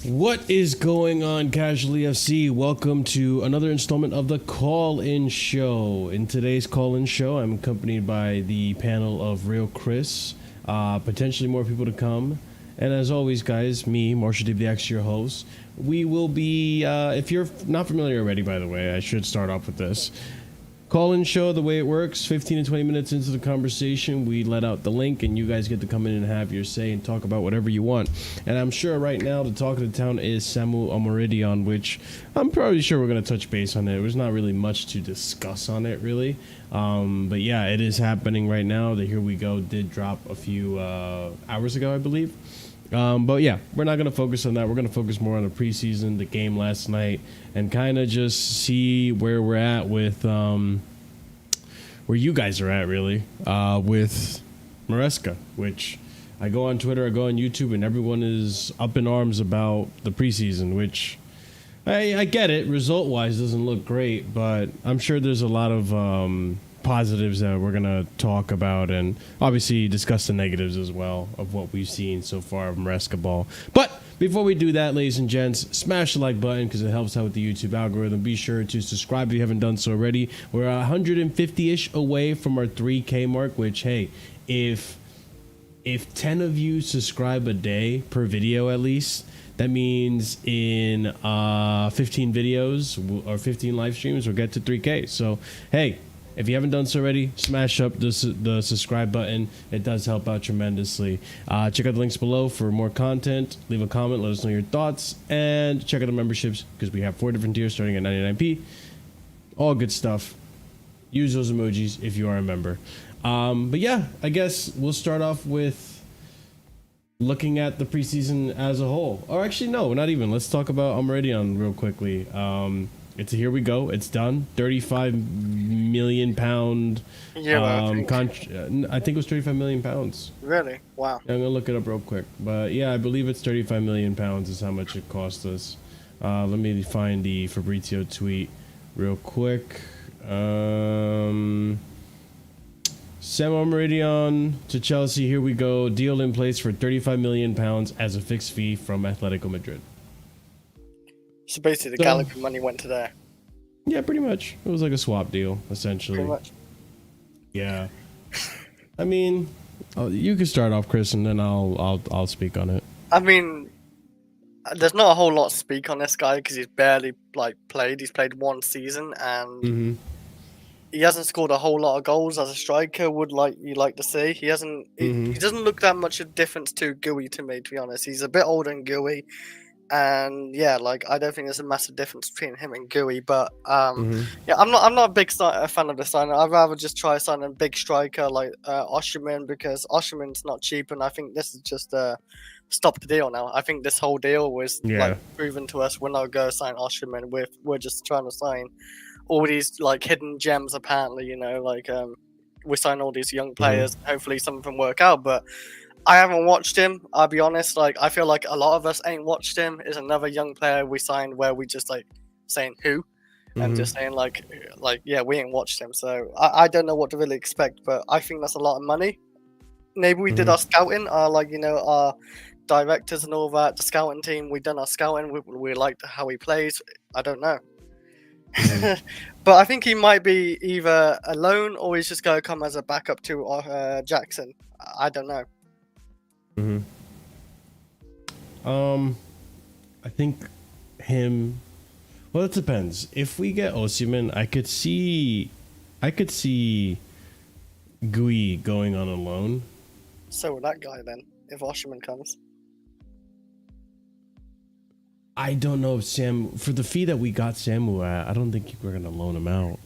What is going on, Casually FC? Welcome to another installment of the Call-In Show. In today's Call-In Show, I'm accompanied by the panel of Real Chris, potentially more people to come. And as always, guys, me, Marshalldbdx, your host. We will be, if you're not familiar already, by the way, I should start off with this. Call-in show, the way it works, 15 to 20 minutes into the conversation, we let out the link, and you guys get to come in and have your say and talk about whatever you want. And I'm sure right now the talk of the town is Samu Omorodion, which I'm probably sure we're going to touch base on it. There's not really much to discuss on it, really. But yeah, it is happening right now. The Here We Go did drop a few hours ago, I believe. But yeah, we're not going to focus on that. We're going to focus more on the preseason, the game last night, and kind of just see where we're at with, where you guys are at, really, with Maresca, which I go on Twitter, I go on YouTube, and everyone is up in arms about the preseason, which I get it. Result-wise, doesn't look great, but I'm sure there's a lot of positives that we're going to talk about and obviously discuss the negatives as well of what we've seen so far of Maresca ball. But before we do that, ladies and gents, smash the like button because it helps out with the YouTube algorithm. Be sure to subscribe if you haven't done so already. We're 150-ish away from our 3K mark, which, hey, if 10 of you subscribe a day per video at least, that means in 15 videos or 15 live streams, we'll get to 3K. So, hey, if you haven't done so already, smash up the subscribe button. It does help out tremendously. Check out the links below for more content. Leave a comment. Let us know your thoughts. And check out the memberships because we have 4 different tiers starting at 99p. All good stuff. Use those emojis if you are a member. But yeah, I guess we'll start off with looking at the preseason as a whole. Or actually, no, not even. Let's talk about Omorodion real quickly. It's a Here We Go. It's done. 35 million pound. I think it was 35 million pounds. Really? Wow. I'm gonna look it up real quick, but yeah, I believe it's 35 million pounds is how much it cost us. Let me find the Fabrizio tweet real quick. Samu Omorodion to Chelsea. Here we go. Deal in place for 35 million pounds as a fixed fee from Atletico Madrid. So basically, the Gallagher money went to there. Yeah, pretty much. It was like a swap deal, essentially. Pretty much. Yeah. I mean, you can start off, Chris, and then I'll speak on it. I mean, there's not a whole lot to speak on this guy because he's barely played. He's played one season, and he hasn't scored a whole lot of goals as a striker. You like to see? He hasn't. He doesn't look that much of a difference to Gooey to me, to be honest. He's a bit older than Gooey. And yeah, I don't think there's a massive difference between him and Gooey, but yeah, I'm not a big fan of the signing. I'd rather just try signing a big striker like Osherman because Osherman's not cheap, and I think this is just stop the deal now. I think this whole deal was proven to us we're not going to sign Osherman. We're just trying to sign all these hidden gems. Apparently, we sign all these young players. Hopefully, some of them work out, but I haven't watched him. I'll be honest. I feel like a lot of us ain't watched him. Is another young player we signed where we just saying who, and just saying yeah, we ain't watched him. So I don't know what to really expect. But I think that's a lot of money. Maybe we did our scouting, our directors and all that. The scouting team, we done our scouting. We liked how he plays. I don't know. But I think he might be either a loan or he's just going to come as a backup to Jackson. I don't know. I think him. Well, it depends. If we get Osimhen, I could see Gui going on a loan. So will that guy then, if Osimhen comes. I don't know if for the fee that we got Samu at, I don't think we're gonna loan him out.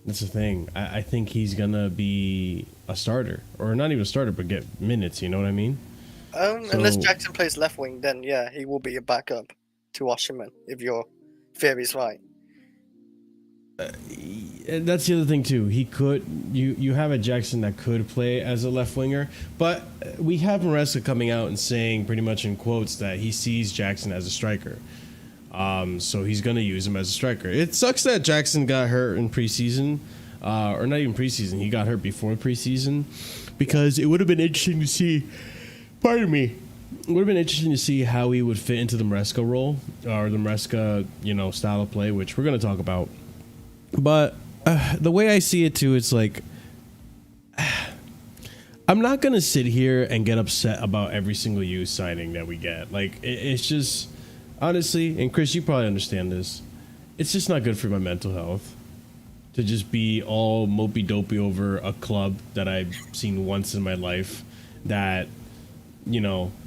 That's the thing. I think he's gonna be a starter, or not even a starter, but get minutes. You know what I mean? Unless Jackson plays left wing, then yeah, he will be a backup to Osherman if your theory's right. That's the other thing too. He could you have a Jackson that could play as a left winger, but we have Maresca coming out and saying pretty much in quotes that he sees Jackson as a striker. So he's gonna use him as a striker. It sucks that Jackson got hurt in preseason, or not even preseason. He got hurt before preseason because it would have been interesting to see. Pardon me. would have been interesting to see how he would fit into the Maresca role or the Maresca, style of play, which we're going to talk about. But the way I see it too, it's like I'm not going to sit here and get upset about every single youth signing that we get. Like it's just honestly, and Chris, you probably understand this. It's just not good for my mental health to just be all mopey dopey over a club that I've seen once in my life that,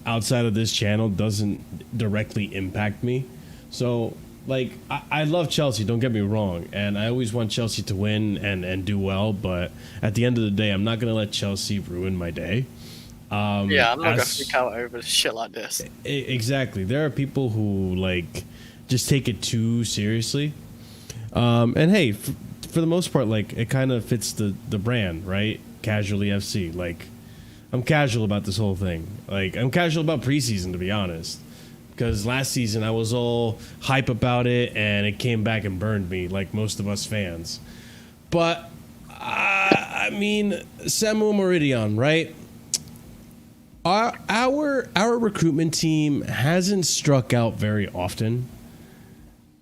outside of this channel doesn't directly impact me. So, like, I love Chelsea, don't get me wrong, and I always want Chelsea to win and do well, but at the end of the day, I'm not going to let Chelsea ruin my day. I'm not going to freak out over shit like this. Exactly. There are people who, like, just take it too seriously. And hey, for the most part, like, it kind of fits the brand, right? Casually FC. Like, I'm casual about this whole thing. Like, I'm casual about preseason, to be honest. Because last season I was all hype about it, and it came back and burned me, like most of us fans. But, I mean, Samu Omorodion, right? Our recruitment team hasn't struck out very often.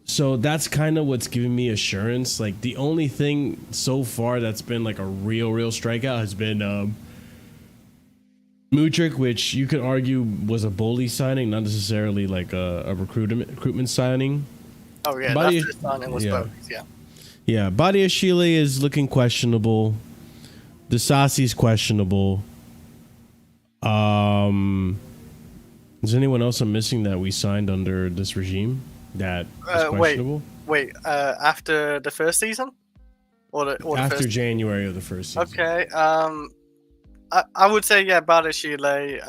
So that's kind of what's giving me assurance. Like, the only thing so far that's been like a real strikeout has been Mudryk, which you could argue was a bully signing, not necessarily like a recruitment signing. Oh yeah, that's the signing was both. Yeah, Badiashile is looking questionable. Disasi's questionable. Is anyone else I'm missing that we signed under this regime that is questionable? Wait, after the first season? Or after January of the first season. Okay, I would say, Badiashile,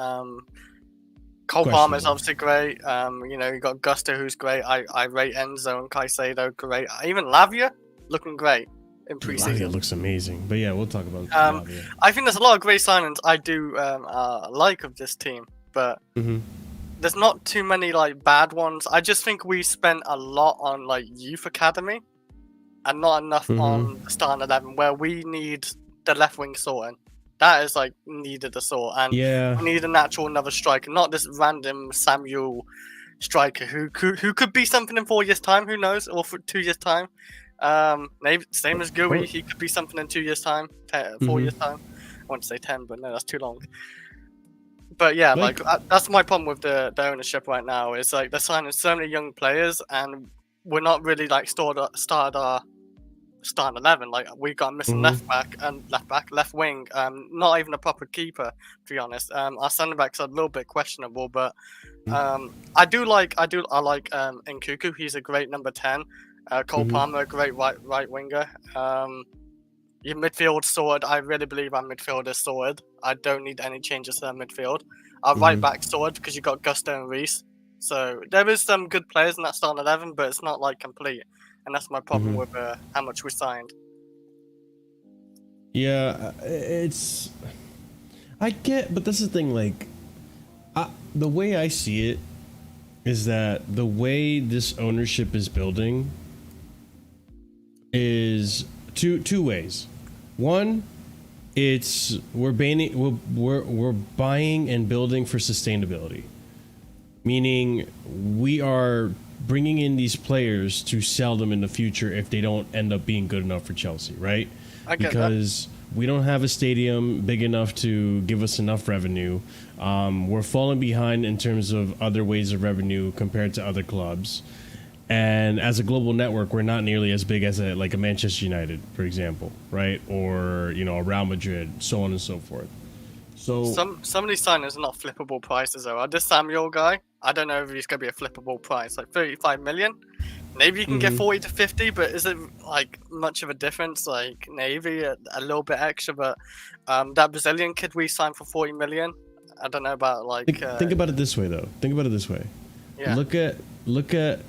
Cole Palmer's obviously great. You got Gusto, who's great. I rate Enzo and Caicedo, great. Even Lavia, looking great in preseason. Lavia looks amazing. But yeah, we'll talk about Lavia. I think there's a lot of great signings I do like of this team, but there's not too many like bad ones. I just think we spent a lot on like youth academy and not enough on the starting 11, where we need the left wing sorting. That is like needed a sort, and we need an actual another striker, not this random Samuel striker who could be something in 4 years' time. Who knows? Or for 2 years' time. Maybe same as Gui, he could be something in 2 years' time, 4 years' time. I want to say 10, but no, that's too long. But yeah, like that's my problem with the ownership right now. Is like they're signing so many young players, and we're not really like started our starting 11. Like we got missing left wing, not even a proper keeper, to be honest. Our centre backs are a little bit questionable, but I like Nkuku. He's a great number 10. Cole Palmer, a great right winger. Your midfield sorted. I really believe our midfield is sorted. I don't need any changes to our midfield. Our right back sorted because you got Gusto and Reece. So there is some good players in that starting 11, but it's not like complete. And that's my problem with how much we signed. Yeah, I get, but that's the thing. Like, the way I see it is that the way this ownership is building is two ways. One, it's we're buying and building for sustainability, meaning we are bringing in these players to sell them in the future if they don't end up being good enough for Chelsea, right? Because we don't have a stadium big enough to give us enough revenue. We're falling behind in terms of other ways of revenue compared to other clubs. And as a global network, we're not nearly as big as a Manchester United, for example, right? Or, a Real Madrid, so on and so forth. So some of these signings are not flippable prices though. This Samuel guy, I don't know if he's gonna be a flippable price, like 35 million. Maybe you can get 40 to 50, but is it like much of a difference? Like maybe a little bit extra, but that Brazilian kid we signed for 40 million. I don't know about like. Think about it this way though. Yeah. Look at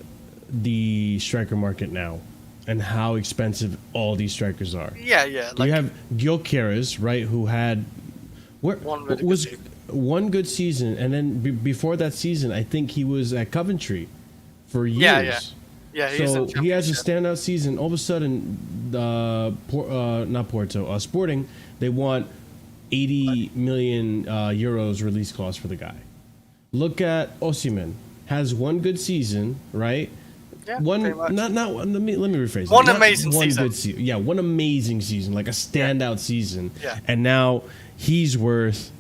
the striker market now, and how expensive all these strikers are. Yeah. Like, you have Gyökeres, right? Who had one good season, and then before that season, I think he was at Coventry for years. Yeah. So he has a standout season. All of a sudden, Sporting, they want 80 million euros release clause for the guy. Look at Osimhen. Has one good season, right? Yeah, One pretty much. not let me rephrase. One Not amazing one season. Good yeah, one amazing season, like a standout season. Yeah. And now he's worth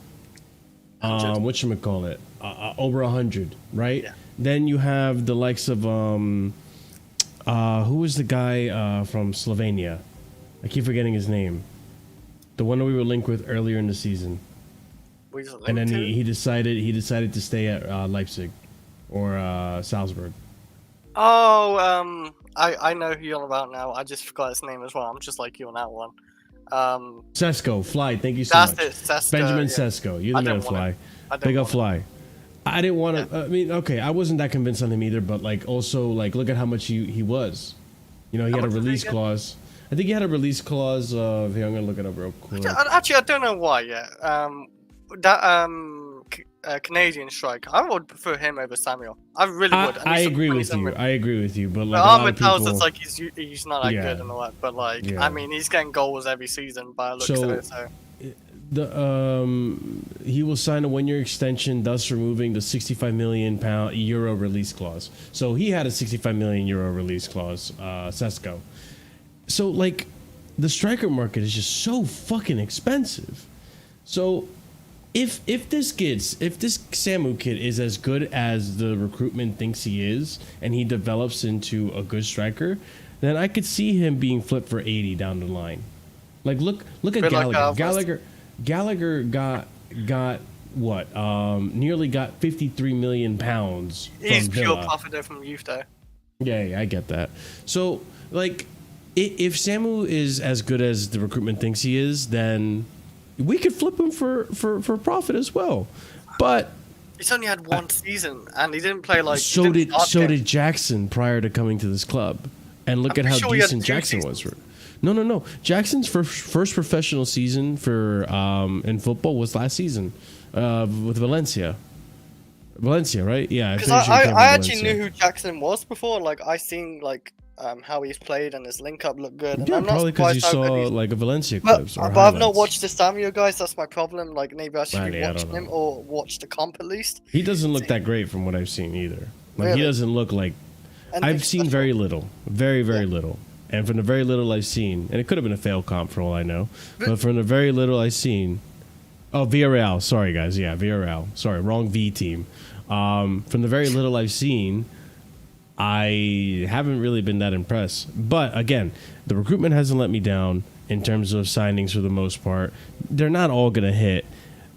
$100. Over 100, right? Yeah. Then you have the likes of who was the guy from Slovenia? I keep forgetting his name. The one that we were linked with earlier in the season. And then he decided to stay at Leipzig or Salzburg. Oh, I know who you're on about now. I just forgot his name as well. I'm just like you on that one. Sesko, Fly, thank you so That's much. it, Sesko, Benjamin yeah. Sesko, you're the man, Fly. Big up Fly. I didn't want to. I mean, okay, I wasn't that convinced on him either, but like also like look at how much he was. You know, he had a release clause. I think he had a release clause of. Here, I'm gonna look it up real quick. Actually, I don't know why yet. Canadian striker, I would prefer him over Samuel. I really would. I agree with you. I agree with you, but like Ahmed tells us like he's not that good and all that, but like I mean he's getting goals every season by the looks of it. So he will sign a 1-year extension, thus removing the 65 million euro release clause. So he had a 65 million euro release clause, Sesko. So like the striker market is just so fucking expensive. So if this Samu kid is as good as the recruitment thinks he is, and he develops into a good striker, then I could see him being flipped for 80 down the line. Like look at Gallagher. Gallagher got what? Nearly got 53 million pounds. He's from pure Villa. profit from youth though. Yeah, I get that. So like, if Samu is as good as the recruitment thinks he is, then we could flip him for profit as well. But he's only had one season and he didn't play like. So did Jackson prior to coming to this club, and look at how decent Jackson was. No. Jackson's first professional season for in football was last season with Valencia. Valencia, right? Yeah. Because I actually knew who Jackson was before. Like I seen like how he's played and his link up looked good. And yeah, I'm probably because you saw like a Valencia clips. But I've not watched the Samuel guys. That's my problem. Like maybe I should be watching him or watch the comp at least. He doesn't look that great from what I've seen either. Like he doesn't look like. I've seen very little, very little. And from the very little I've seen, and it could have been a fail comp for all I know, but from the very little I've seen, Villarreal, sorry guys, yeah, Villarreal, sorry, wrong V team. From the very little I've seen, I haven't really been that impressed. But again, the recruitment hasn't let me down in terms of signings for the most part. They're not all going to hit,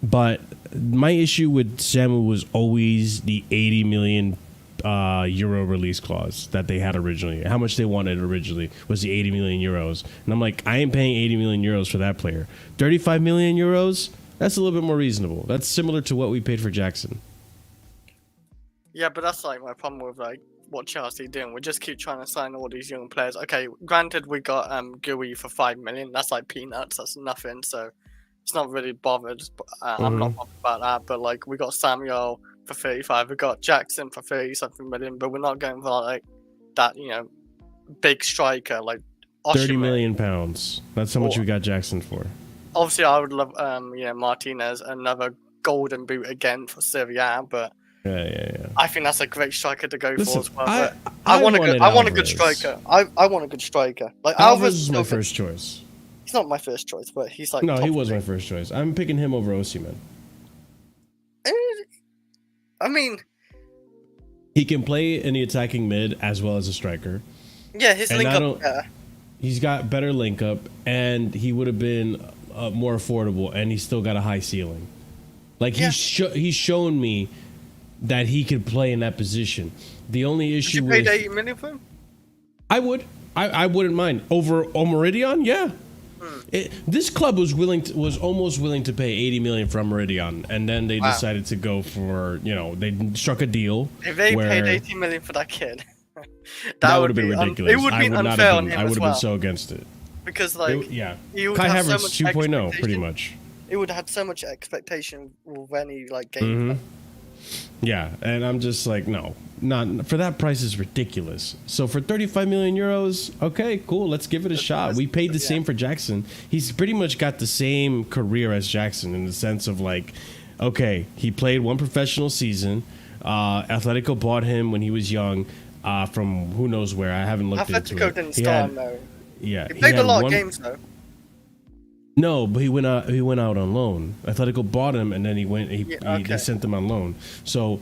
but my issue with Samu was always the 80 million euro release clause that they had originally. How much they wanted originally was the 80 million euros. And I'm like, I ain't paying 80 million euros for that player. 35 million euros, that's a little bit more reasonable. That's similar to what we paid for Jackson. Yeah, but that's like my problem with like what Chelsea are doing. We just keep trying to sign all these young players. Okay, granted we got GUI for 5 million. That's like peanuts. That's nothing. So it's not really bothered. I'm not bothered about that. But like we got Samuel for 35. We got Jackson for 30-something million. But we're not going for like that, you know, big striker like Osimhen. 30 million pounds. That's how much we got Jackson for. Obviously, I would love Martinez, another golden boot again for Serie A, but. Yeah. I think that's a great striker to go for as well. I want a good striker. I want a good striker. Like Alvarez is my first choice. He's not my first choice, but he's like he was my first choice. I'm picking him over Osimhen. I mean, he can play in the attacking mid as well as a striker. Yeah, his link up. He's got better link up, and he would have been more affordable, and he's still got a high ceiling. Like he's shown me that he could play in that position. The only issue would you pay 80 million for him? I would. I wouldn't mind over Omorodion. Yeah. This club was almost willing to pay 80 million for Omorodion, and then they decided to go for, they struck a deal. If they paid 80 million for that kid, that would have been ridiculous. It would have been unfair on him. I would have been so against it. Because like Kai Havertz so 2.0 pretty much. It would have had so much expectation with any like game. Yeah, and I'm just like, no, not for that price is ridiculous. So for 35 million euros, okay, cool, let's give it a shot. We paid the same for Jackson. He's pretty much got the same career as Jackson in the sense of like okay, he played one professional season. Atletico bought him when he was young from who knows where. I haven't looked into Atletico it. didn't start him though. Yeah, He played a lot of games though. No, but he went out. He went out on loan. Atletico bought him, and then he went. They sent him on loan. So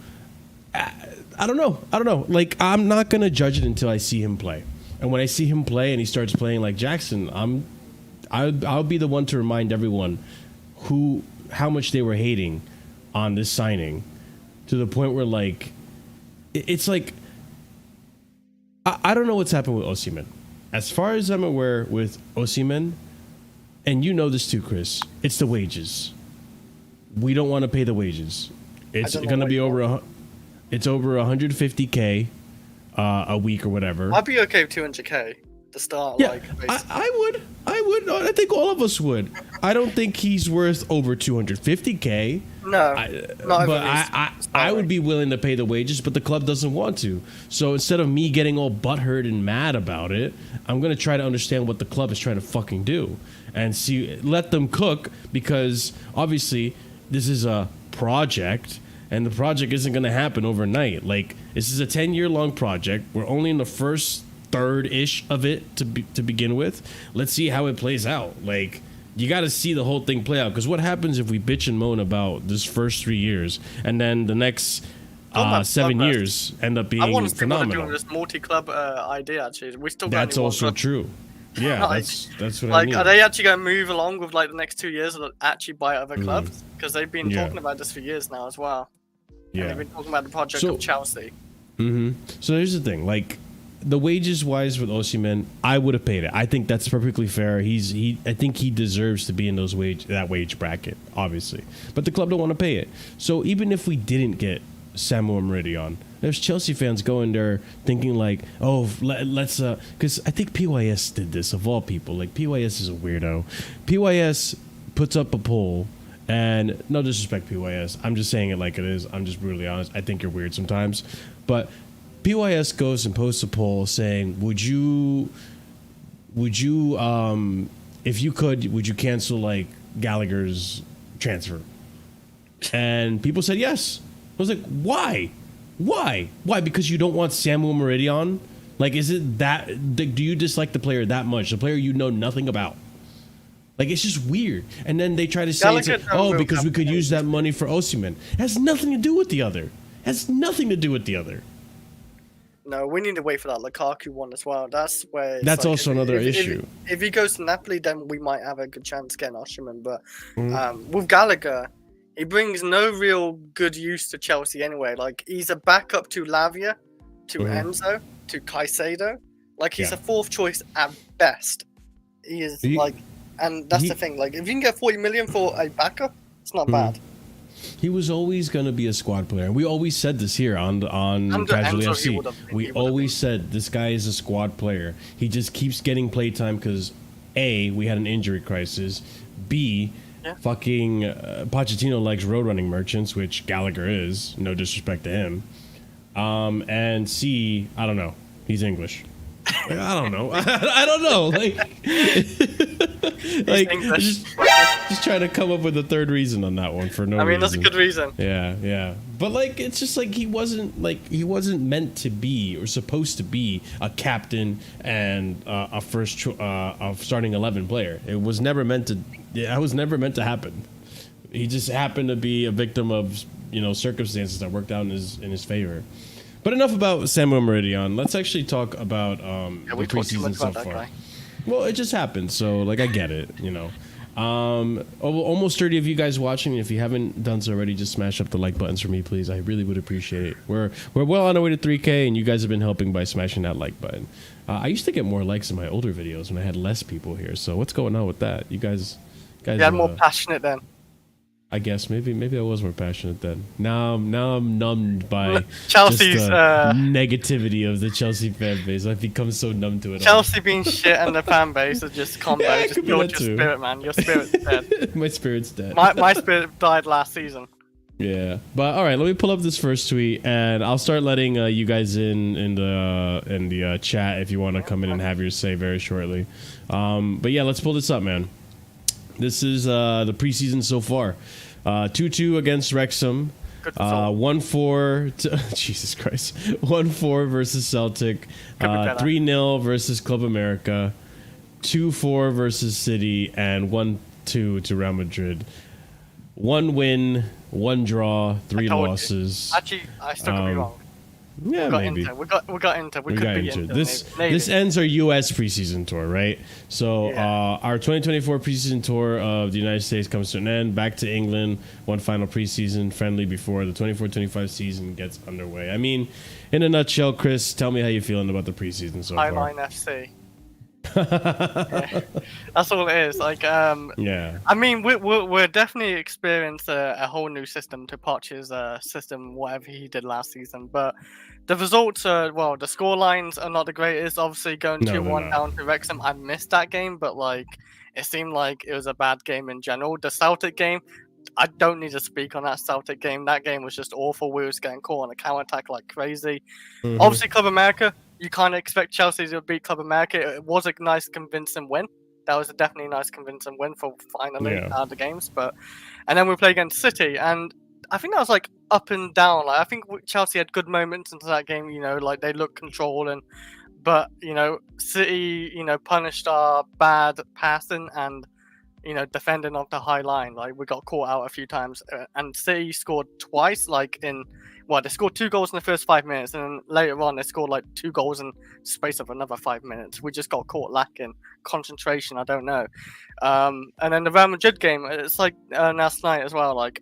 I don't know. Like, I'm not gonna judge it until I see him play. And when I see him play, and he starts playing like Jackson, I'll be the one to remind everyone how much they were hating on this signing, to the point where like it's like I don't know what's happened with Osimhen. As far as I'm aware with Osimhen, and you know this too, Chris, it's the wages. We don't want to pay the wages. It's going to be over it's over 150K a week or whatever. I'd be okay with 200K to start. Yeah, like, I would. I think all of us would. I don't think he's worth over 250K. No, I would be willing to pay the wages, but the club doesn't want to. So instead of me getting all butthurt and mad about it, I'm going to try to understand what the club is trying to fucking do and let them cook, because obviously this is a project, and the project isn't going to happen overnight. Like, this is a 10-year long project. We're only in the first third-ish of it to begin with. Let's see how it plays out. Like, you got to see the whole thing play out, because what happens if we bitch and moan about this first 3 years, and then the next 7 years end up being phenomenal? I want to see what they're doing with this multi-club idea. Actually, we still. That's also true. Yeah, like, that's what like, I mean. Are they actually going to move along with like the next 2 years and actually buy other clubs? Because they've been talking about this for years now as well. Yeah, and they've been talking about the project of Chelsea. So here's the thing, like, the wages wise with Osimhen, I would have paid it. I think that's perfectly fair. I think he deserves to be in that wage bracket, obviously. But the club don't want to pay it. So even if we didn't get Samu Omorodion, there's Chelsea fans going there thinking like, oh, let's because I think PYS did this, of all people. Like, PYS is a weirdo. PYS puts up a poll, and no disrespect, PYS, I'm just saying it like it is. I'm just brutally honest. I think you're weird sometimes, but PYS goes and posts a poll saying, would you if you could, would you cancel like Gallagher's transfer? And people said yes. I was like, why? Because you don't want Samu Omorodion? Like, is it that? Do you dislike the player that much? The player you know nothing about? Like, it's just weird. And then they try to say, because we could use that money for Osimhen. It has nothing to do with the other. No, we need to wait for that Lukaku one as well. That's where. That's like, also another issue. If he goes to Napoli, then we might have a good chance getting Osimhen. But with Gallagher, he brings no real good use to Chelsea anyway. Like, he's a backup to Lavia, to Enzo, to Caicedo. Like, he's a fourth choice at best. He is and that's the thing. Like, if you can get 40 million for a backup, it's not bad. He was always going to be a squad player. We always said this here on Casually FC. We always said this guy is a squad player. He just keeps getting playtime because A, we had an injury crisis. B, fucking Pochettino likes road running merchants, which Gallagher is. No disrespect to him. And C, I don't know. He's English. I don't know. I don't know. Like just trying to come up with a third reason on that one for no reason. I mean, that's a good reason. Yeah. But like, it's just like he wasn't meant to be or supposed to be a captain and a starting 11 player. It was never meant to. That was never meant to happen. He just happened to be a victim of circumstances that worked out in his favor. But enough about Samu Omorodion. Let's actually talk about the preseason so far. Well, it just happened, so like I get it, Almost 30 of you guys watching. If you haven't done so already, just smash up the like buttons for me, please. I really would appreciate it. We're well on our way to 3K, and you guys have been helping by smashing that like button. I used to get more likes in my older videos when I had less people here. So what's going on with that? You guys, you had more passionate then. I guess maybe I was more passionate then. Now I'm numbed by Chelsea's negativity of the Chelsea fan base. I've become so numb to it. Chelsea being shit and the fan base are just combo. Just killed your spirit, man. Your spirit's dead. My spirit's dead. My spirit died last season. Yeah, but all right, let me pull up this first tweet, and I'll start letting you guys in the chat if you want to come in and have your say very shortly. But yeah, let's pull this up, man. This is the preseason so far. 2-2 against Wrexham. Good result. 1-4 Jesus Christ. 1-4 versus Celtic. 3-0 versus Club America. 2-4 versus City, and 1-2 to Real Madrid. 1 win, 1 draw, 3 losses. Actually, I still could be wrong. Yeah, maybe. We got Inter. We could be Inter. This ends our U.S. preseason tour, right? So our 2024 preseason tour of the United States comes to an end. Back to England, one final preseason friendly before the 24-25 season gets underway. I mean, in a nutshell, Chris, tell me how you're feeling about the preseason so far. Highline FC. Yeah. That's all it is. Like, yeah. I mean, we're definitely experiencing a whole new system to Poch's system, whatever he did last season. But the results are, well, the score lines are not the greatest. Obviously, going 2-1 down to Wrexham, I missed that game, but like, it seemed like it was a bad game in general. The Celtic game, I don't need to speak on that Celtic game. That game was just awful. We was getting caught on a counter attack like crazy. Obviously, Club America, you kind of expect Chelsea to beat Club America. It was a nice, convincing win. That was definitely a nice, convincing win for finally out of the games. And then we play against City, and I think that was like up and down. Like, I think Chelsea had good moments into that game. You know, like they looked controlled, but you know, City, you know, punished our bad passing and, you know, defending off the high line. Like, we got caught out a few times, and City scored twice. Like they scored 2 goals in the first 5 minutes, and then later on they scored like 2 goals in space of another 5 minutes. We just got caught lacking concentration. I don't know. And then the Real Madrid game, it's like last night as well. Like,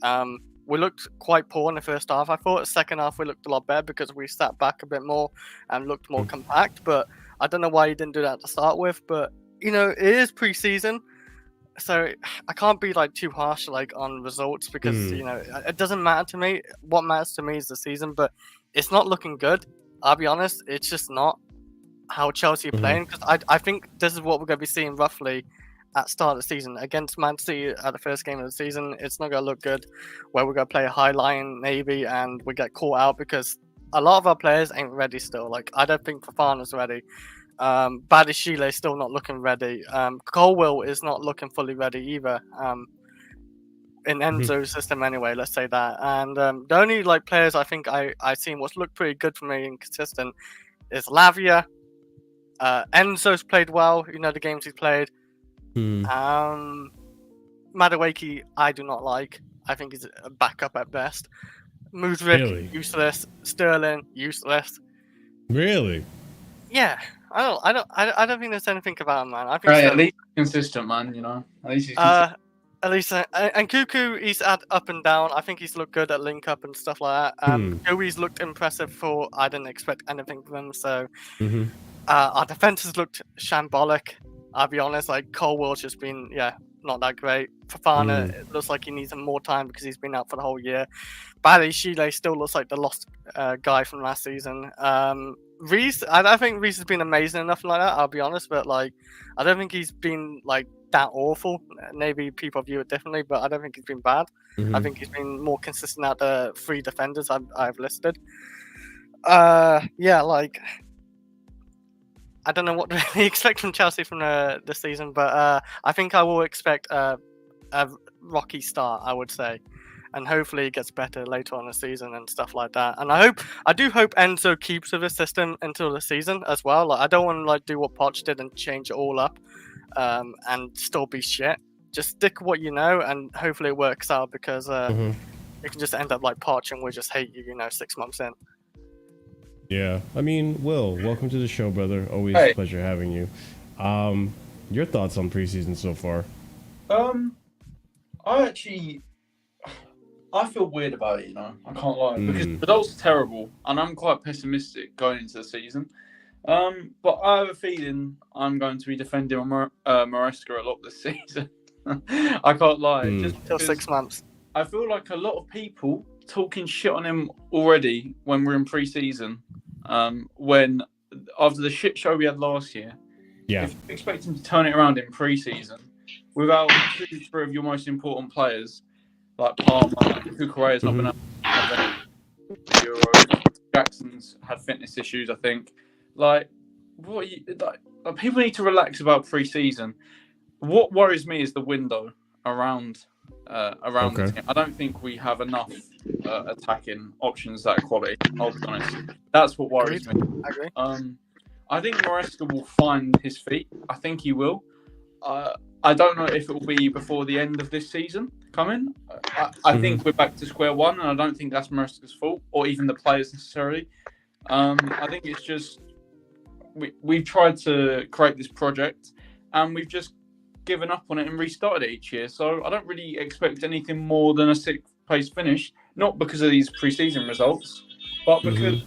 we looked quite poor in the first half. I thought the second half we looked a lot better because we sat back a bit more and looked more compact. But I don't know why you didn't do that to start with. But you know, it is pre-season, so I can't be like too harsh like on results because you know, it doesn't matter to me. What matters to me is the season, but it's not looking good. I'll be honest, it's just not how Chelsea are playing, because I think this is what we're going to be seeing roughly at start of the season against Man City at the first game of the season. It's not going to look good, where we're going to play a high line maybe and we get caught out because a lot of our players ain't ready still. Like, I don't think Fofana's ready. Badiashile is still not looking ready. Colwell is not looking fully ready either. In Enzo's system anyway, let's say that. And the only like players I think I seen what's looked pretty good for me and consistent is Lavia. Enzo's played well, you know, the games he's played. Madueke I do not like. I think he's a backup at best. Mudryk, useless. Sterling, useless. Really? Yeah. I don't think there's anything about him, man. I think at least consistent, man. You know, at least he's consistent. At least and Cuckoo, he's had up and down. I think he's looked good at link up and stuff like that. Gooey's looked impressive for. I didn't expect anything from him. So our defense has looked shambolic. I'll be honest. Like, Colwell's just been not that great. Fofana, it looks like he needs more time because he's been out for the whole year. Badiashile still looks like the lost guy from last season. Reece, I don't think Reece has been amazing enough like that, I'll be honest, but like, I don't think he's been like that awful. Maybe people view it differently, but I don't think he's been bad. I think he's been more consistent out the 3 defenders I've listed. Like, I don't know what to really expect from Chelsea from this season, but I think I will expect a rocky start, I would say. And hopefully it gets better later on in the season and stuff like that. And I do hope Enzo keeps with the system until the season as well. Like, I don't want to like do what Poch did and change it all up and still be shit. Just stick with what you know, and hopefully it works out, because it can just end up like Poch and we'll just hate you, you know, 6 months in. Yeah, I mean, Will, welcome to the show, brother. Always a pleasure having you. Your thoughts on preseason so far? I feel weird about it, you know. I can't lie, because the results are terrible, and I'm quite pessimistic going into the season. But I have a feeling I'm going to be defending Maresca a lot this season. I can't lie. Just till 6 months. I feel like a lot of people talking shit on him already when we're in pre-season. When after the shit show we had last year, if you expect him to turn it around in pre-season without 2-3 of your most important players, like Palmer, Kukureya's not been able to have any Euros. Jackson's had fitness issues, I think. Like, people need to relax about pre-season. What worries me is the window around around the team. I don't think we have enough attacking options that quality. I'll be honest. That's what worries me. I agree. I think Maresca will find his feet. I think he will. I don't know if it will be before the end of this season coming. I think we're back to square one, and I don't think that's Maresca's fault, or even the players necessarily. I think it's just we've tried to create this project, and we've just given up on it and restarted it each year. So I don't really expect anything more than a 6th place finish, not because of these pre-season results, but because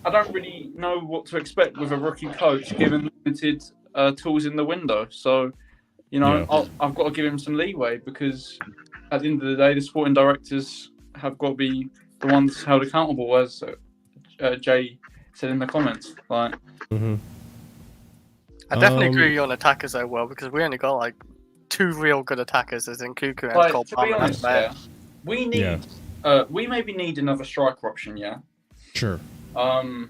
I don't really know what to expect with a rookie coach given limited tools in the window. So, I've got to give him some leeway, because at the end of the day, the sporting directors have got to be the ones held accountable, as Jay said in the comments. Like, I definitely agree with you on attackers though, because we only got like 2 real good attackers, as in Cuckoo and Cole Palmer. To be honest, we need we maybe need another striker option, yeah. Sure. And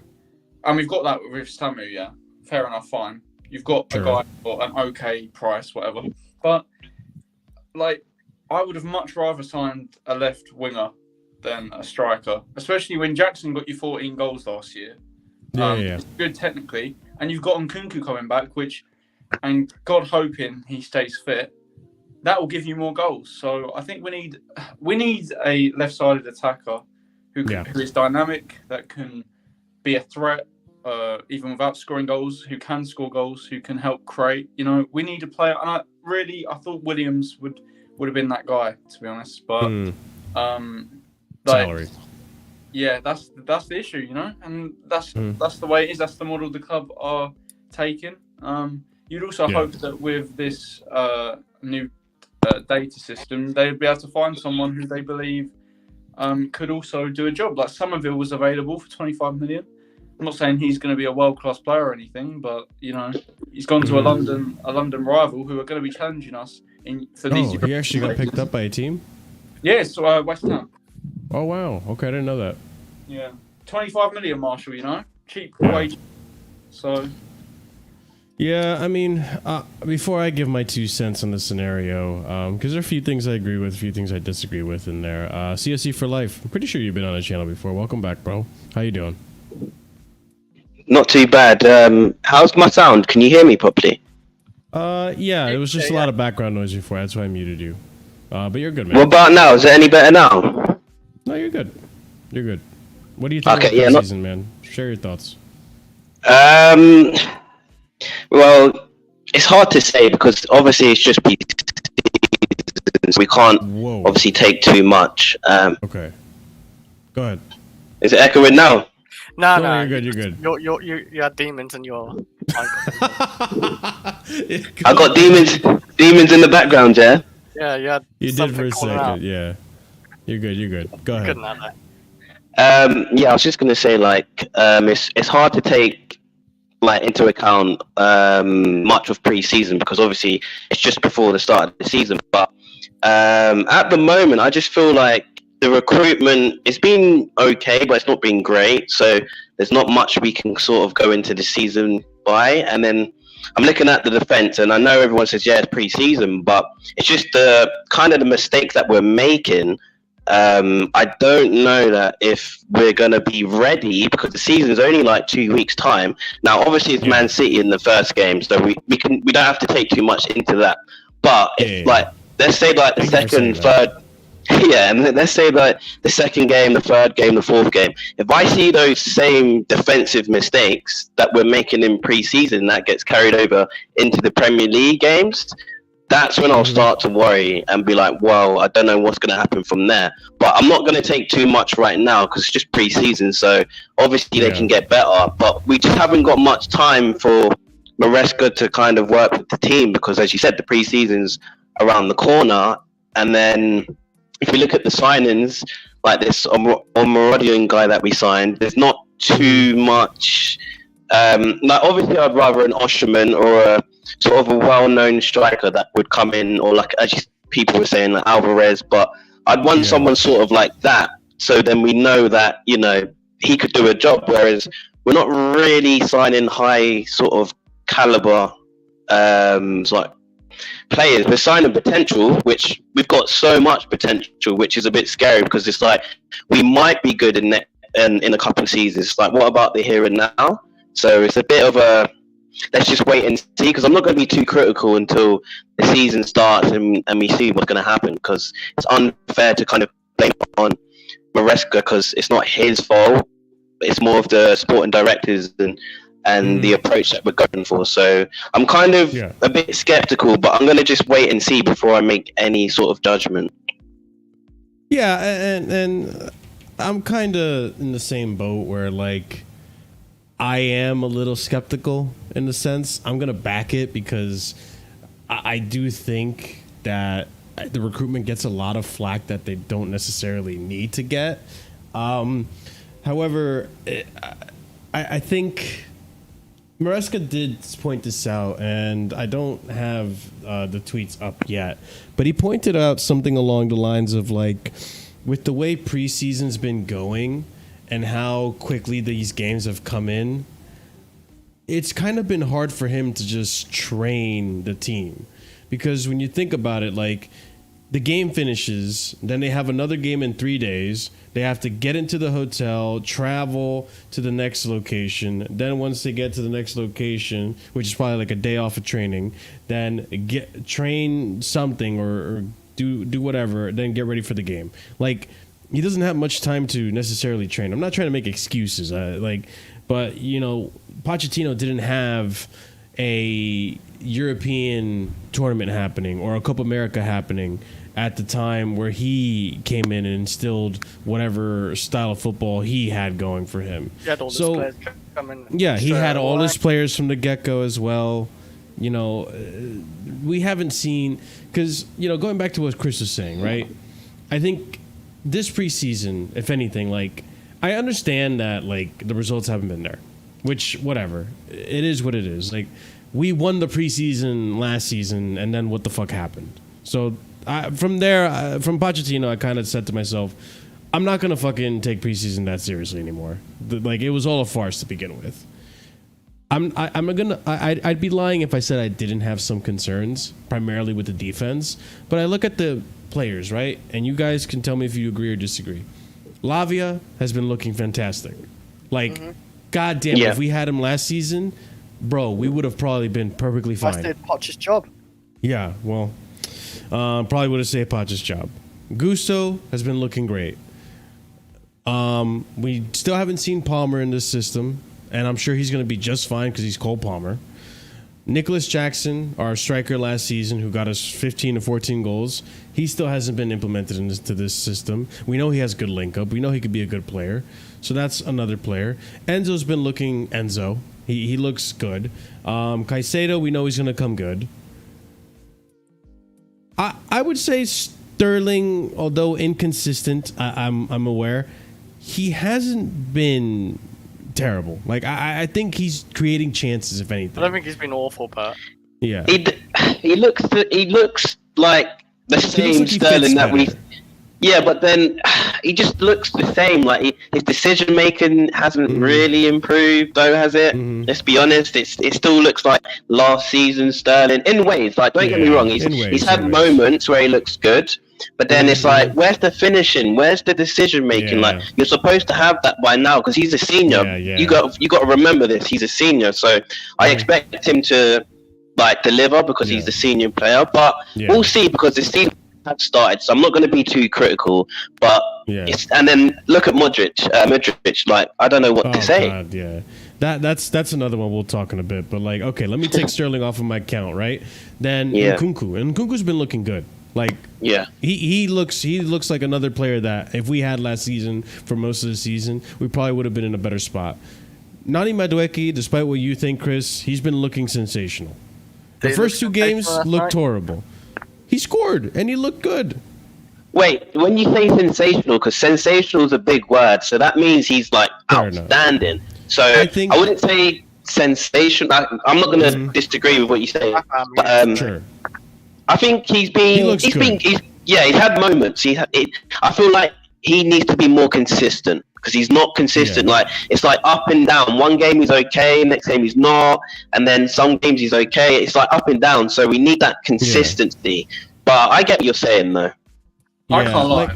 we've got that with Samu, yeah. Fair enough, fine. You've got a guy for an okay price, whatever. But like, I would have much rather signed a left winger than a striker, especially when Jackson got you 14 goals last year. It's good technically, and you've got Nkunku coming back, and God hoping he stays fit, that will give you more goals. So I think we need a left-sided attacker who is dynamic, that can be a threat, even without scoring goals, who can score goals, who can help create. We need a player, and I thought Williams would have been that guy, to be honest. But salary. Yeah, that's the issue, and that's the way it is. That's the model the club are taking. You'd also hope that with this new data system, they'd be able to find someone who they believe could also do a job. Like Somerville was available for 25 million. I'm not saying he's going to be a world-class player or anything, but he's gone to a London rival who are going to be challenging us for these. He actually got picked up by a team? Yes, West Ham. Oh wow! Okay, I didn't know that. Yeah, 25 million, Marshall. Cheap wage. So. Yeah, I mean, before I give my 2 cents on the scenario, because there are a few things I agree with, a few things I disagree with in there. CSC for life. I'm pretty sure you've been on the channel before. Welcome back, bro. How you doing? Not too bad. How's my sound? Can you hear me properly? Yeah, it was just a lot of background noise before. That's why I muted you. But you're good, man. What about now? Is it any better now? No, you're good. You're good. What do you think about the season, man? Share your thoughts. Well, it's hard to say, because obviously it's just we can't obviously take too much. Okay. Go ahead. Is it echoing now? No, you're good. You're good. You had demons in your. I got demons in the background, yeah. Yeah, you had. You did for a second, yeah. You're good. Go ahead. Couldn't have that. Yeah, I was just gonna say, it's hard to take into account much of pre-season, because obviously it's just before the start of the season. But at the moment, I just feel like the recruitment, it's been okay, but it's not been great. So there's not much we can sort of go into the season by. And then I'm looking at the defense, and I know everyone says, it's pre-season, but it's just the kind of the mistakes that we're making. I don't know that if we're going to be ready, because the season's only 2 weeks time. Now, obviously it's Man City in the first game, so we don't have to take too much into that. But if let's say the second, third, and let's say the second game, the third game, the fourth game, if I see those same defensive mistakes that we're making in pre-season that gets carried over into the Premier League games, that's when I'll start to worry and be like, well, I don't know what's going to happen from there. But I'm not going to take too much right now, because it's just pre-season, so obviously they can get better. But we just haven't got much time for Maresca to kind of work with the team, because as you said, the pre-season's around the corner. And then if we look at the signings, like this Omorodion guy that we signed, there's not too much. Obviously I'd rather an Osherman or a sort of a well-known striker that would come in, or as people were saying, Alvarez, but I'd want someone sort of like that, so then we know that he could do a job, whereas we're not really signing high sort of caliber players. We're signing potential, which we've got so much potential, which is a bit scary because it's like we might be good in a couple of seasons. It's like, what about the here and now? So it's a bit of a let's just wait and see, because I'm not going to be too critical until the season starts and we see what's going to happen, because it's unfair to kind of blame on Maresca because it's not his fault. It's more of the sporting directors and the approach that we're going for. So I'm kind of a bit skeptical, but I'm going to just wait and see before I make any sort of judgment. Yeah, and I'm kind of in the same boat where, like, I am a little skeptical in the sense. I'm going to back it because I do think that the recruitment gets a lot of flack that they don't necessarily need to get. However, I think Maresca did point this out, and I don't have the tweets up yet, but he pointed out something along the lines of, like, with the way preseason's been going and how quickly these games have come in, it's kind of been hard for him to just train the team. Because when you think about it, like, the game finishes, then they have another game in 3 days. They have to get into the hotel, travel to the next location. Then once they get to the next location, which is probably like a day off of training, then train something or do whatever, then get ready for the game. Like, he doesn't have much time to necessarily train. I'm not trying to make excuses, but you know, Pochettino didn't have a European tournament happening or a Copa America happening at the time where he came in and instilled whatever style of football he had going for him. He had all his players coming. Yeah, he had all his players from the get-go as well. You know, we haven't seen, because, you know, going back to what Chris was saying, right? I think this preseason, if anything, like, I understand that, like, the results haven't been there, which, whatever. It is what it is. Like, we won the preseason last season, and then what the fuck happened? So, from there, from Pochettino, I kind of said to myself, I'm not going to fucking take preseason that seriously anymore. Like, it was all a farce to begin with. I'd be lying if I said I didn't have some concerns, primarily with the defense. But I look at the players, right? And you guys can tell me if you agree or disagree. Lavia has been looking fantastic. Like, goddamn, if we had him last season, bro, we would have probably been perfectly fine. I did Poch's job. Yeah, well, probably would have saved Poch's job. Gusto has been looking great. We still haven't seen Palmer in this system, and I'm sure he's going to be just fine because he's Cole Palmer. Nicholas Jackson, our striker last season, who got us 15 to 14 goals, he still hasn't been implemented into this system. We know he has good link-up. We know he could be a good player. So that's another player. Enzo's been looking Enzo. He looks good. Caicedo, we know he's going to come good. I would say Sterling, although inconsistent, I'm aware, he hasn't been terrible. Like, I think he's creating chances, if anything. I don't think he's been awful, Pat. Yeah. He looks like the same Sterling that we... Yeah, but then he just looks the same. Like, his decision making hasn't really improved, though, has it? Let's be honest. It still looks like last season Sterling in ways. Like, don't get me wrong. He's had moments where he looks good, but then it's like, where's the finishing? Where's the decision making? Like, you're supposed to have that by now because he's a senior. You got to remember this. He's a senior, so I expect him to like deliver because he's the senior player. But we'll see, because the season have started, so I'm not going to be too critical, but and then look at Modric, like, I don't know what to say. God, that's another one we'll talk in a bit, but like, okay, let me take Sterling off of my count, right? Then Nkunku's been looking good. Like, he looks like another player that if we had last season for most of the season, we probably would have been in a better spot. Nani Madueke, despite what you think, Chris, he's been looking sensational. The first two games looked horrible. He scored, and he looked good. Wait, when you say sensational, because sensational is a big word, so that means he's, like, outstanding. So I wouldn't say sensational. I'm not going to disagree with what you say. But, I think he's had moments. I feel like he needs to be more consistent, because he's not consistent. Like it's like up and down. One game he's okay, next game he's not, and then some games he's okay. It's like up and down. So we need that consistency. But I get what you're saying though. Yeah. I can't lie.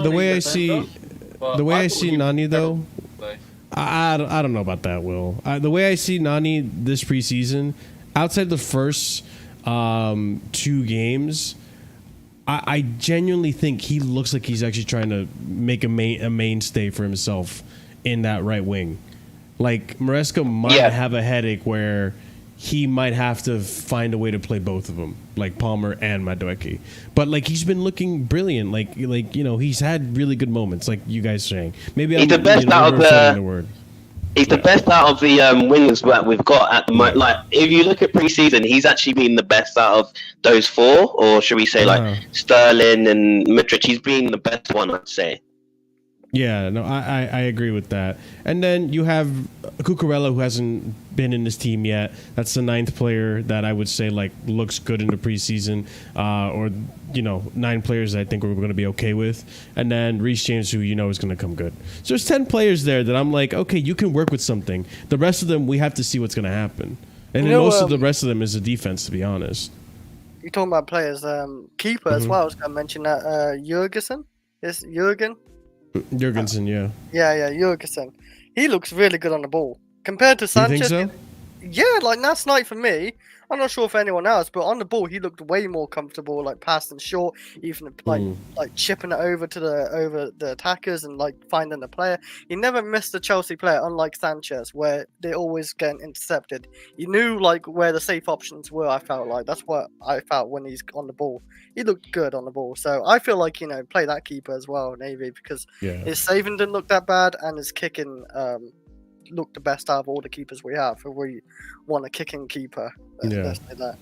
The way I see Nani though. I don't know about that, Will. The way I see Nani this preseason, outside the first 2 games, I genuinely think he looks like he's actually trying to make a mainstay for himself in that right wing. Like Maresca might have a headache where he might have to find a way to play both of them, like Palmer and Madueke. But like he's been looking brilliant. Like he's had really good moments. Like you guys saying, maybe he's the best out of the word. He's the best out of the wingers that we've got at the moment. Like if you look at preseason, he's actually been the best out of those 4, or should we say like Sterling and Madrid? He's been the best one, I'd say. Yeah, no, I agree with that. And then you have Cucurella, who hasn't been in this team yet. That's the 9th player that I would say like looks good in the preseason, or 9 players that I think we're going to be okay with. And then Reece James, who is going to come good. So there's 10 players there that I'm like, okay, you can work with something. The rest of them, we have to see what's going to happen. And then most of the rest of them is the defense, to be honest. You're talking about players, keeper as well. I was going to mention that Jurgensen. Is Jurgen? Jurgensen, yeah. Yeah, Jurgensen. He looks really good on the ball. Compared to Sanchez. You think so? Yeah, like last night for me, I'm not sure for anyone else, but on the ball he looked way more comfortable, like passing short, even like chipping it over to the attackers and like finding the player. He never missed a Chelsea player, unlike Sanchez, where they always get intercepted. You knew like where the safe options were. I felt like that's what I felt when he's on the ball. He looked good on the ball, so I feel like play that keeper as well, Navy, because his saving didn't look that bad and his kicking looked the best out of all the keepers we have. If we want a kicking keeper, let's say that.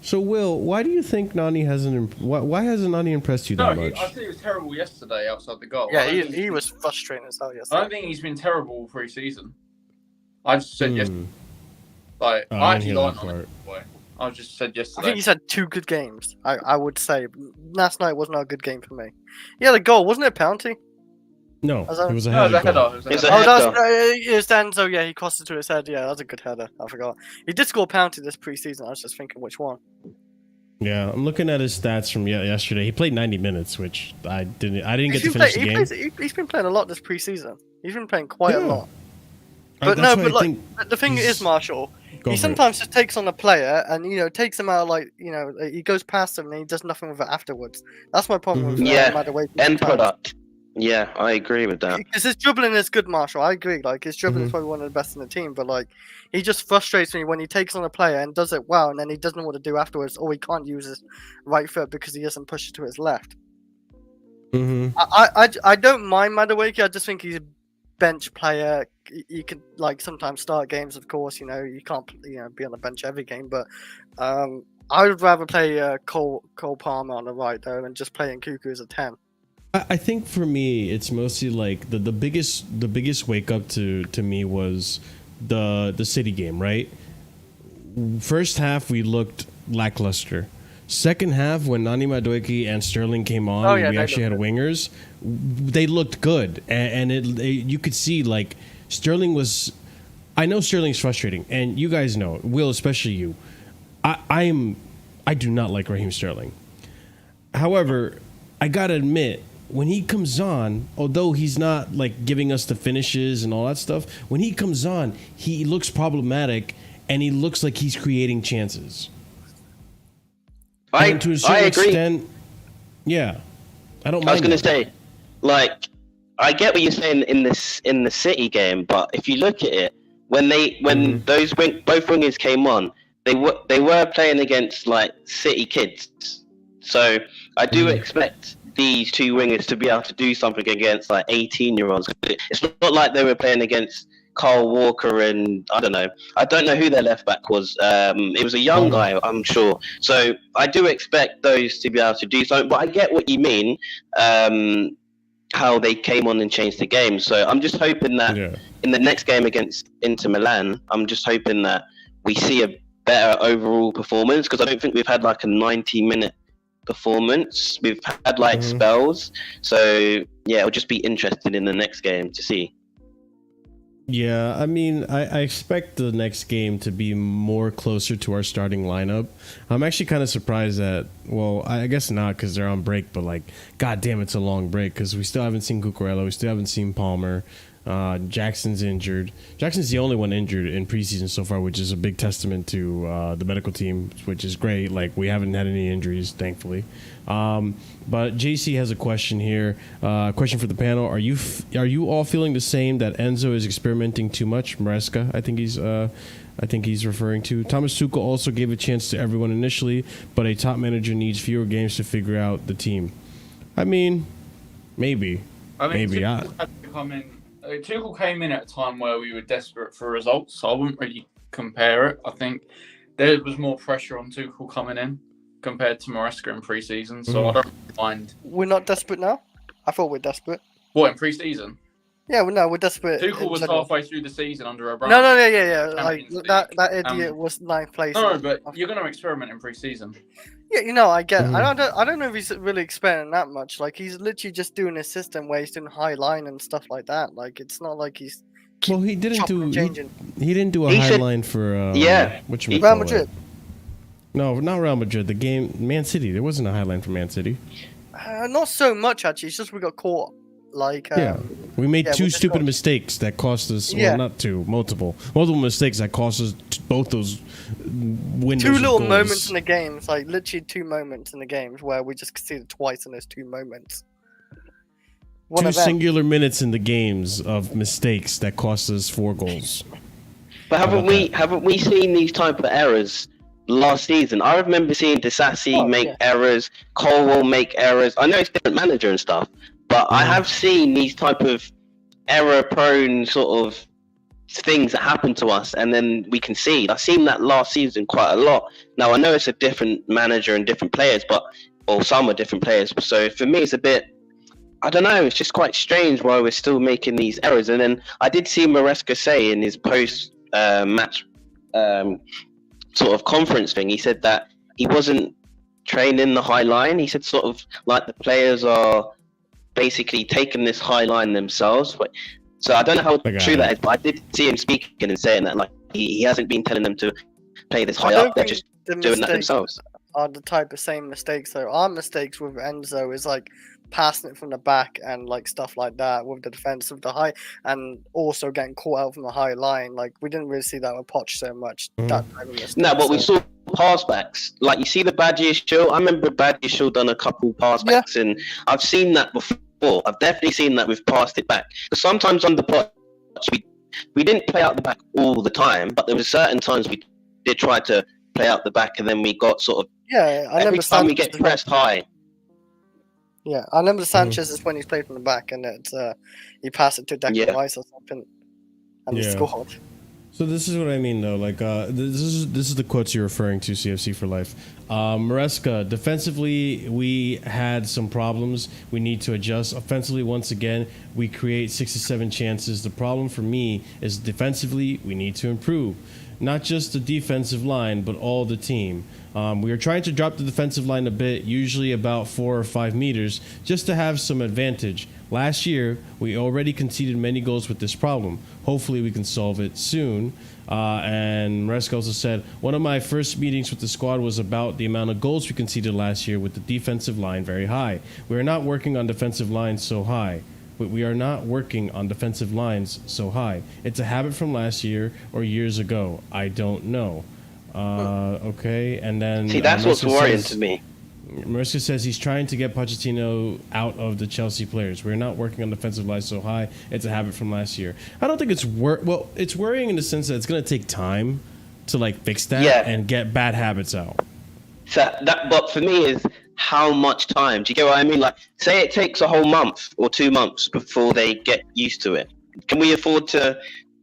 So, Will, why do you think Nani hasn't? Why hasn't Nani impressed you that much? I think he was terrible yesterday outside the goal. Yeah, he was frustrating as hell yesterday. I don't think he's been terrible all pre-season. I just said yesterday. Like, I actually like Nani. I just said yesterday. I think he's had 2 good games. I would say last night was not a good game for me. He had a goal, wasn't it a penalty? No, it was a header. It was a header. It's Danzo. Yeah, he crossed it to his head. Yeah, that's a good header. I forgot. He did score a penalty this preseason. I was just thinking which one. Yeah, I'm looking at his stats from yesterday. He played 90 minutes, which I didn't get to finish the game. He's been playing a lot this preseason. He's been playing quite a lot. But the thing is, Marshall, he sometimes just takes on a player and takes him out he goes past him and he does nothing with it afterwards. That's my problem with end product. Yeah, I agree with that. Because his dribbling is good, Marshall. I agree. Like his dribbling is probably one of the best in the team, but like he just frustrates me when he takes on a player and does it well, and then he doesn't know what to do afterwards, or he can't use his right foot because he doesn't push it to his left. I don't mind Madueke. I just think he's a bench player. You can sometimes start games, of course. You can't be on the bench every game, but I would rather play Cole Palmer on the right though, and just play Nkuku as a 10. I think for me, it's mostly like the biggest wake up to me was the City game, right? First half we looked lackluster. Second half, when Nani Madueke and Sterling came on, we actually had wingers. They looked good, and you could see like Sterling was. I know Sterling's frustrating, and you guys know, Will, especially you. I do not like Raheem Sterling. However, I gotta admit, when he comes on, although he's not like giving us the finishes and all that stuff, when he comes on, he looks problematic and he looks like he's creating chances. I agree. Extent, yeah, I don't mind. I was going to say, like, I get what you're saying in the City game, but if you look at it, when both wingers came on, they were playing against like City kids, so I do expect these 2 wingers to be able to do something against like 18-year-olds. It's not like they were playing against Kyle Walker and I don't know who their left back was. It was a young guy, I'm sure. So I do expect those to be able to do something, but I get what you mean, how they came on and changed the game. So I'm just hoping that in the next game against Inter Milan, I'm just hoping that we see a better overall performance, because I don't think we've had like a 90-minute performance. We've had like spells, so yeah, it'll just be interesting in the next game to see. Yeah, I mean, I expect the next game to be more closer to our starting lineup. I'm actually kind of surprised that, well, I guess not because they're on break, but like, god damn, it's a long break because we still haven't seen Cucurella, we still haven't seen Palmer. Jackson's injured. Jackson's the only one injured in preseason so far, which is a big testament to the medical team, which is great. Like, we haven't had any injuries, thankfully. But JC has a question here. Question for the panel: Are you all feeling the same that Enzo is experimenting too much? Maresca, I think he's referring to. Thomas Tuchel also gave a chance to everyone initially, but a top manager needs fewer games to figure out the team. I mean, maybe. Tuchel came in at a time where we were desperate for results, so I wouldn't really compare it. I think there was more pressure on Tuchel coming in compared to Maresca in pre-season, so I don't mind. We're not desperate now? I thought we're desperate. What, in pre-season? Yeah, well, no, we're desperate. Tuchel was halfway through the season under O'Brien. No, yeah. Like, that idiot was ninth place. No, but you're going to experiment in pre-season. Yeah, I get it. I don't know if he's really experimenting that much. Like, he's literally just doing a system where he's doing high line and stuff like that. Like, it's not like he's... Well, he didn't do a high line for... Real Madrid. No, not Real Madrid. The game, Man City. There wasn't a high line for Man City. Not so much, actually. It's just we got caught. Like, we made two stupid mistakes that cost us. Well, not two, multiple mistakes that cost us both those windows. Two little moments in the games, like literally 2 moments in the games where we just conceded twice in those 2 moments. Two singular minutes in the games of mistakes that cost us 4 goals. But haven't we seen these type of errors last season? I remember seeing Disassi make errors, Colwell make errors. I know it's different manager and stuff, but I have seen these type of error-prone sort of things that happen to us, and then we concede. I've seen that last season quite a lot. Now, I know it's a different manager and different players, or some are different players. So for me, it's a bit, I don't know, it's just quite strange why we're still making these errors. And then I did see Maresca say in his post-match sort of conference thing, he said that he wasn't training the high line. He said sort of like the players are basically taking this high line themselves. So I don't know how true that is, but I did see him speaking and saying that like he hasn't been telling them to play this high up. They're just doing that themselves. Are the type of same mistakes though. Our mistakes with Enzo is like passing it from the back and like stuff like that with the defense of the high, and also getting caught out from the high line. Like we didn't really see that with Poch so much. That type of mistake. No, but we saw pass backs. Like you see the Badgier show. I remember Badgier show done a couple pass backs, and I've seen that before. I've definitely seen that we've passed it back. Because sometimes on the Poch, we didn't play out the back all the time, but there were certain times we did try to play out the back, and then we got sort of every time we get pressed high. Yeah, I remember Sanchez is when he's played from the back, and it's he passed it to Declan Rice or something, and he scored. So this is what I mean, though. Like, this is the quotes you're referring to, CFC for life. Maresca, defensively, we had some problems. We need to adjust. Offensively, once again, we create 6 to 7 chances. The problem for me is defensively, we need to improve. Not just the defensive line, but all the team. We are trying to drop the defensive line a bit, usually about 4 or 5 meters, just to have some advantage. Last year, we already conceded many goals with this problem. Hopefully, we can solve it soon. And Maresca also said, one of my first meetings with the squad was about the amount of goals we conceded last year with the defensive line very high. We are not working on defensive lines so high. We are not working on defensive lines so high. It's a habit from last year or years ago. I don't know. Okay, and then... See, that's what's worrying to me. Maresca says he's trying to get Pochettino out of the Chelsea players. We're not working on defensive lines so high. It's a habit from last year. I don't think it's it's worrying in the sense that it's going to take time to like fix that and get bad habits out. So but for me is how much time? Do you get what I mean? Like, say it takes a whole month or 2 months before they get used to it. Can we afford to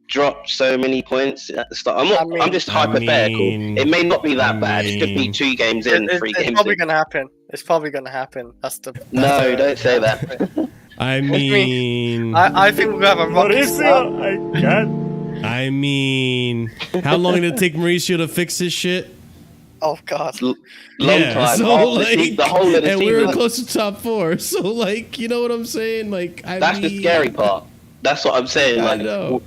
drop so many points at the start? I'm just hypothetical. It may not be that bad. It could be 2 games in, 3 games in. It's probably going to happen. It's probably going to happen. No, don't say that. I mean... I think we're going to have a rocket start. I mean... How long did it take Mauricio to fix his shit? Oh God. Long Yeah, time. so, After like, the whole of the and season. we were close to top 4. So, like, you know what I'm saying? Like, That's the scary part. That's what I'm saying. I Like, know.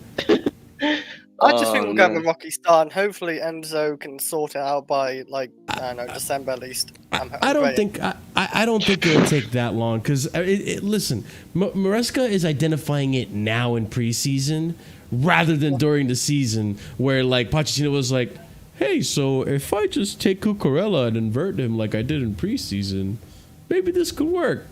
I just think oh, we'll get a man. rocky start, and hopefully Enzo can sort it out by like I don't know, December at least. I don't think I don't think it'll take that long because listen, Maresca is identifying it now in preseason rather than during the season where like Pochettino was like, hey, so if I just take Cucurella and invert him like I did in preseason, maybe this could work.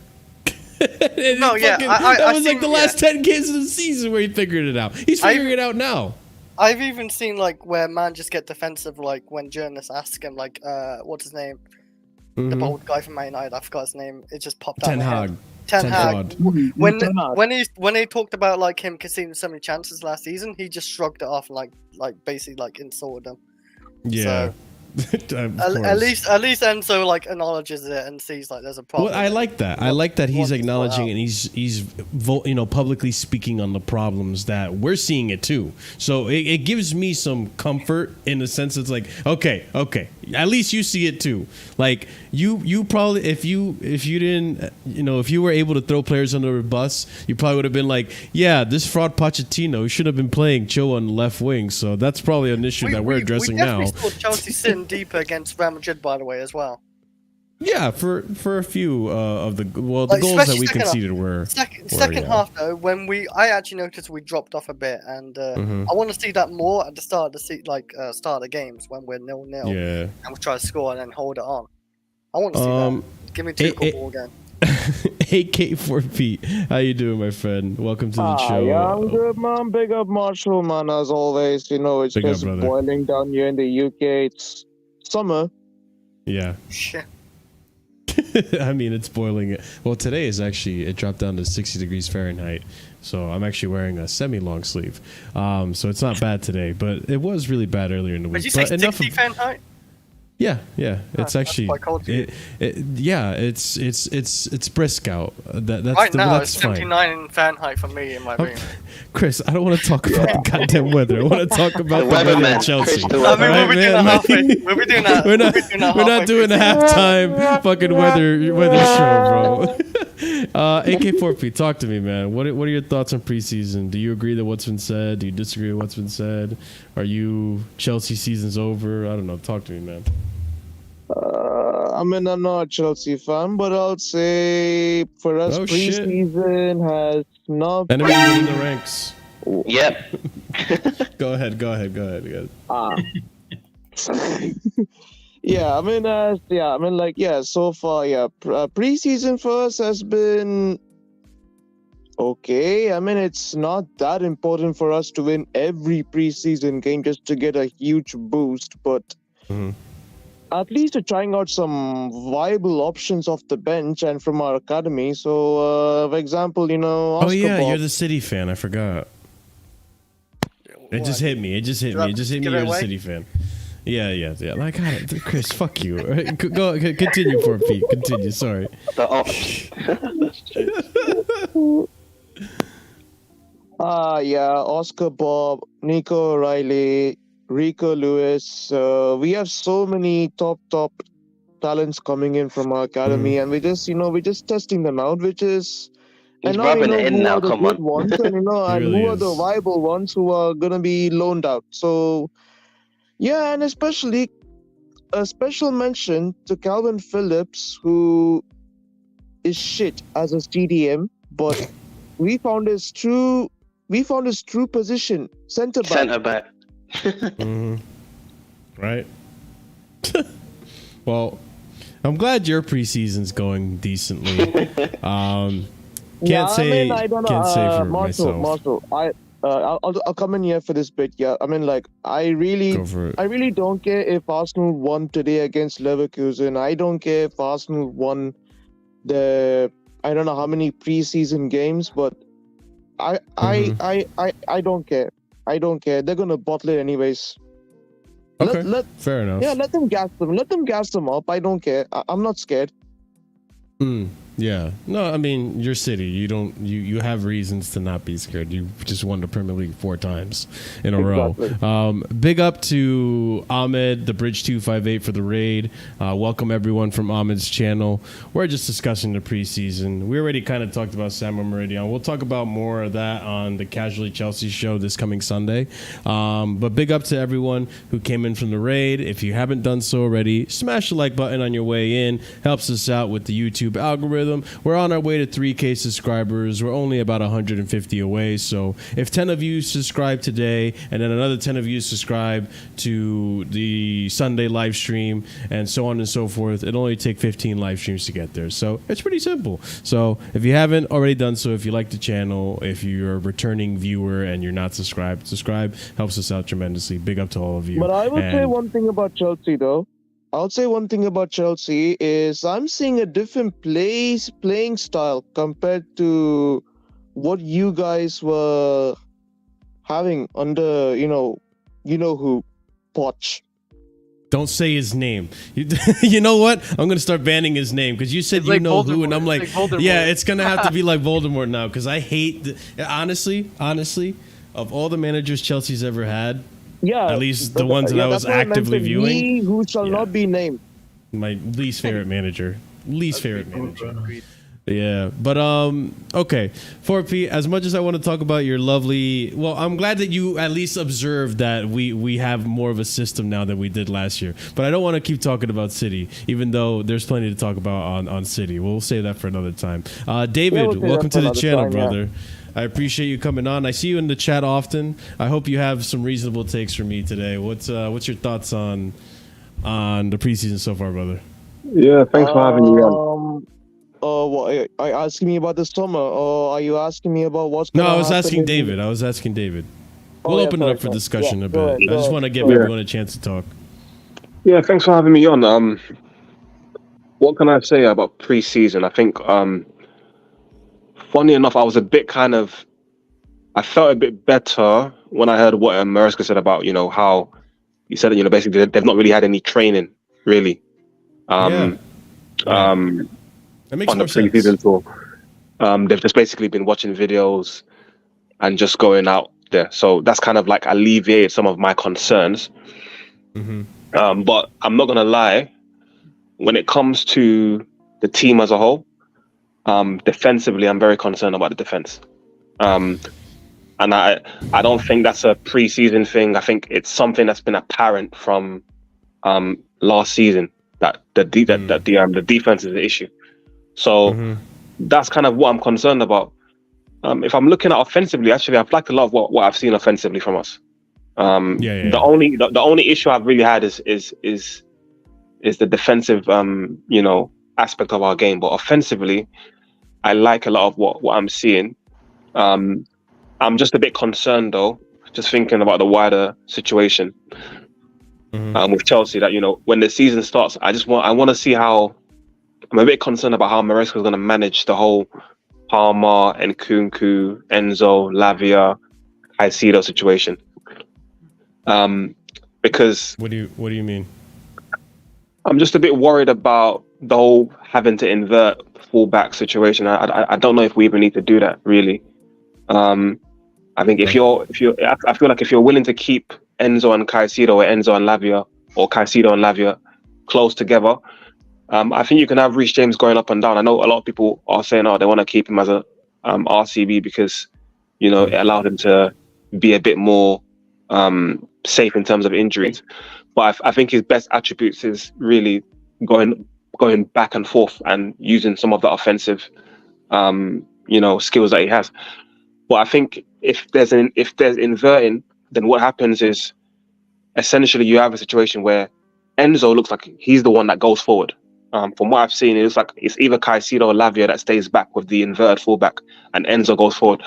No, yeah, that was like the last 10 games of the season where he figured it out. He's figuring it out now. I've even seen like where managers get defensive, like when journalists ask him, like, what's his name? The bald guy from Man United, I forgot his name. It just popped out. Ten Hag. When he talked about like him conceding so many chances last season, he just shrugged it off and like basically like insulted him. Yeah. So, at least Enzo like acknowledges it and sees like there's a problem. Well, I like that. I like that he's acknowledging and he's publicly speaking on the problems that we're seeing it too. So it gives me some comfort in the sense it's like okay, at least you see it too. Like you probably if you didn't if you were able to throw players under a bus, you probably would have been like, yeah, this fraud Pochettino should have been playing Cho on the left wing. So that's probably an issue that we're addressing now. We saw Chelsea sitting deeper against Real Madrid, by the way, as well. Yeah, for a few of the goals that we conceded were second half though. When I actually noticed we dropped off a bit, and I want to see that more at the start of the start of the games when we're 0-0. Yeah, and we try to score and then hold it on. I want to see that. Give me Tuchel ball again. AK4 Pete, how you doing, my friend? Welcome to the show. Yeah, I'm good, man. Big up Marshall, man, as always. It's Big just up, boiling down here in the UK. It's summer. Yeah. Shit. I mean, it's boiling. Well, today it dropped down to 60 degrees Fahrenheit. So I'm actually wearing a semi-long sleeve. So it's not bad today, but it was really bad earlier in the week. Did you say 60 Fahrenheit? Yeah. It's actually quite cold. it's brisk out. That's right now that's it's 79 in Fahrenheit for me in my room. Chris, I don't want to talk about the goddamn weather. I want to talk about the weather in Chelsea. We'll be doing that halfway. We'll be doing that. We're not doing a halftime fucking weather show, bro. AK4P, talk to me, man. What are your thoughts on preseason? Do you agree that what's been said? Do you disagree with what's been said? Are you Chelsea season's over? I don't know. Talk to me, man. I'm not a Chelsea fan, but I'll say for us, preseason has not enemy in the ranks. Yep. Go ahead. So far, preseason for us has been okay. I mean, it's not that important for us to win every preseason game just to get a huge boost, but at least we're trying out some viable options off the bench and from our academy. So, for example, Oscar you're the City fan. I forgot. It just hit me. You're a City fan. Yeah. Like, Chris, fuck you. Go continue for Pete. Continue. Sorry. That's true. Oscar Bob, Nico O'Reilly, Rico Lewis. We have so many top talents coming in from our academy, and we're just testing them out, which is. He's rubbing it in now. Come on. Ones, and who are the viable ones who are gonna be loaned out. So, yeah, and especially a special mention to Calvin Phillips, who is shit as a CDM, but we found his true position, centre back. Right. Well, I'm glad your preseason's going decently. Can't say for myself. Marshall, I'll come in here for this bit. Yeah, I mean, like, I really don't care if Arsenal won today against Leverkusen. I don't care if Arsenal won I don't know how many preseason games, but I don't care. I don't care. They're gonna bottle it anyways. Okay, fair enough. Yeah, let them gas them. Let them gas them up. I don't care. I'm not scared. Yeah. No, I mean, you're City. You have reasons to not be scared. You just won the Premier League 4 times in a row. Big up to Ahmed, the Bridge 258 for the raid. Welcome everyone from Ahmed's channel. We're just discussing the preseason. We already kind of talked about Samu Omorodion. We'll talk about more of that on the Casually Chelsea show this coming Sunday. But big up to everyone who came in from the raid. If you haven't done so already, smash the like button on your way in. Helps us out with the YouTube algorithm. We're on our way to 3K subscribers. We're only about 150 away. So if 10 of you subscribe today and then another 10 of you subscribe to the Sunday live stream and so on and so forth, it'll only take 15 live streams to get there. So it's pretty simple. So if you haven't already done so, if you like the channel, if you're a returning viewer and you're not subscribed, subscribe. Helps us out tremendously. Big up to all of you. But I would say one thing about Chelsea, though. I'll say one thing about Chelsea is I'm seeing a different playing style compared to what you guys were having under, you know who, Poch. Don't say his name. You know what? I'm going to start banning his name because you said you know who, and I'm like, yeah, it's going to have to be like Voldemort now because I hate, honestly, of all the managers Chelsea's ever had, at least the ones that I was actively viewing. He who shall not be named. My least favorite manager. Yeah, but okay, 4P, as much as I want to talk about your lovely, well, I'm glad that you at least observed that we have more of a system now than we did last year, but I don't want to keep talking about City, even though there's plenty to talk about on City. We'll save that for another time. David, welcome to the channel, brother. I appreciate you coming on. I see you in the chat often. I hope you have some reasonable takes for me today. What's your thoughts on the preseason so far, brother? Yeah, thanks for having me on. What, are you asking me about the summer, or are you asking me about what's going No, on? I was asking David. We'll open it up for discussion a bit. I just want to give everyone a chance to talk. Yeah, thanks for having me on. What can I say about preseason? I think, funny enough, I felt a bit better when I heard what Maresca said about, how he said that, basically they've not really had any training, really. That makes on the more sense. preseason tour. They've just basically been watching videos and just going out there. So that's kind of like alleviated some of my concerns. Mm-hmm. But I'm not going to lie, when it comes to the team as a whole, defensively, I'm very concerned about the defense. And I don't think that's a preseason thing. I think it's something that's been apparent from last season, that the defense is the issue. So that's kind of what I'm concerned about. If I'm looking at offensively, actually, I've liked a lot of what I've seen offensively from us. The only issue I've really had is the defensive, aspect of our game. But offensively, I like a lot of what I'm seeing. I'm just a bit concerned, though, just thinking about the wider situation with Chelsea. That when the season starts, I want to see how. I'm a bit concerned about how Maresca is going to manage the whole Palmer and Nkunku, Enzo, Lavia, Caicedo situation. Because what do you mean? I'm just a bit worried about the whole having to invert fullback situation. I don't know if we even need to do that, really. I think I feel like if you're willing to keep Enzo and Caicedo, or Enzo and Lavia, or Caicedo and Lavia close together, I think you can have Reece James going up and down. I know a lot of people are saying, they want to keep him as a RCB because, it allowed him to be a bit more safe in terms of injuries. But I think his best attributes is really going back and forth and using some of the offensive, skills that he has. But I think if there's inverting, then what happens is essentially you have a situation where Enzo looks like he's the one that goes forward. From what I've seen, it looks like it's either Caicedo or Lavia that stays back with the inverted fullback, and Enzo goes forward.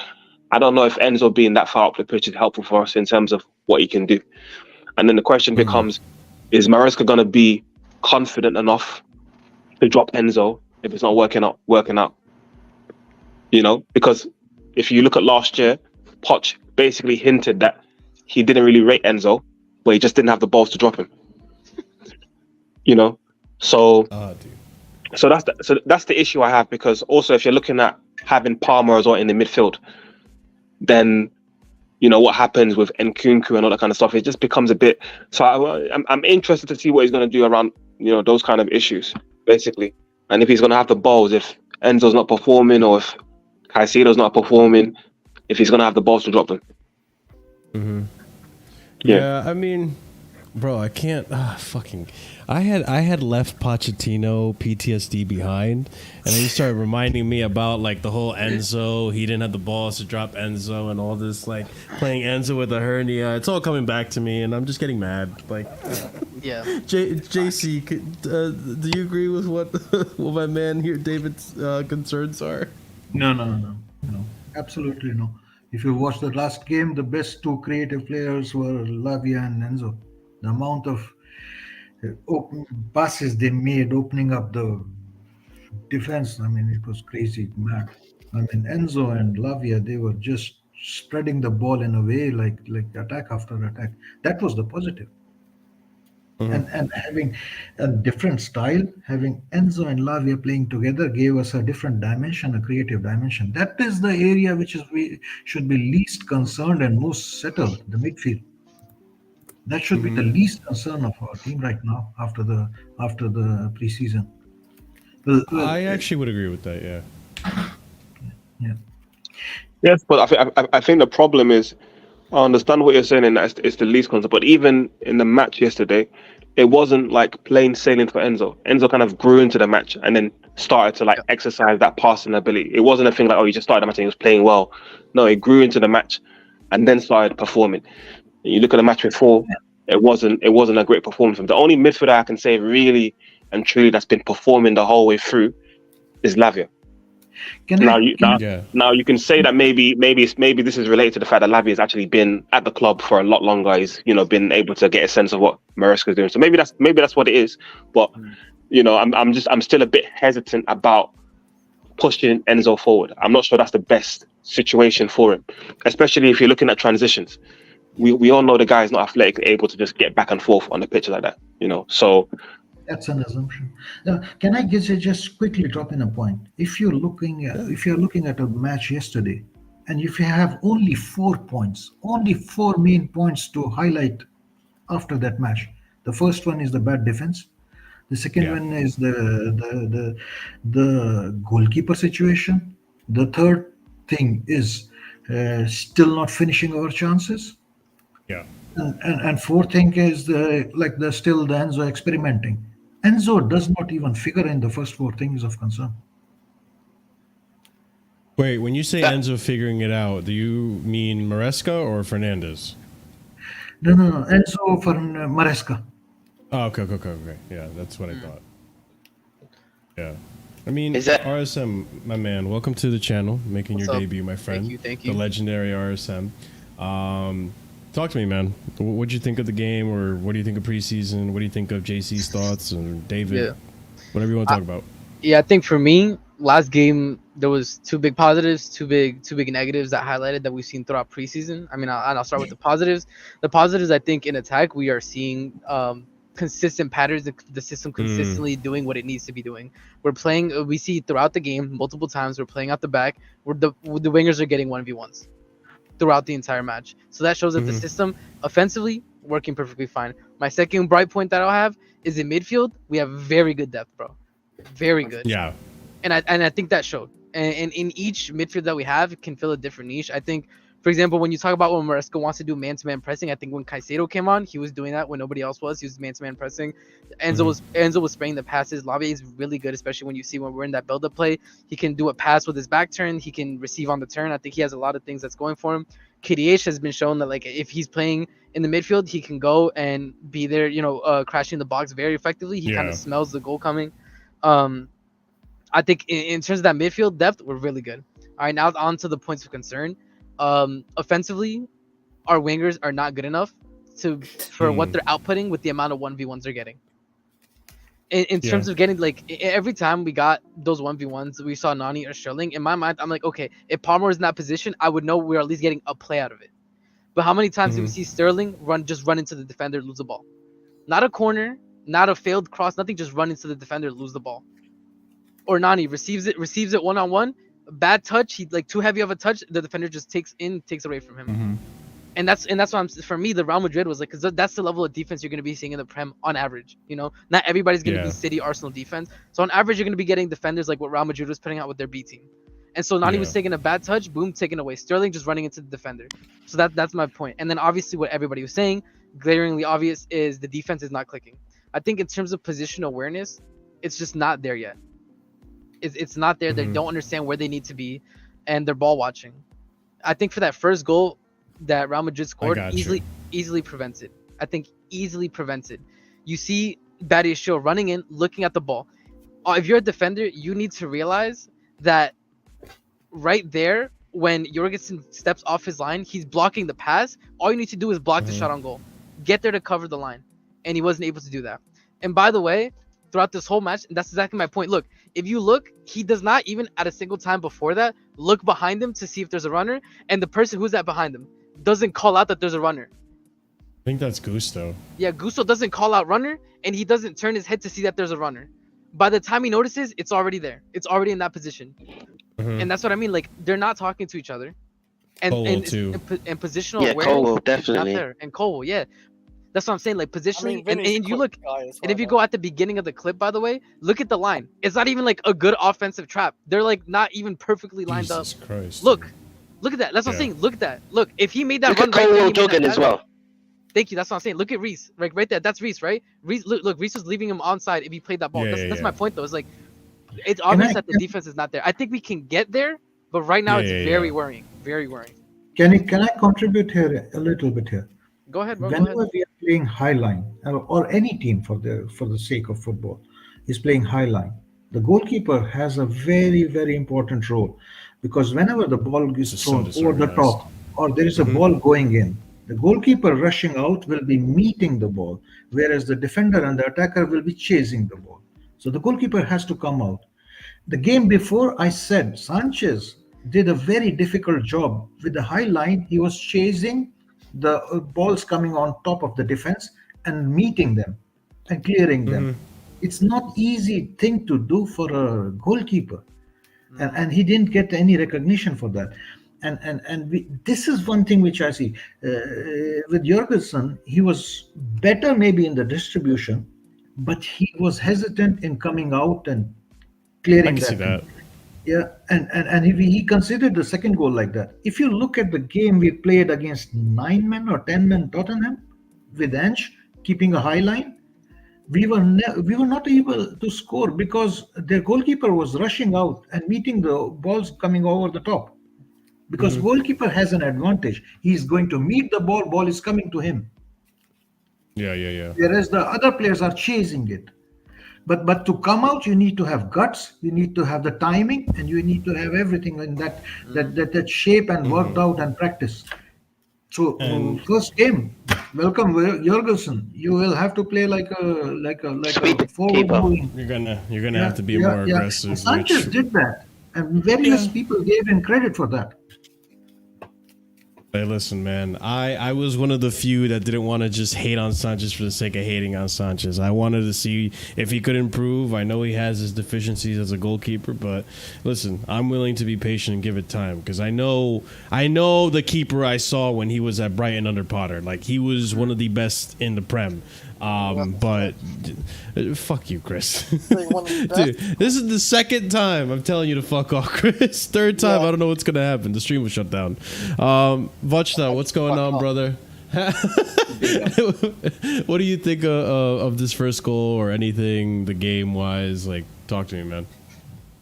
I don't know if Enzo being that far up the pitch is helpful for us in terms of what he can do. And then the question becomes, is Maresca going to be confident enough to drop Enzo if it's not working out? Because if you look at last year, Poch basically hinted that he didn't really rate Enzo, but he just didn't have the balls to drop him. So So that's the issue I have, because also if you're looking at having Palmer as well in the midfield, then what happens with Nkunku and all that kind of stuff. It just becomes a bit. So I'm interested to see what he's going to do around those kind of issues, basically. And if he's going to have the balls, if Enzo's not performing or if Caicedo's not performing, if he's going to have the balls to drop them. Mm-hmm. Yeah, I mean, bro, I can't. I had left Pochettino PTSD behind, and then you started reminding me about like the whole Enzo. He didn't have the balls to drop Enzo and all this, like playing Enzo with a hernia. It's all coming back to me, and I'm just getting mad. Like, yeah. JC, do you agree with what my man here, David's concerns are? No. Absolutely no. If you watch the last game, the best two creative players were Lavia and Enzo. The amount of open passes they made, opening up the defense, I mean, it was crazy, mad. I mean, Enzo and Lavia, they were just spreading the ball in a way like attack after attack. That was the positive. And having a different style, having Enzo and Lavia playing together gave us a different dimension, a creative dimension. That is the area which we should be least concerned and most settled, the midfield. That should be the least concern of our team right now after the preseason. Well, I actually would agree with that. Yeah. Yes, but I think the problem is, I understand what you're saying, and it's the least concern. But even in the match yesterday, it wasn't like plain sailing for Enzo. Enzo kind of grew into the match and then started to exercise that passing ability. It wasn't a thing like, he just started the match and he was playing well. No, he grew into the match and then started performing. You look at the match before, it wasn't a great performance. The only midfielder I can say really and truly that's been performing the whole way through is Lavia. Now you can say that maybe this is related to the fact that Lavia has actually been at the club for a lot longer. He's been able to get a sense of what Maresca's doing. So maybe that's what it is. But I'm still a bit hesitant about pushing Enzo forward. I'm not sure that's the best situation for him, especially if you're looking at transitions. We all know the guy is not athletic, able to just get back and forth on the pitch like that. So. That's an assumption. Now, can I just quickly drop in a point? If you're looking at a match yesterday, and if you have only 4 points, only 4 main points to highlight after that match, the first one is the bad defense. The second one is the goalkeeper situation. The third thing is still not finishing our chances. Yeah. And fourth thing is the Enzo experimenting. Enzo does not even figure in the first 4 things of concern. Wait, when you say Enzo figuring it out, do you mean Maresca or Fernandez? No. Enzo for Maresca. Oh, okay. Yeah, that's what I thought. Yeah. I mean, Is that... RSM, my man, welcome to the channel, making What's your up? debut, my friend. Thank you. The legendary RSM. Talk to me, man. What do you think of the game, or what do you think of preseason? What do you think of JC's thoughts, and David? Whatever you want to talk about. Yeah, I think for me, last game there was 2 big positives, two big negatives that highlighted that we've seen throughout preseason. I mean, I'll start with the positives. The positives, I think, in attack we are seeing consistent patterns, the system consistently doing what it needs to be doing. We see throughout the game multiple times we're playing out the back, where the wingers are getting 1v1s throughout the entire match. So that shows that the system offensively working perfectly fine. My second bright point that I'll have is in midfield, we have very good depth, bro. Very good. Yeah. And I think that showed. And in each midfield that we have can fill a different niche. I think, for example, when you talk about when Maresca wants to do man-to-man pressing, I think when Caicedo came on, he was doing that when nobody else was. He was man-to-man pressing. Enzo was spraying the passes. Lavia is really good, especially when you see when we're in that build-up play. He can do a pass with his back turn. He can receive on the turn. I think he has a lot of things that's going for him. KDH has been shown that like if he's playing in the midfield, he can go and be there, crashing the box very effectively. He kind of smells the goal coming. I think in terms of that midfield depth, we're really good. All right, now on to the points of concern. Offensively, our wingers are not good enough for what they're outputting with the amount of 1v1s they're getting. In terms of getting, like, every time we got those 1v1s, we saw Nani or Sterling, in my mind, I'm like, okay, if Palmer was in that position, I would know we're at least getting a play out of it. But how many times do we see Sterling run into the defender, lose the ball? Not a corner, not a failed cross, nothing, just run into the defender, lose the ball. or Nani receives it 1-on-1, bad touch, he like too heavy of a touch, the defender just takes away from him. And that's what I'm, for me, the Real Madrid was like, because that's the level of defense you're going to be seeing in the Prem on average. You know, not everybody's going to be City, Arsenal defense. So on average, you're going to be getting defenders like what Real Madrid was putting out with their B team. And so Nani was taking a bad touch, boom, taken away. Sterling just running into the defender. So that's my point. And then obviously what everybody was saying, glaringly obvious, is the defense is not clicking. I think in terms of positional awareness, it's just not there yet. It's not there. They don't understand where they need to be, and they're ball watching. I think for that first goal that Real Madrid scored, easily prevents it. I think easily prevents it. You see Badiashile running in, looking at the ball. If you're a defender, you need to realize that right there, when Jorgensen steps off his line, he's blocking the pass. All you need to do is block the shot on goal. Get there to cover the line. And he wasn't able to do that. And by the way, throughout this whole match, and that's exactly my point. Look, if you look, he does not even at a single time before that look behind him to see if there's a runner. And the person who's at behind him doesn't call out that there's a runner. I think that's Gusto. Yeah, Gusto doesn't call out runner, and he doesn't turn his head to see that there's a runner. By the time he notices, it's already there. It's already in that position. And that's what I mean. Like, they're not talking to each other. And positional awareness. Colwell, definitely. Not there. And Colwell, yeah. That's what I'm saying. Like, positionally, and you look, and if you go at the beginning of the clip, by the way, look at the line. It's not even like a good offensive trap. They're like not even perfectly lined up. Christ, look at that. That's what I'm saying. Look at that. Look, if he made that run, Colwell jogging as well. Thank you. That's what I'm saying. Look at Reece, right there. That's Reece, right? Reece, look, Reece was leaving him onside if he played that ball. That's my point, though. It's like, it's obvious that the defense is not there. I think we can get there, but right now it's very worrying. Very worrying. Can I contribute here a little bit here? Go ahead, bro. Whenever we are playing high line, or any team for the sake of football is playing high line, the goalkeeper has a very, very important role, because whenever the ball is thrown over the top or there is a ball going in, the goalkeeper rushing out will be meeting the ball, whereas the defender and the attacker will be chasing the ball. So the goalkeeper has to come out. The game before, I said Sanchez did a very difficult job with the high line. He was chasing the balls coming on top of the defense and meeting them and clearing them. It's not easy thing to do for a goalkeeper, and he didn't get any recognition for that. This is one thing which I see with Jorgensen. He was better maybe in the distribution, but he was hesitant in coming out and clearing that. Yeah, and he considered the second goal like that. If you look at the game we played against 9 men or 10 men Tottenham with Ange keeping a high line, we were not able to score because their goalkeeper was rushing out and meeting the balls coming over the top. Because goalkeeper has an advantage. He's going to meet the ball, ball is coming to him. Yeah. Whereas the other players are chasing it. But to come out, you need to have guts, you need to have the timing, and you need to have everything in that shape and worked out and practice. So first game, welcome Jorgensen. You will have to play like a forward moving. You're gonna have to be more aggressive. Sanchez did that, and various people gave him credit for that. Hey, listen, man. I was one of the few that didn't want to just hate on Sanchez for the sake of hating on Sanchez. I wanted to see if he could improve. I know he has his deficiencies as a goalkeeper, but listen, I'm willing to be patient and give it time, because I know the keeper I saw when he was at Brighton under Potter. Like, he was one of the best in the Prem. But fuck you, Chris. Dude, this is the second time I'm telling you to fuck off, Chris. Third time, I don't know what's gonna happen. The stream was shut down. Vachna, what's going on, brother? What do you think of this first goal or anything, the game wise? Like, talk to me, man.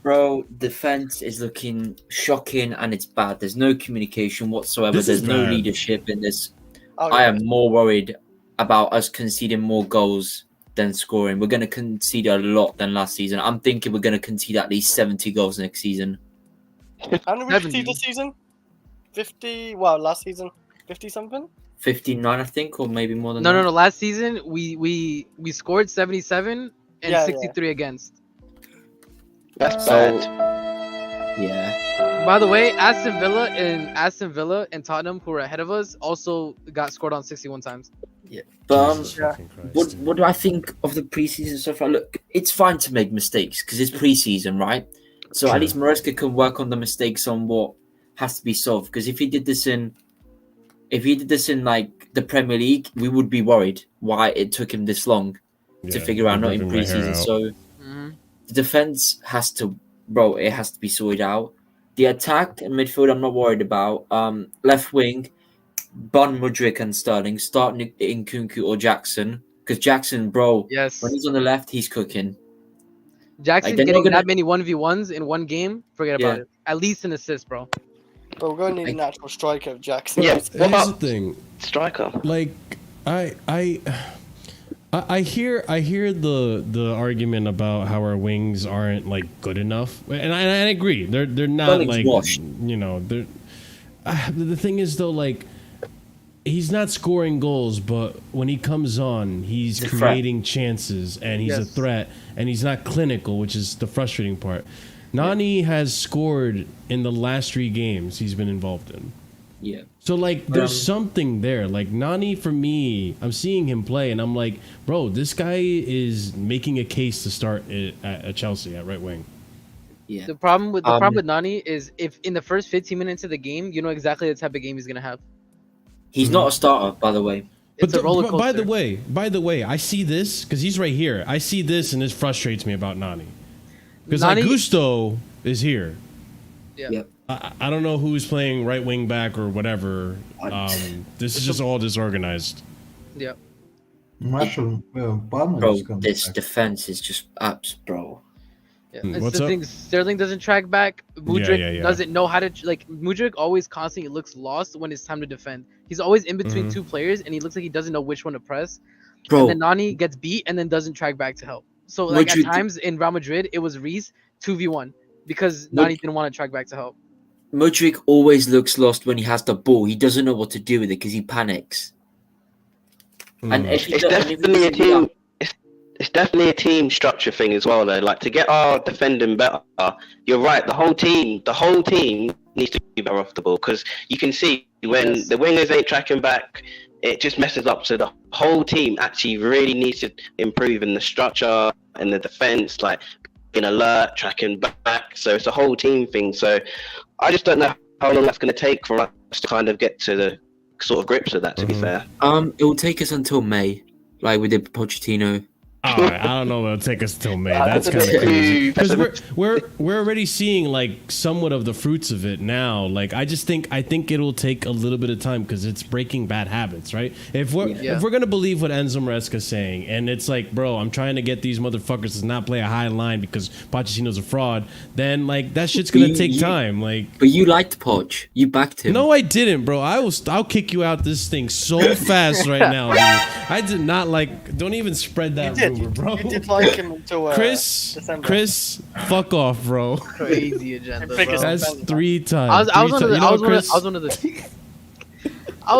Bro, defense is looking shocking and it's bad. There's no communication whatsoever. There's no leadership in this. I am more worried about us conceding more goals than scoring. We're going to concede a lot than last season. I'm thinking we're going to concede at least 70 goals next season. How did we concede this season? 50? Wow, last season 50 something? 59, I think, or maybe more than that. No. Last season we scored 77 and 63 against. That's bad. Yeah. By the way, Aston Villa and Tottenham, who are ahead of us, also got scored on 61 times. Yeah, but Christ, what do I think of the preseason so far? Look, it's fine to make mistakes because it's preseason, right? So Sure. at least Maresca can work on the mistakes on what has to be solved. Because if he did this in like the Premier League, we would be worried why it took him this long to figure out, not in preseason. So the defense has to, it has to be sorted out. The attack and midfield, I'm not worried about. Left wing, Bun, Mudryk, and Sterling. Start in Kunku or Jackson. Because Jackson, yes, when he's on the left, he's cooking. Jackson getting that many 1v1s in one game, forget about it. At least an assist, bro. But we're going to need a natural striker of Jackson. Yeah, Here's the thing. Striker. Like, I hear the argument about how our wings aren't like good enough, and I agree. They're not like washed. You know. They're the thing is though, like, he's not scoring goals, but when he comes on, he's creating chances and he's a threat, and he's not clinical, which is the frustrating part. Nani has scored in the last 3 games he's been involved in. Yeah. So, like, there's something there. Like, Nani, for me, I'm seeing him play, and I'm like, bro, this guy is making a case to start at Chelsea at right wing. Yeah. The problem with Nani is if in the first 15 minutes of the game, you know exactly the type of game he's gonna have. He's not a starter, by the way. It's a roller coaster. By the way, I see this because he's right here. I see this, and this frustrates me about Nani. Because Augusto is here. Yeah. Yep. I don't know who's playing right wing back or whatever. This is just all disorganized. Yeah. Marshall, this defense is just apps, bro. Yeah. It's the thing. Sterling doesn't track back. Mudryk doesn't know how to Mudryk always constantly looks lost when it's time to defend. He's always in between 2 players, and he looks like he doesn't know which one to press. Bro. And then Nani gets beat and then doesn't track back to help. So like at times in Real Madrid, it was Reese 2v1 because Nani didn't want to track back to help. Mudryk always looks lost when he has the ball. He doesn't know what to do with it because he panics. And it's definitely a team. It's definitely a team structure thing as well, though. Like, to get our defending better, you're right. The whole team needs to be better off the ball, because you can see when the wingers ain't tracking back, it just messes up. So the whole team actually really needs to improve in the structure and the defense, like being alert, tracking back. So it's a whole team thing. So I just don't know how long that's going to take for us to kind of get to the sort of grips with that, to be fair. It will take us until May, like we did Pochettino. All right, I don't know. It'll take us till May. That's kind of crazy. Because we're already seeing like somewhat of the fruits of it now. Like, I think it'll take a little bit of time because it's breaking bad habits, right? If we're gonna believe what Enzo Maresca's saying, and it's like, bro, I'm trying to get these motherfuckers to not play a high line because Pochettino's a fraud, then like that shit's gonna take time. Like, but you liked Poch, you backed him. No, I didn't, bro. I'll kick you out this thing so fast right now, dude. I did not like. Don't even spread that. Bro. You did like him until December. Chris, fuck off, bro. Crazy agenda, bro. That's 3 times. I was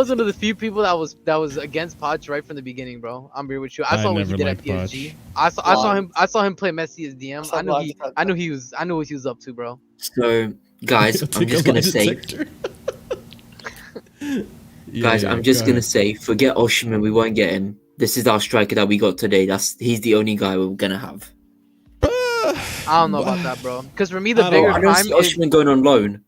one of the few people that was against Poch right from the beginning, bro. I'm real with you. I saw what he did at PSG. I saw him play Messi as DM. I knew what he was up to, bro. So guys, I'm just gonna say. I'm just gonna say, forget Osimhen, we won't get him. This is our striker that we got today. He's the only guy we're gonna have. I don't know about that, bro. Because for me, the bigger crime is Osimhen going on loan.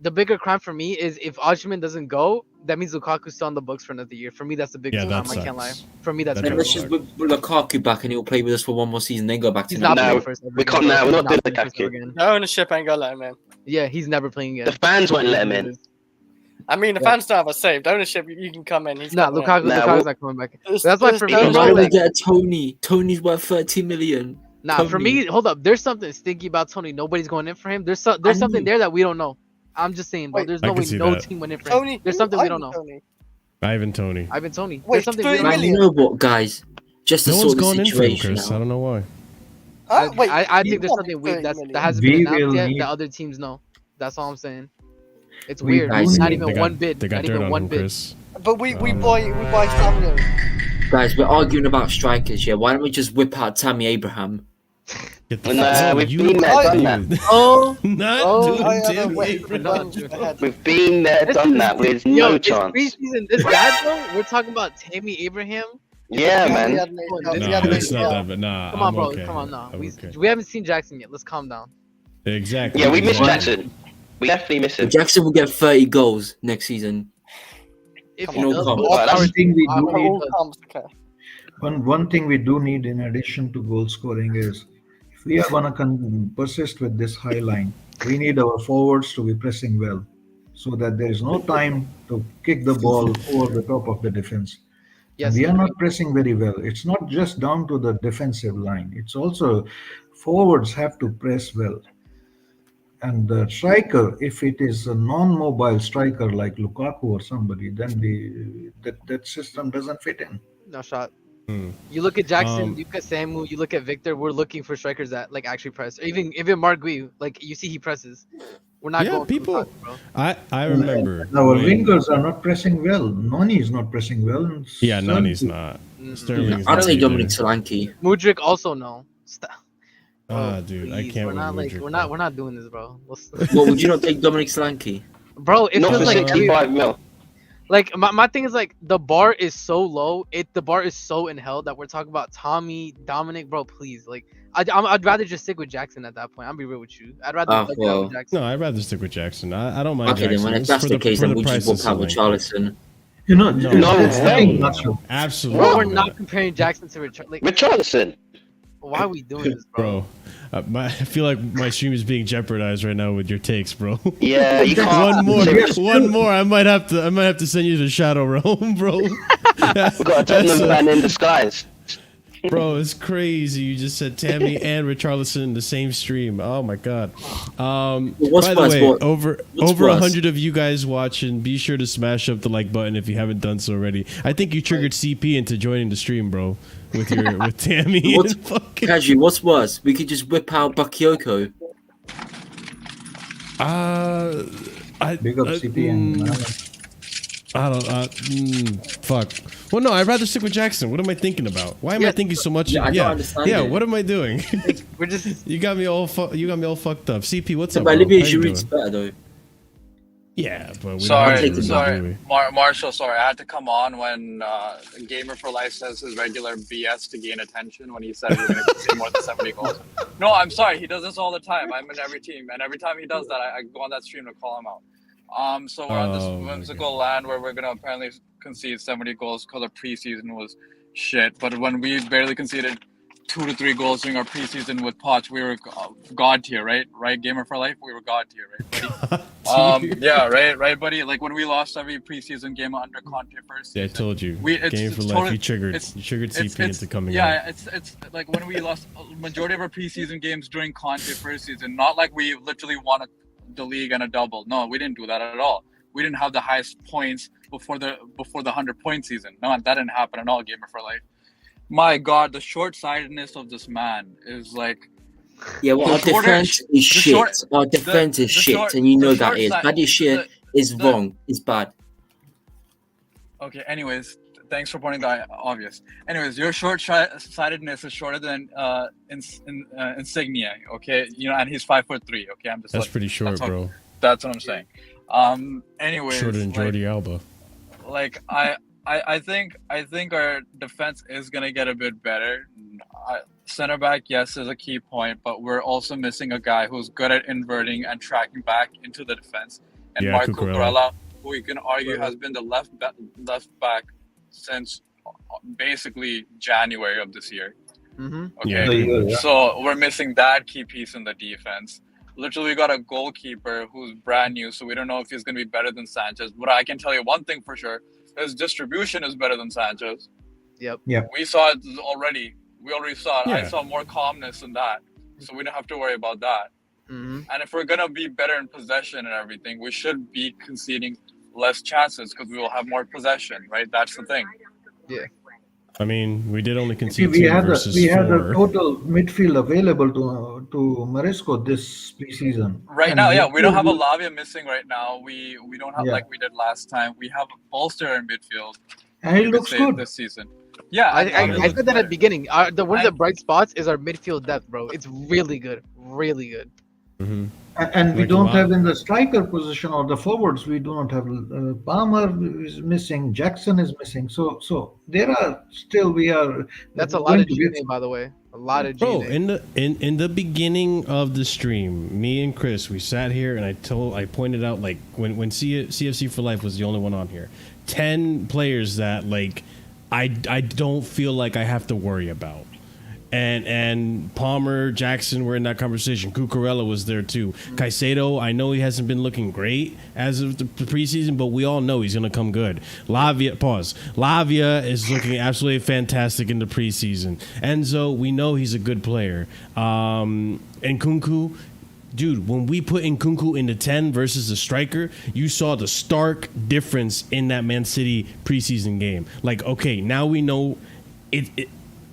The bigger crime for me is if Osimhen doesn't go, that means Lukaku's still on the books for another year. For me, that's the big crime. I can't lie. For me, that's. Let's just put Lukaku back, and he'll play with us for 1 more season, then go back to. We can't now. We're not doing Lukaku. The ownership ain't gonna let him in. Yeah, he's never playing again. The fans won't let him in. I mean, the fans don't have a saved ownership. You can come in. Lukaku's not coming back. That's why for me, why do we get a Tony? Tony's worth 30 million. For me, hold up. There's something stinky about Tony. Nobody's going in for him. There's something there that we don't know. I'm just saying, bro. There's no way no team went in for him. There's something we don't know. Ivan Tony. There's something we don't know. You know what, guys? Just to sort the situation Chris. I don't know why. I think there's something weird that hasn't been announced yet that other teams know. That's all I'm saying. It's weird. Not even one bid. They got not even one bid. Chris. But we buy Samuel. Guys, we're arguing about strikers, yeah. Why don't we just whip out Tammy Abraham? Get the Nah, we've been there, done that. Not doing Abraham. We've been there, done that with no chance. Preseason this bad though. We're talking about Tammy Abraham. Yeah, man. No, it's not that, but nah. Come on, I'm bro. okay. Come on, nah. I'm We okay. haven't seen Jackson yet. Let's calm down. Exactly. Yeah, we miss Jackson. We definitely miss him. Jackson will get 30 goals next season. If he does, one thing we do need. Okay. One thing we do need in addition to goal scoring is, if we are gonna persist with this high line, we need our forwards to be pressing well, so that there is no time to kick the ball over the top of the defense. Yes, we are not pressing very well. It's not just down to the defensive line. It's also forwards have to press well. And the striker, if it is a non-mobile striker like Lukaku or somebody, then that system doesn't fit in. No shot. You look at Jackson, you look at Samu, you look at Victor. We're looking for strikers that like actually press. Or even Mark Gui, like you see he presses. We're not going people. Lukaku, bro. I remember. Our wingers are not pressing well. Noni is not pressing well. Yeah, Noni's not. Sterling's I'd not say either. Dominic Solanke. Mudryk also no. Stop. Dude, I Please, can't. We're not with like Mudryk, we're not doing this, bro. What would you not take Dominic Solanke? Bro, it Not feels for like 65 mil. like my thing is like the bar is so low. The bar is so in hell that we're talking about Tommy, Dominic, bro. Please, like I'd rather just stick with Jackson at that point. I'll be real with you. I'd rather stick with Jackson. No, I'd rather stick with Jackson. I don't mind. Okay, Jackson. then when that's the case, then we'll just walk out with Charlison. You know, absolutely. Bro, we're not comparing Jackson to Richarlison. Why are we doing this, bro? I feel like my stream is being jeopardized right now with your takes, bro. Yeah, you can't. One more. I might have to send you to Shadow Realm, bro. We've got a Tottenham fan in disguise. Bro, it's crazy. You just said Tammy and Richarlison in the same stream. Oh my god. By the way, over 100 of you guys watching. Be sure to smash up the like button if you haven't done so already. I think you triggered CP into joining the stream, bro. With Tammy. Kaji, what's worse? We could just whip out Bakayoko. Big up CP and I don't. Fuck. Well, no, I'd rather stick with Jackson. What am I thinking about? Why am I thinking so much? I don't understand it. What am I doing? We're just. You got me all fucked up. CP, what's up? But Olivier Giroud's better though. Yeah, but sorry, Marshall. Sorry, I had to come on when Gamer for Life says his regular BS to gain attention when he said he was going to say more than 70 goals. No, I'm sorry. He does this all the time. I'm in every team, and every time he does that, I go on that stream to call him out. So we're on this whimsical land where we're gonna apparently concede 70 goals because our preseason was shit. But when we barely conceded 2 to 3 goals during our preseason with Potts, we were god tier, right? Right, Gamer for Life, we were god tier, right, buddy? Yeah, right, buddy. Like when we lost every preseason game under Conte first season. Yeah, I told you. Game for Life, totally, you triggered CP into coming out. Yeah, it's like when we lost majority of our preseason games during Conte first season. Not like we literally won the league and a double. No, we didn't do that at all. We didn't have the highest points before the 100-point season. No, that didn't happen at all. Gamer for Life. My God, the short-sightedness of this man is like. Yeah, well, our defense is shit. Our defense is shit, and you know that is. Bad is shit. Is wrong. It's bad. Okay. Anyways, thanks for pointing that obvious. Anyways, your short-sightedness is shorter than Insignia. Okay, and he's 5'3". Okay, I'm just. That's pretty short, bro. That's what I'm saying. Anyways, shorter than Jordi Alba. Like I think our defense is gonna get a bit better. Center back, yes, is a key point, but we're also missing a guy who's good at inverting and tracking back into the defense. And Marco Cucurella, who you can argue has been the left back since basically January of this year. Okay, so we're missing that key piece in the defense. Literally, we got a goalkeeper who's brand new, so we don't know if he's gonna be better than Sanchez. But I can tell you one thing for sure: his distribution is better than Sanchez. Yep. We saw it already. We already saw it. Yeah. I saw more calmness in that, so we don't have to worry about that. Mm-hmm. And if we're gonna be better in possession and everything, we should be conceding less chances because we will have more possession, right? That's the thing. Yeah. I mean, we did only concede we 2 had versus we 4. had a total midfield available to Maresco this preseason. Right now, yeah, we don't have a Lavia missing right now. We don't have like we did last time. We have a bolster in midfield. And it looks good this season. Yeah, I said that at the beginning. One of the bright spots is our midfield depth, bro. It's really good, really good. Mm-hmm. And we don't have in the striker position or the forwards. We do not have Palmer is missing. Jackson is missing. So there are still we are. That's a lot of GNA, by the way. A lot of GNA. Bro, in the beginning of the stream, me and Chris, we sat here and I pointed out like when CFC for Life was the only one on here, 10 players that like I don't feel like I have to worry about. And Palmer, Jackson were in that conversation. Cucurella was there too. Caicedo, I know he hasn't been looking great as of the preseason, but we all know he's going to come good. Lavia is looking absolutely fantastic in the preseason. Enzo, we know he's a good player. And Nkunku, dude, when we put Nkunku into 10 versus a striker, you saw the stark difference in that Man City preseason game. Like, okay, now we know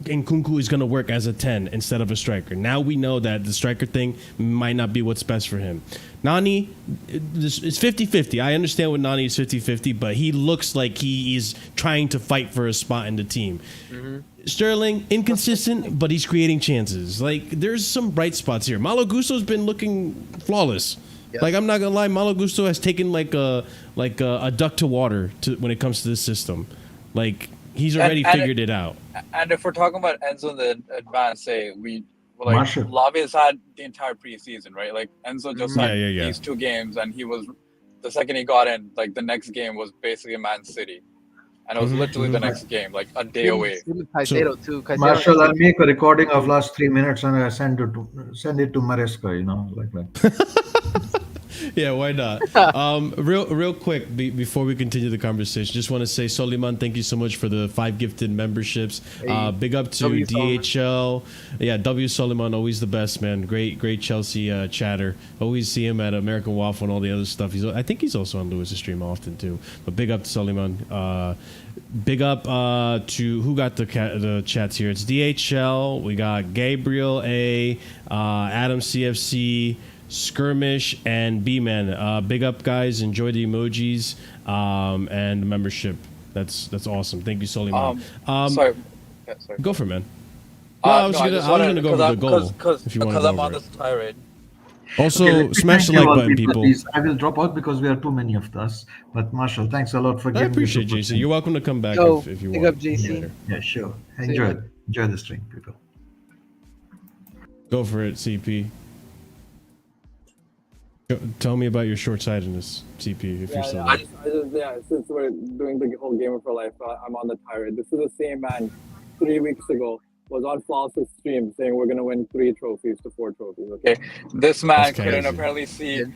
Nkunku is going to work as a 10 instead of a striker. Now we know that the striker thing might not be what's best for him. Nani, it's 50-50. I understand what Nani is 50-50, but he looks like he is trying to fight for a spot in the team. Mm-hmm. Sterling, inconsistent, but he's creating chances. Like, there's some bright spots here. Malo Gusto's been looking flawless. Yes. Like, I'm not going to lie, Malo Gusto has taken like a duck to water when it comes to this system. Like, he's already figured it out. And if we're talking about Enzo in the advance, Lavia's had the entire preseason, right? Like Enzo just had these 2 games, and he was the second he got in, like the next game was basically Man City, and it was literally the next game, like a day away. Marshall, I'll make a recording of last 3 minutes and I send it to Maresca, you know, like that. Yeah, why not? Real quick, before we continue the conversation, just want to say, Soliman, thank you so much for the 5 gifted memberships. Big up to DHL. Yeah, W. Soliman, always the best, man. Great Chelsea chatter. Always see him at American Waffle and all the other stuff. I think he's also on Lewis's stream often too. But big up to Soliman. Big up to who got the chats here. It's DHL. We got Gabriel A. Adam CFC. Skirmish and B-Man. Big up, guys. Enjoy the emojis and the membership. That's awesome. Thank you, Soliman. Sorry. Go for it, man. I was gonna go over the goal if you want to go I'm on over this tirade. Also, smash the like button, people. Please. I will drop out because we are too many of us. But Marshall, thanks a lot for giving me. I appreciate JC. You're welcome to come back if you want. Big up, JC. Yeah, sure. Enjoy the stream, people. Go for it, CP. Tell me about your short-sightedness, CP, if you're still there. Since we're doing the whole Gamer for Life, I'm on the tirade. This is the same man 3 weeks ago was on Flawless's stream saying we're going to win 3 trophies to 4 trophies, okay? This man couldn't apparently see,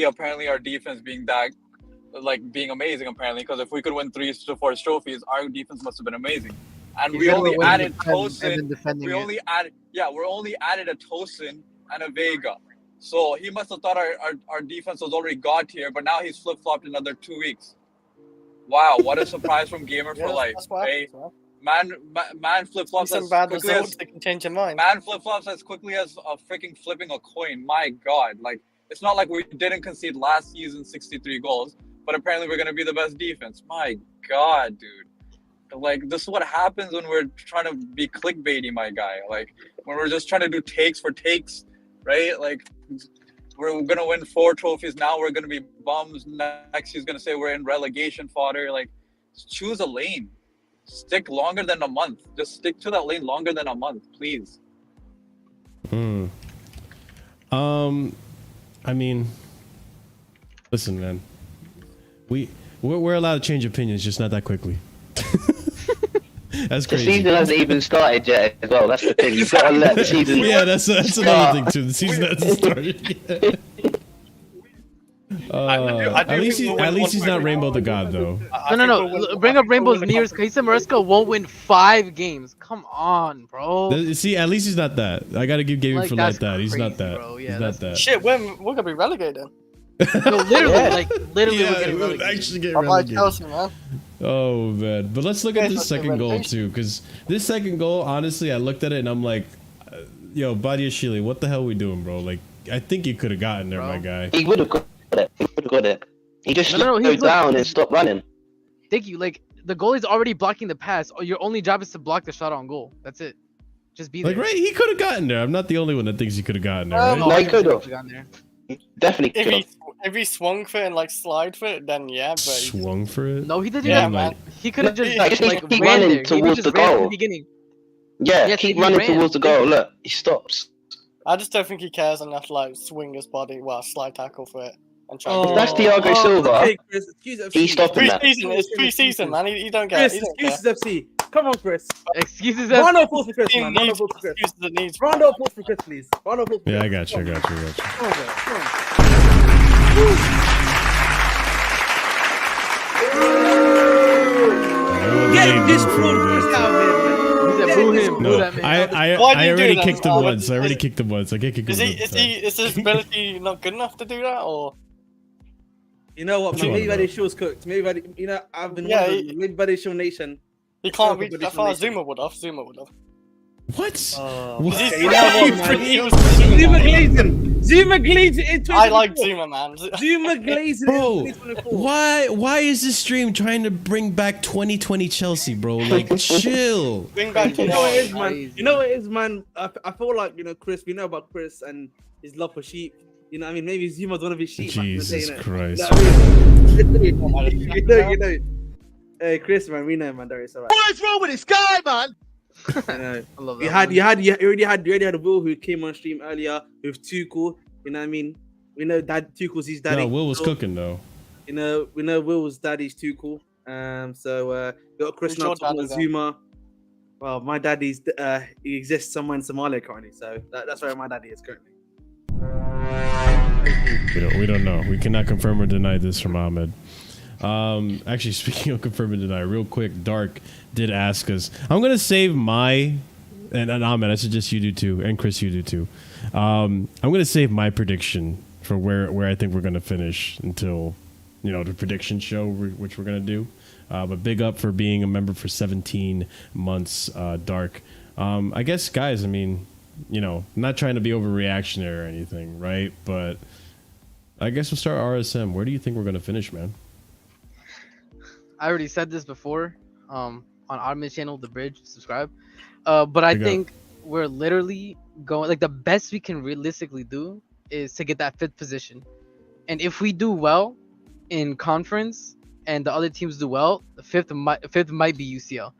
apparently our defense being that, like, being amazing, apparently, because if we could win 3 to 4 trophies, our defense must have been amazing. And we only added Tosin. We're only added a Tosin and a Vega. So he must have thought our defense was already got here, but now he's flip-flopped another 2 weeks. Wow, what a surprise from Gamer for Life. Hey, man flip-flops as quickly as they can change your mind. Man flip-flops as quickly as freaking flipping a coin. My God, like it's not like we didn't concede last season 63 goals, but apparently we're gonna be the best defense. My God, dude. Like this is what happens when we're trying to be clickbaity, my guy. Like when we're just trying to do takes for takes, right? Like we're gonna win 4 trophies now. We're gonna be bums. Next, he's gonna say we're in relegation fodder. Like, choose a lane. Stick longer than a month. Just stick to that lane longer than a month, please. I mean, listen, man. We're allowed to change opinions, just not that quickly. That's crazy. The season hasn't even started yet as well. That's the thing. You've got to let the season Yeah, that's another thing too. The season hasn't started yet. At least he's not Rainbow the God, though. No. Bring up Rainbow's mirrors. Kaisa Maresca won't win 5 games. Come on, bro. See, at least he's not that. I gotta give Gaming for like that. He's crazy, not that. bro. Yeah, he's not that. Shit, we're gonna be relegated. No, literally, we're getting relegated. Actually get relegated. Chelsea, man. Oh man, but let's look at this second goal too, because this second goal, honestly, I looked at it and I'm like, yo, Badiashile, what the hell are we doing, bro? Like, I think you could have gotten there, my guy. He would have got it. He just slowed down and stopped running. Thank you. Like, the goalie's already blocking the pass. Your only job is to block the shot on goal. That's it. Just be there. Like, right? He could have gotten there. I'm not the only one that thinks he could have gotten there. Right? No, he could have. gotten there. Definitely could have. If he swung for it and like slide for it, then yeah. But Swung for it. No, he didn't do Yeah, that. man. He could have just Like, like keep ran running there. He towards just the ran from goal. the beginning. Yeah, Yes, keep he running ran. towards the goal. Look, he stops. I just don't think he cares enough to like swing his body, well, slide tackle for it and try. If that's Thiago Silva, Okay, Chris, excuse FC. he's stopping that. Preseason, it's preseason, man. You don't get. Chris, You don't care. excuses FC. Come on, Chris. Excuses. Round of applause for Chris, Team man. Round of needs applause for Chris. excuses that needs. Round of applause for Chris, please. Round of applause for Yeah, Chris. I got you. I got you. I got you. Come on, bro. Come on. Get this fool Chris out of here, man. He said, boo him. Boo No, that man. Why I do you already do that? kicked him Oh, once. I already is- kicked him once. I can't kick him Is his ability not good enough to do that, or You know what, man? Come on, Maybe by bro. the show's cooked. Maybe by the, you know, I've been Yeah, wondering. Maybe by the show nation. he can't reach Competition that far? nation. Zuma would have. Zuma would have. What? Oh, He's- okay, you know what, man? he was Zuma Glazing. Zuma Glazing in 2024. I like Zuma, man. Zuma Glazing Bro, in 2024. why is this stream trying to bring back 2020 Chelsea, bro? Like, chill. Bring back You know what it is, the man. Crazy. You know what it is, man. I feel like, you know, Chris. We know about Chris and his love for sheep. You know, what I mean, maybe Zuma's one of his sheep. Jesus Christ. You know. Hey, Chris, man. We know, man. That is alright. What is wrong with this guy, man? You know. I love that. You one. already had Will who came on stream earlier with Tuchel. You know what I mean? We know that Tuchel's his daddy. No, Will was So, cooking though. You know, we know Will's daddy's Tuchel. So we got Chris Who's now your talking daddy about then? Zuma. Well, my daddy's he exists somewhere in Somalia currently, so that's where my daddy is currently. We don't know. We cannot confirm or deny this from Ahmed. Actually, speaking of confirm and deny, real quick, Dark did ask us. I'm gonna save my and Ahmed. I suggest you do too, and Chris, you do too. I'm gonna save my prediction for where I think we're gonna finish until the prediction show which we're gonna do. But big up for being a member for 17 months, Dark. I guess, guys. I mean, I'm not trying to be overreactionary or anything, right? But I guess we'll start RSM. Where do you think we're gonna finish, man? I already said this before. On Ottoman's channel, The Bridge, subscribe. But I think we're literally going like the best we can realistically do is to get that 5th position. And if we do well in conference and the other teams do well, the 5th might be UCL.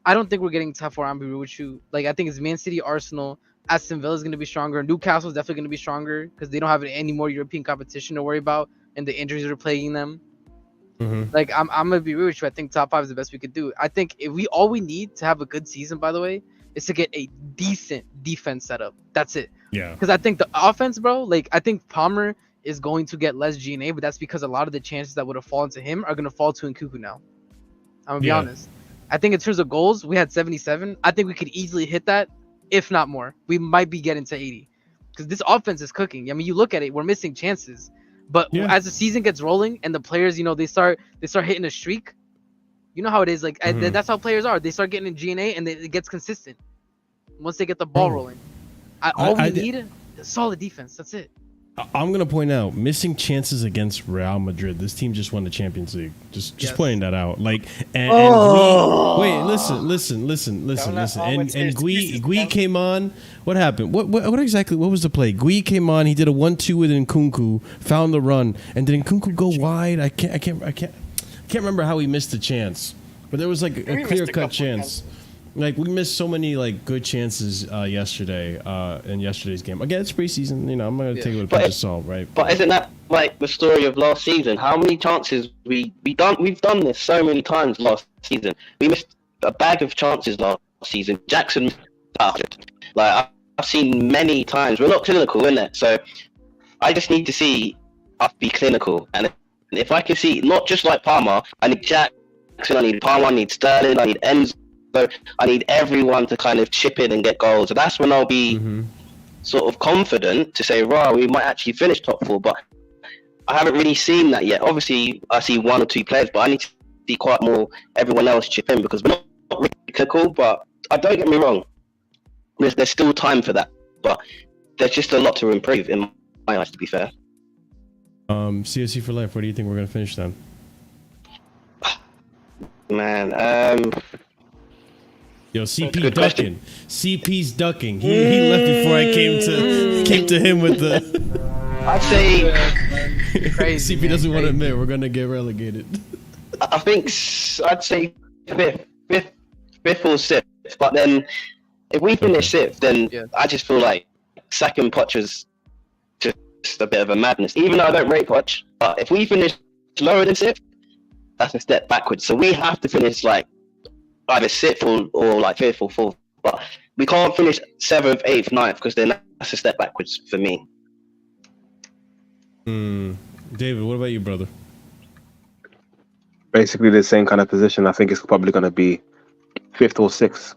I don't think we're getting top 4. I'm be real with you. Like, I think it's Man City, Arsenal, Aston Villa is going to be stronger. Newcastle is definitely going to be stronger because they don't have any more European competition to worry about, and the injuries are plaguing them. Like, I'm gonna be real with you. I think top 5 is the best we could do. I think if all we need to have a good season, by the way, is to get a decent defense setup. That's it. Yeah. Because I think the offense, bro, like I think Palmer is going to get less G&A, but that's because a lot of the chances that would have fallen to him are gonna fall to Nkunku now. I'm gonna be honest. I think in terms of goals, we had 77. I think we could easily hit that, if not more. We might be getting to 80 because this offense is cooking. I mean, you look at it, we're missing chances. But as the season gets rolling and the players, they start hitting a streak. You know how it is. Like that's how players are. They start getting in G&A and it gets consistent once they get the ball rolling. All we need is solid defense. That's it. I'm gonna point out missing chances against Real Madrid. This team just won the Champions League. Just pointing that out. Like, listen. And Gui came on. What happened? What exactly? What was the play? Gui came on. He did a 1-2 with Nkunku. Found the run, and did Nkunku go wide? I can't remember how he missed the chance, but there was like a clear cut chance. Like, we missed so many like good chances yesterday in yesterday's game. Again, it's preseason. I'm gonna take it with a pinch of salt, right? But isn't that like the story of last season? How many chances we've done this so many times last season. We missed a bag of chances last season. Jackson, like I've seen many times. We're not clinical, innit? So I just need to see us be clinical. And if I can see, not just like Palmer, I need Jackson, I need Palmer, I need Sterling, I need Enzo. So I need everyone to kind of chip in and get goals. So that's when I'll be sort of confident to say, right, we might actually finish top 4. But I haven't really seen that yet. Obviously, I see 1 or 2 players, but I need to see quite more everyone else chip in because we're not really clinical. But don't get me wrong, there's still time for that. But there's just a lot to improve in my eyes, to be fair. CSC for life. Where do you think we're gonna finish then? Man, Yo, CP ducking. CP's ducking. He left before I came to him with the. I'd say Crazy, CP doesn't want to admit we're gonna get relegated. I think I'd say fifth or sixth. But then if we finish sixth, then I just feel like sacking Poch is just a bit of a madness. Even though I don't rate Poch, but if we finish lower than sixth, that's a step backwards. So we have to finish like either sixth or like fifth or fourth. But we can't finish seventh, eighth, ninth because then that's a step backwards for me. David, what about you, brother? Basically the same kind of position. I think it's probably going to be fifth or sixth.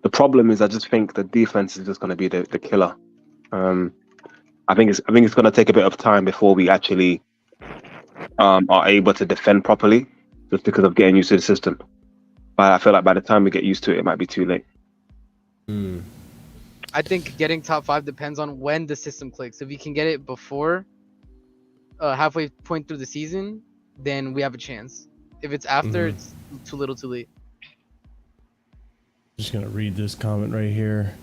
The problem is I just think the defense is just going to be the killer. I think it's going to take a bit of time before we actually are able to defend properly, just because of getting used to the system. But I feel like by the time we get used to it, it might be too late. I think getting top 5 depends on when the system clicks. If we can get it before halfway point through the season, then we have a chance. If it's after, it's too little too late. Just gonna read this comment right here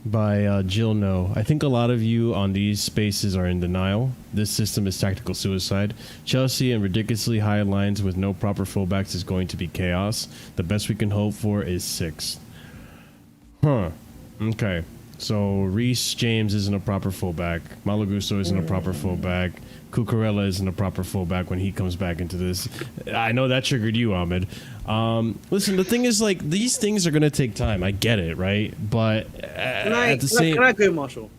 by Jill No. I think a lot of you on these spaces are in denial. This system is tactical suicide. Chelsea and ridiculously high lines with no proper fullbacks is going to be chaos. The best we can hope for is 6th. Okay. So Reece James isn't a proper fullback. Malo Gusto isn't a proper fullback. Cucurella isn't a proper fullback when he comes back into this. I know that triggered you, Ahmed. Listen, the thing is, like, these things are going to take time. I get it, right? But Can I go, Marshall?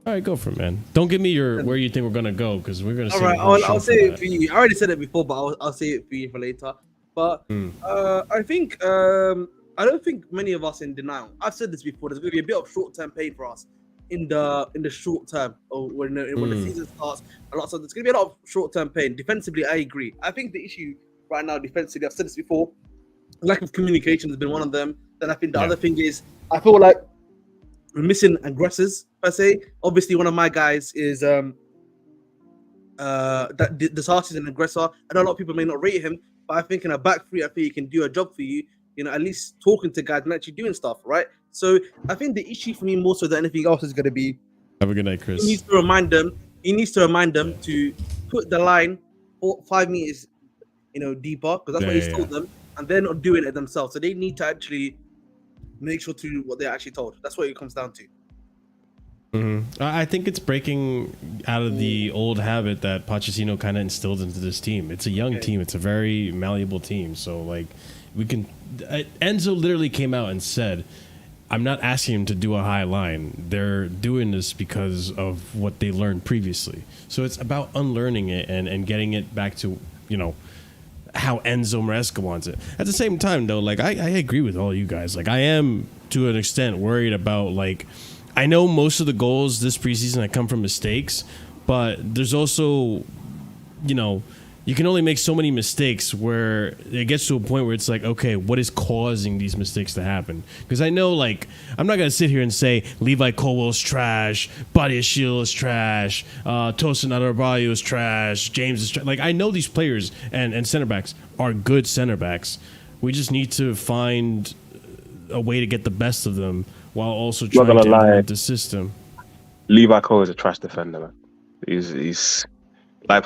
All right, go for it, man. Don't give me where you think we're going to go, because we're going to say I'll say it for you. I already said it before, but I'll say it for you for later. But I think... I don't think many of us in denial. I've said this before. There's going to be a bit of short-term pain for us in the short term, or when the season starts. There's going to be a lot of short-term pain. Defensively, I agree. I think the issue right now defensively, I've said this before, lack of communication has been one of them. Then I think the other thing is, I feel like we're missing aggressors per se. Obviously, one of my guys is that Sarcasm is an aggressor. I know a lot of people may not rate him, but I think in a back three, I think he can do a job for you. You know, at least talking to guys and actually doing stuff, right? So I think the issue for me more so than anything else is going to be. Have a good night, Chris. He needs to remind them to put the line 5 meters, deeper, because that's what he's told them, and they're not doing it themselves. So they need to actually make sure to do what they're actually told. That's what it comes down to. I think it's breaking out of the old habit that Pochettino kind of instilled into this team. It's a young team. It's a very malleable team. So, like, we can... Enzo literally came out and said, I'm not asking him to do a high line. They're doing this because of what they learned previously. So it's about unlearning it and getting it back to, how Enzo Maresca wants it. At the same time, though, like, I agree with all you guys. Like, I am, to an extent, worried about, like... I know most of the goals this preseason have come from mistakes, but there's also, you can only make so many mistakes where it gets to a point where it's like, okay, what is causing these mistakes to happen? Because I know, like, I'm not going to sit here and say Levi Colwell's trash, Badiashile is trash, Tosin Adarabioyo is trash, James is trash. Like, I know these players and center backs are good center backs. We just need to find a way to get the best of them while also trying to implement the system. Levi Cole is a trash defender, man. He's like,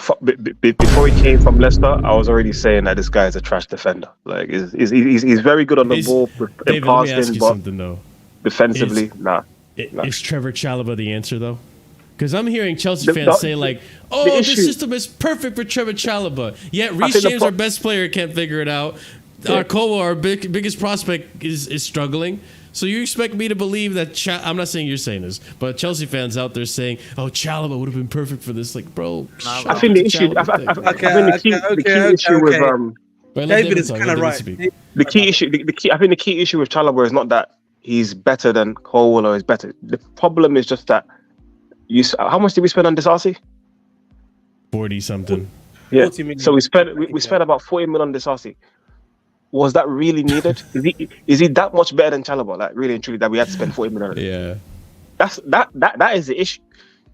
before he came from Leicester, I was already saying that this guy is a trash defender. Like, he's very good on the ball, David, let me ask you something, though. Defensively, nah. Is Trevor Chalobah the answer, though? Because I'm hearing Chelsea fans say, like, this system is perfect for Trevor Chalobah. Yet Reece James, our best player, can't figure it out. Our Kowa, our biggest prospect, is struggling. So you expect me to believe that I'm not saying you're saying this, but Chelsea fans out there saying, "Oh, Chalobah would have been perfect for this." Like, bro, I think the issue. I think the key issue with David is kind of right. The key issue. I think the key issue with Chalobah is not that he's better than Cole or is better. The problem is just that how much did we spend on Disasi? 40 something. Yeah. So we spent about 40 million on Disasi. Was that really needed? Is he that much better than Chalobah? Like, really and truly, that we had to spend 40 million on? Yeah. That is the issue.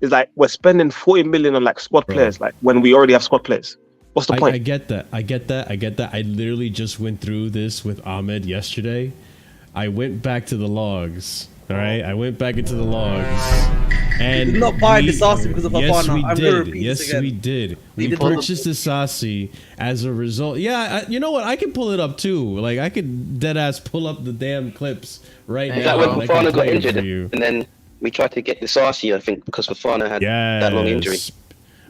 It's like we're spending 40 million on like squad players, like when we already have squad players. What's the point? I get that. I literally just went through this with Ahmed yesterday. I went back to the logs. All right, I went back into the logs, and we did not buy Disasi because of yes, Fofana. we did. Yes, we did. We purchased Disasi as a result. Yeah, you know what? I can pull it up too. Like I could dead ass pull up the damn clips right now. Is that when Fofana got injured, and then we tried to get Disasi? I think because Fofana had that long injury.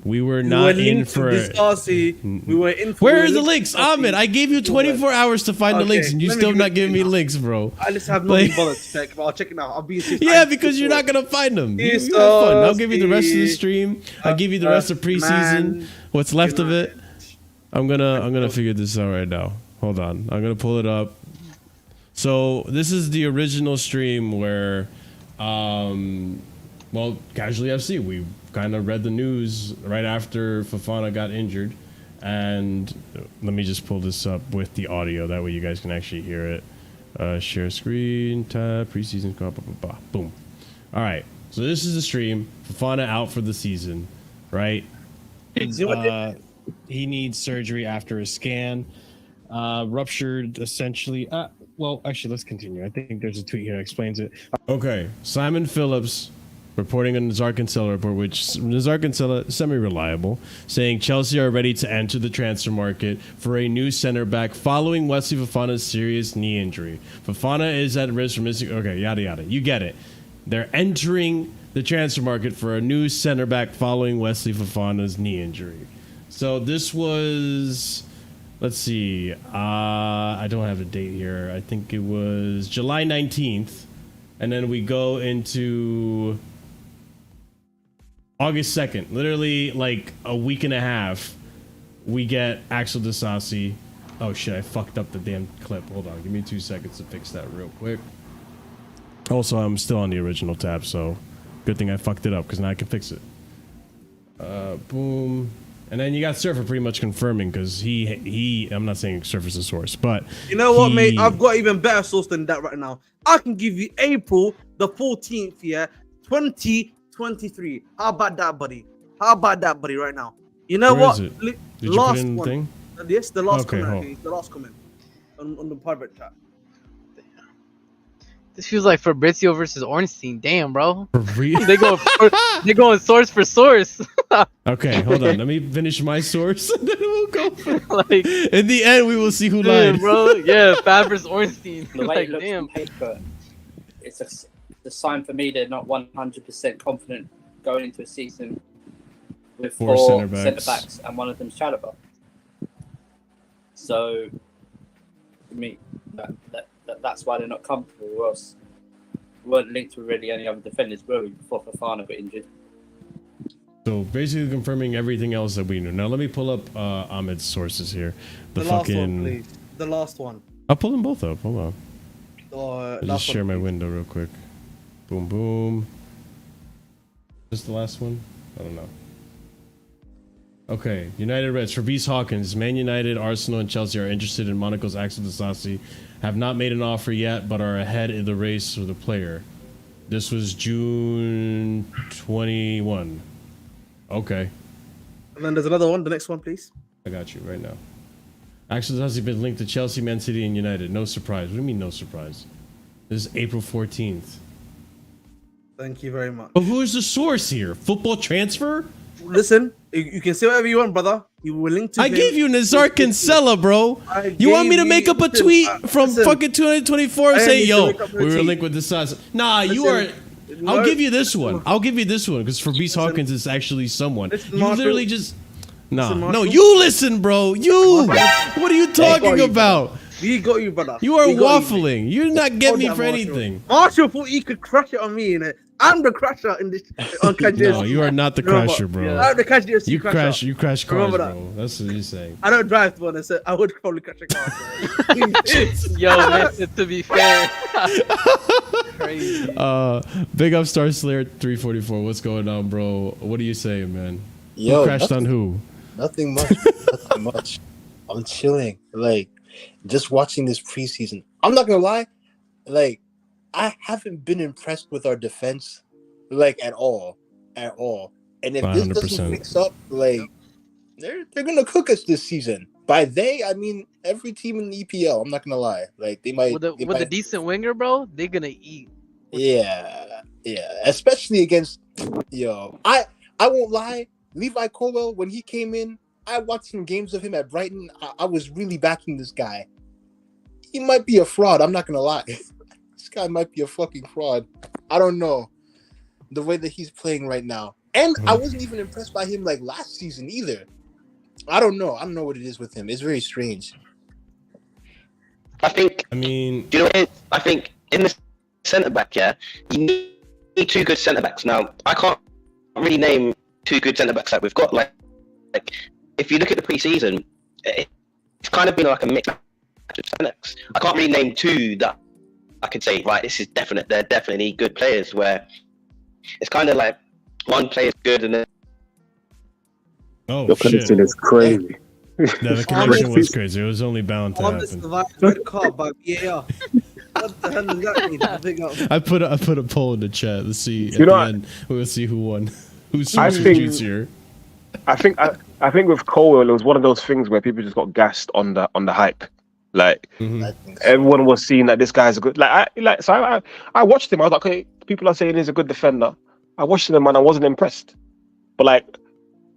We were not in for Disasi. We were in for. Where are the links, Ahmed? I gave you 24 hours to find the links, and you still not giving me links, bro. I just have no bullets to check, but I'll check it now. I'll be. Yeah, because you're not gonna find them. You have fun. I'll give you the rest of the stream. I'll give you the rest of preseason. What's left of it? I'm gonna figure this out right now. Hold on. I'm gonna pull it up. So this is the original stream where, well, Casually FC. We kind of read the news right after Fofana got injured, and let me just pull this up with the audio. That way you guys can actually hear it. Share screen, tab, preseason, blah, blah, blah, blah. Boom. All right. So this is the stream. Fofana out for the season, right? He needs surgery after a scan. Ruptured essentially. Well, actually, let's continue. I think there's a tweet here that explains it. Okay. Simon Phillips reporting on Nazar Kinsella report, which Nazar Kinsella semi-reliable, saying Chelsea are ready to enter the transfer market for a new center back following Wesley Fofana's serious knee injury. Fofana is at risk for missing. Okay, yada yada. You get it. They're entering the transfer market for a new center back following Wesley Fofana's knee injury. So this was, let's see, I don't have a date here. I think it was July 19th, and then we go into August 2nd, literally like a week and a half, we get Axel Disasi. Oh shit, I fucked up the damn clip. Hold on, give me 2 seconds to fix that real quick. Also, I'm still on the original tab, so good thing I fucked it up because now I can fix it. Boom. And then you got Surfer pretty much confirming because he I'm not saying Surfer's a source, but you know what, mate? I've got even better source than that right now. I can give you April the 14th, yeah, 2023. How about that, buddy? How about that, buddy? Right now, you know Where what? Is it? Did you last put in one. The thing? Yes, the last Okay, comment. Okay, the last comment on the private chat. This feels like Fabrizio versus Ornstein. Damn, bro. For real? They going source for source. Okay, hold on. Let me finish my source, and then we'll go. Like in the end, we will see who lied, bro. Yeah, Fab versus Ornstein. The way Like, it looks damn. on paper, it's a sign for me they're not 100% confident going into a season with four centre backs and one of them's Chalobah. So, for me, that's why they're not comfortable. Or else we weren't linked with really any other defenders, were we, before Fofana got injured? So basically confirming everything else that we knew. Now let me pull up Ahmed's sources here. The last one, please. The last one. I'll pull them both up. Hold on. I'll just last share one, my window real quick. Boom, boom. Is this the last one? I don't know. Okay, United Reds. Fabrice Hawkins, Man United, Arsenal, and Chelsea are interested in Monaco's Axel Disasi. Have not made an offer yet, but are ahead in the race for the player. This was June 21. Okay. And then there's another one. The next one, please. I got you right now. Axel Disasi been linked to Chelsea, Man City, and United. No surprise. What do you mean no surprise? This is April 14th. Thank you very much. But who is the source here? Football Transfer? Listen, you can say whatever you want, brother. You were linked to I gave you Nazar Kinsella, bro. You want me to make up a tweet from fucking 2024 saying, yo, we were linked with this size? Nah, you are... I'll give you this one. I'll give you this one because Fabrice Hawkins is actually someone. You literally just... Nah. No, you listen, bro. You! What are you talking about? We got you, brother. You are waffling. You're not getting me for anything. Marshall thought he could crash it on me, innit? I'm the crasher in this. On No, you are not the crasher, bro. I'm the Casually You crasher. You crash cars, bro. That's what you're saying. I don't drive one. I would probably crash a car. Yo, man, to be fair. Crazy. Big up Star Slayer 344. What's going on, bro? What are you saying, man? Yo, who crashed on who? Nothing much. Nothing much. I'm chilling. Like, just watching this preseason. I'm not gonna lie. Like, I haven't been impressed with our defense, like at all. And if this 100%. doesn't fix up, like, they're gonna cook us this season. By they, I mean every team in the EPL. I'm not gonna lie. Like they might with a decent winger, bro. They're gonna eat. Yeah. Especially against I won't lie. Levi Colwell, when he came in, I watched some games of him at Brighton. I was really backing this guy. He might be a fraud. I'm not gonna lie. This guy might be a fucking fraud. I don't know the way that he's playing right now. And I wasn't even impressed by him like last season either. I don't know what it is with him. It's very strange. I think in the centre back, you need two good centre backs. Now I can't really name two good centre backs that we've got. Like if you look at the pre-season, it's kind of been like a mix of centre backs. I can't really name two that I could say, right, this is definite. They're definitely good players. Where it's kind of like one player's good and then. Oh, your connection is crazy. No, the connection was crazy. It was only bound to happen. Red card by VAR. What the hell does that mean? I put a poll in the chat. Let's see. At the end, we'll see who won. Who's juicier. I think with Colwell, it was one of those things where people just got gassed on the hype. Like everyone was seeing that this guy's a good. I watched him. I was like, okay, people are saying he's a good defender. I watched him and I wasn't impressed. But like,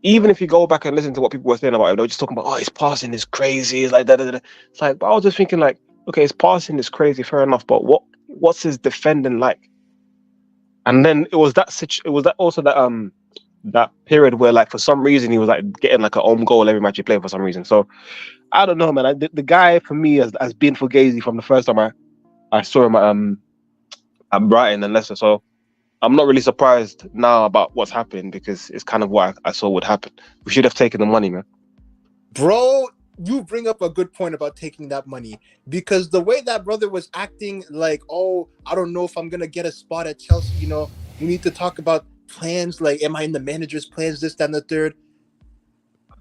even if you go back and listen to what people were saying about him, they were just talking about, his passing is crazy. It's like that. It's like, but I was just thinking like, okay, his passing is crazy, fair enough. But what's his defending like? And then it was that period where like for some reason he was like getting like an own goal every match he played for some reason. So I don't know, man. The guy for me has been fugazi from the first time I saw him at Brighton and Leicester. So I'm not really surprised now about what's happening because it's kind of what I saw would happen. We should have taken the money, man. Bro, you bring up a good point about taking that money because the way that brother was acting like, oh, I don't know if I'm going to get a spot at Chelsea. You know, we need to talk about plans. Like, am I in the manager's plans, this, that, and the third?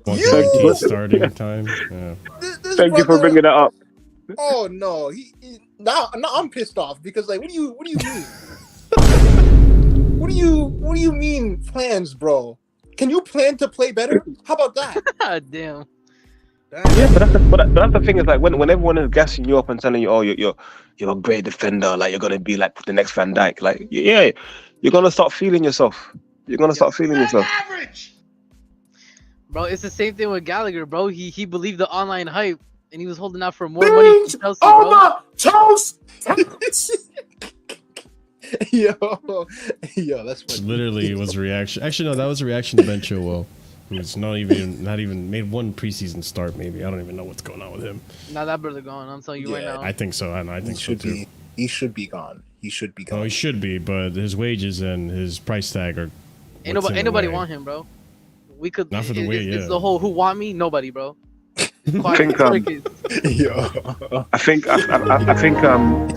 Starting time. Yeah. Thank you for bringing that up. Oh, no. Now I'm pissed off because, like, what do you mean? What do you mean plans, bro? Can you plan to play better? How about that? Damn. Yeah, but that's the thing is like when everyone is gassing you up and telling you, oh, you're a great defender, like you're gonna be like the next Van Dijk, like you're gonna start feeling yourself. You're gonna start feeling yourself. Bro, it's the same thing with Gallagher, bro. He believed the online hype and he was holding out for more money from Chelsea, bro. My toes! Yo, that's funny. Literally was a reaction. Actually, no, that was a reaction to Ben Chilwell, who's not even made one preseason start. Maybe I don't even know what's going on with him. Now that brother gone. I'm telling you right now. I think so. I think so too. He should be gone. He should be gone. Oh, he should be, but his wages and his price tag are. Ain't nobody want him, bro. We could. Not for the way. It's the whole who want me. Nobody, bro. I think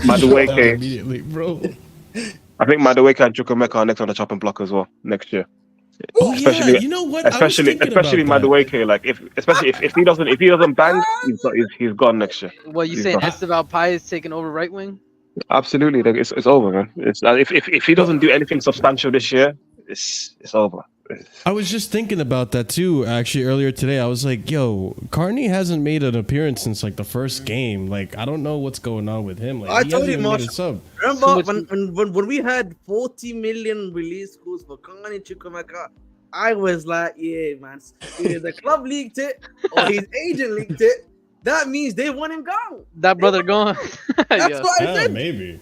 Madueke immediately, bro. I think Madueke and Chukwuemeka are next on the chopping block as well next year. Oh, especially, yeah, you know what? Especially Madueke, like if he doesn't bang, he's gone next year. What you saying? Esteval Pai is taking over right wing? Absolutely, like, it's over, man. It's if he doesn't do anything substantial this year, it's over. I was just thinking about that too. Actually, earlier today, I was like, "Yo, Carney hasn't made an appearance since like the first game. Like, I don't know what's going on with him. Like, I told you, Marshall. Remember when we had 40 million release codes for Carney Chukwuemeka? I was like, yeah, man. Either the club leaked it or his agent leaked it. That means they want him gone. That brother gone. That's what I said. Maybe.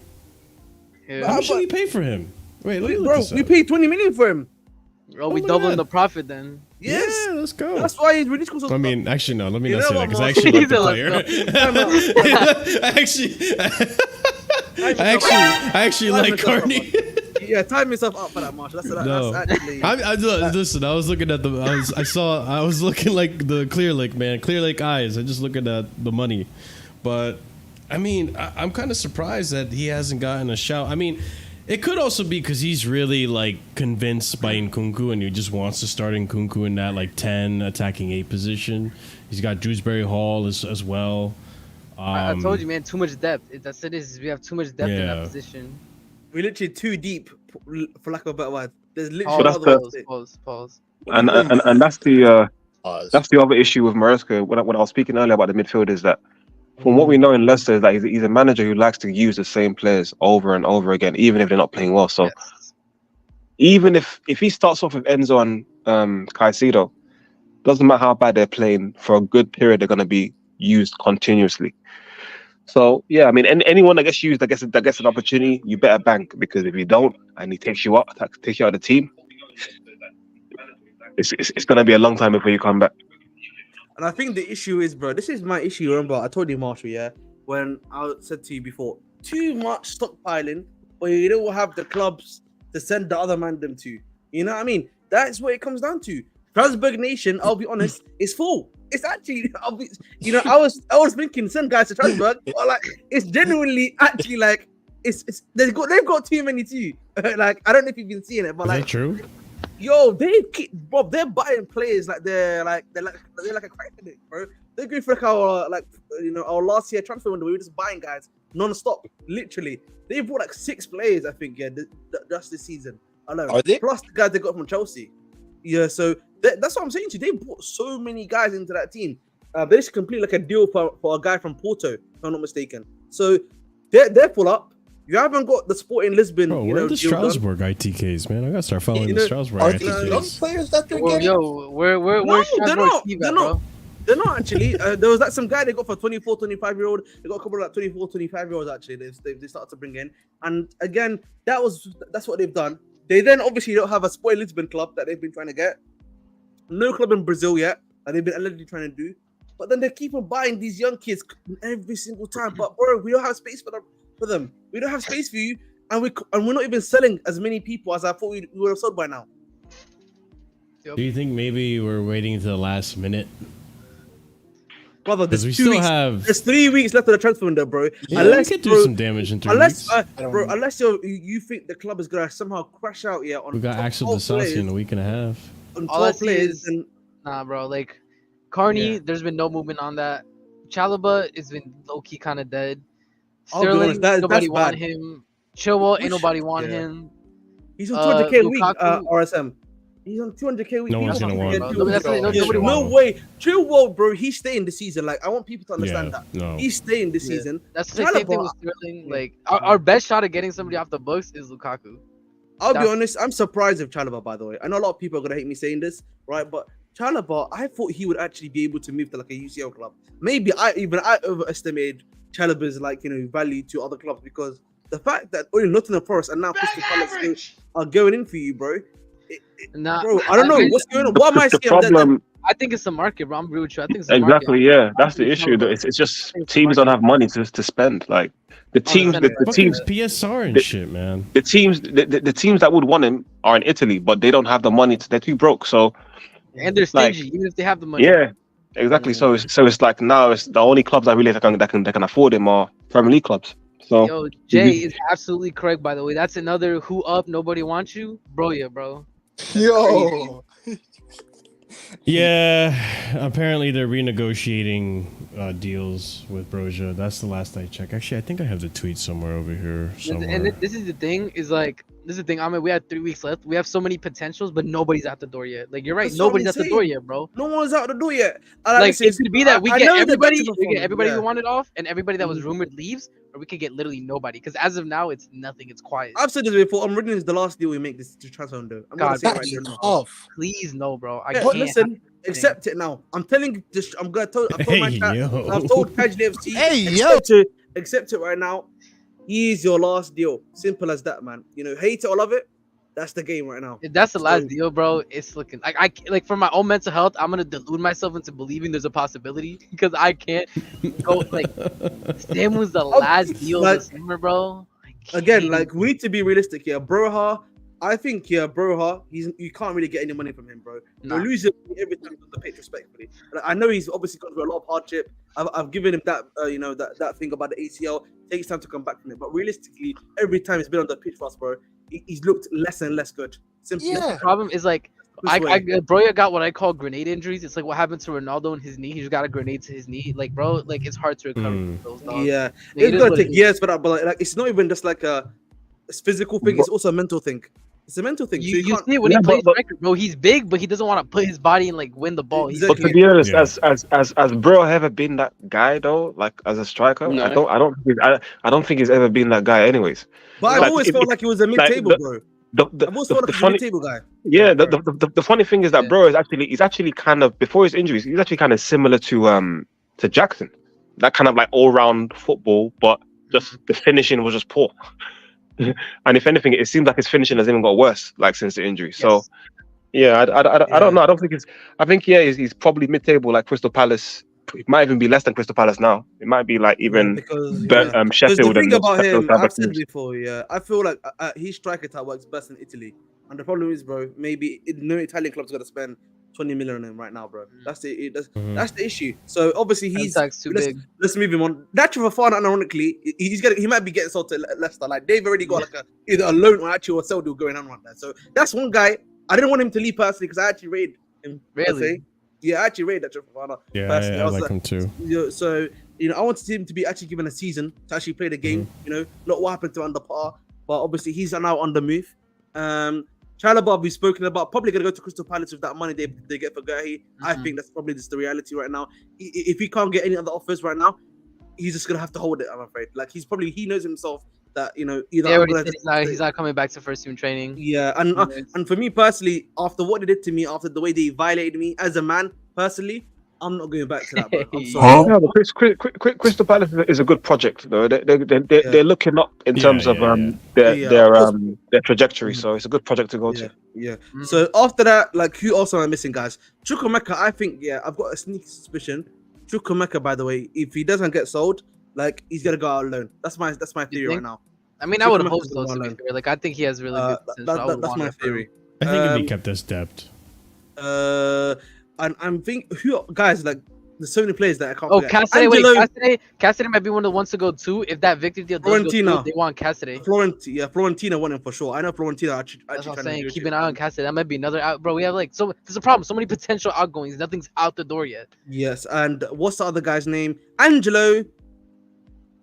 Yeah. How much did we pay for him? Wait, bro, we paid 20 million for him. Oh, we doubling the profit then. Yes. Yeah, let's go. That's why his release codes. I mean, actually, no. Let me not say that because I actually like the player. I actually like Carney. Yeah, tie myself up for that, Marshall. That's actually. Listen, I was looking at I was looking like the Clear Lake, man. Clear Lake eyes. I'm just looking at the money, but I mean, I'm kind of surprised that he hasn't gotten a shout. I mean. It could also be because he's really like convinced by Nkunku and he just wants to start Nkunku in that like 10 attacking 8 position. He's got Dewsbury Hall as well. I told you, man, too much depth. That's it. We have too much depth in that position. We're literally too deep, for lack of a better word. There's literally pause. And that's the That's the other issue with Maresca. When I was speaking earlier about the midfield, is that from what we know in Leicester, is that he's a manager who likes to use the same players over and over again, even if they're not playing well. So even if he starts off with Enzo and Caicedo, doesn't matter how bad they're playing, for a good period they're going to be used continuously. So yeah, I mean, anyone that gets used, that gets an opportunity, you better bank, because if you don't and he takes you out of the team, it's going to be a long time before you come back. And I think the issue is, bro, this is my issue. Remember, I told you, Marshall, yeah, when I said to you before, too much stockpiling, where you don't have the clubs to send the other man them to. You know what I mean? That's what it comes down to. Strasbourg Nation, I'll be honest, is full. It's actually, I was thinking send guys to Strasbourg, but like it's genuinely actually like they've got too many too. Like I don't know if you've been seeing it, but is like that true? Yo, they're buying players like they're like a crack addict, bro. They're going for our last year transfer window. We were just buying guys non-stop, literally. They bought like 6 players, I think, just this season alone. Are they? Plus the guys they got from Chelsea. Yeah, so that's what I'm saying to you. They brought so many guys into that team. They just complete like a deal for a guy from Porto, if I'm not mistaken. So they're full up. You haven't got the Sporting Lisbon. Bro, where are the Strasbourg ITKs, man? I gotta start following the Strasbourg are ITKs. Young players that they're getting? Yo, where No, they're not. Steve They're at, not. bro? They're not actually. There was like some guy they got for 24, 25-year-old. They got a couple of like 24, 25-year-olds actually. They started to bring in, and again, that's what they've done. They then obviously don't have a Sporting Lisbon club that they've been trying to get. No club in Brazil yet that they've been allegedly trying to do. But then they keep on buying these young kids every single time. But bro, we don't have space for them. We don't have space for you. And we're not even selling as many people as I thought we would have sold by now. Do you think maybe we're waiting until the last minute? Brother, there's we 2 still weeks. have... There's 3 weeks left of the transfer window, bro. Yeah, unless, we could do some damage in 3 weeks. Unless you think the club is gonna somehow crash out, yeah. On we got Axel Disasi in a week and a half. On All I 12 see players, is, and nah, bro. Like Carney, there's been no movement on that. Chalobah has been low key kind of dead. I'll be Sterling, honest, that's nobody bad. want him. Chilwell, ain't nobody want him. He's on 200k a week. Lukaku. RSM. He's on 200k a week. No one's gonna want him. No way. Chilwell, bro. He's staying this season. Like I want people to understand that. No. He's staying this season. That's the same thing with Sterling. Like our best shot at getting somebody off the books is Lukaku. I'll be honest. I'm surprised with Chalobah, by the way. I know a lot of people are gonna hate me saying this, right? But Chalobah, I thought he would actually be able to move to like a UCL club. Maybe I overestimated Chalobah's value to other clubs, because the fact that only Nottingham Forest and now Crystal Palace are going in for you, bro. Bro, I don't know what's going on. What am I saying? I think it's the market, bro. I'm real with you. I think it's exactly, yeah. That's the issue. It's just teams don't have money to spend. Like the teams, the teams, PSR and shit, man. The teams that would want him are in Italy, but they don't have the money. They're too broke. So and they're stingy, even if they have the money. Yeah, exactly. So it's like now it's the only clubs that really that can afford him are Premier League clubs. So yo, Jay is absolutely correct. By the way, that's another who up. Nobody wants you, bro. Yeah, bro. Yo. Yeah, apparently they're renegotiating deals with Broja. That's the last I checked. Actually, I think I have the tweet somewhere over here. And this is the thing, I mean, we had 3 weeks left. We have so many potentials, but nobody's at the door yet. Like, you're right. Nobody's at the door yet, bro. No one's out the door yet. Like, it could be that we get everybody we wanted off, and everybody that was rumored leaves, or we could get literally nobody. Because as of now, it's nothing. It's quiet. I've said this before. I'm reading this the last deal we make this to transfer window. I'm gonna say it right now. Please no, bro. I can't. Listen, accept it now. I'm telling you this. I've told my chat. I've told Casually FC. Accept it right now. Here's your last deal. Simple as that, man. Hate it or love it. That's the game right now. If that's the last deal, bro, it's looking I like for my own mental health, I'm gonna delude myself into believing there's a possibility, because I can't go like Sam was the last deal this summer, bro. Again, like we need to be realistic here. Broha, I think Broha, you can't really get any money from him, bro. You're losing every time on the pitch, respectfully. Like, I know he's obviously gone through a lot of hardship. I've given him that, that thing about the ACL. It takes time to come back from it. But realistically, every time he's been on the pitch for us, bro, he's looked less and less good. Simply. Yeah. The problem is like, Broya got what I call grenade injuries. It's like what happened to Ronaldo in his knee. He just got a grenade to his knee. Like, bro, like it's hard to recover from those dogs. Yeah, it's gonna take years for that. But like, it's not even just like a physical thing. It's also a mental thing. It's a mental thing. You can't- see when he plays striker, bro, he's big, but he doesn't want to put his body and like win the ball. But to be honest, as Bro ever been that guy though, like as a striker, No. I don't think he's ever been that guy, anyways. But I've Like, always felt like he was a mid-table, bro. I've always felt like he's a mid-table guy. Yeah, the funny thing is that Bro is actually kind of, before his injuries, he's actually kind of similar to Jackson. That kind of like all-round football, but just the finishing was just poor. And if anything, it seems like his finishing has even got worse, like since the injury. So, yeah, I don't know. I don't think I think he's probably mid-table, like Crystal Palace. It might even be less than Crystal Palace now. It might be like even Sheffield. The thing about him, Sheffield I've said before, I feel like his striker type works best in Italy. And the problem is, bro, maybe no Italian club's got to spend 20 million on him right now, bro. That's the issue. So obviously let's move him on. Nacho Fofana, ironically, he might be getting sold to Leicester. Like they've already got like either a loan or actually a sell deal going on right there. So that's one guy. I didn't want him to leave personally because I actually rated him. Really? Yeah, I actually rated Nacho Fofana. Yeah, personally. I like him too. So I wanted him to be actually given a season to actually play the game. Not what happened to under par, but obviously he's now on the move. Chalobah, we've spoken about, probably going to go to Crystal Palace with that money they get for Gerhi. I think that's probably just the reality right now. If he can't get any other offers right now, he's just going to have to hold it, I'm afraid. Like, he knows himself that, either he's not coming back to first team training. Yeah, and for me personally, after what they did to me, after the way they violated me as a man, personally, I'm not going back to that, bro. I'm sorry. Yeah, but Crystal Palace is a good project, though. They're looking up in terms of their trajectory, so it's a good project to go to. Yeah. So after that, like, who else am I missing, guys? Chukwuemeka, I think, I've got a sneaky suspicion. Chukwuemeka, by the way, if he doesn't get sold, like, he's gonna go out on loan. That's my theory right now. I mean, I would hope so. Like, I think he has really good potential. That's my theory. I think if he kept this depth. And I'm thinking, guys, like, there's so many players that I can't. Oh, Cassidy might be one of the ones to go too. If that Victor deal does go through, they want Cassidy. Florentina want him for sure. I know Florentina. That's what I'm saying. Keep an eye on Cassidy. That might be another out, bro. We have like there's a problem. So many potential outgoings. Nothing's out the door yet. Yes, and what's the other guy's name? Angelo.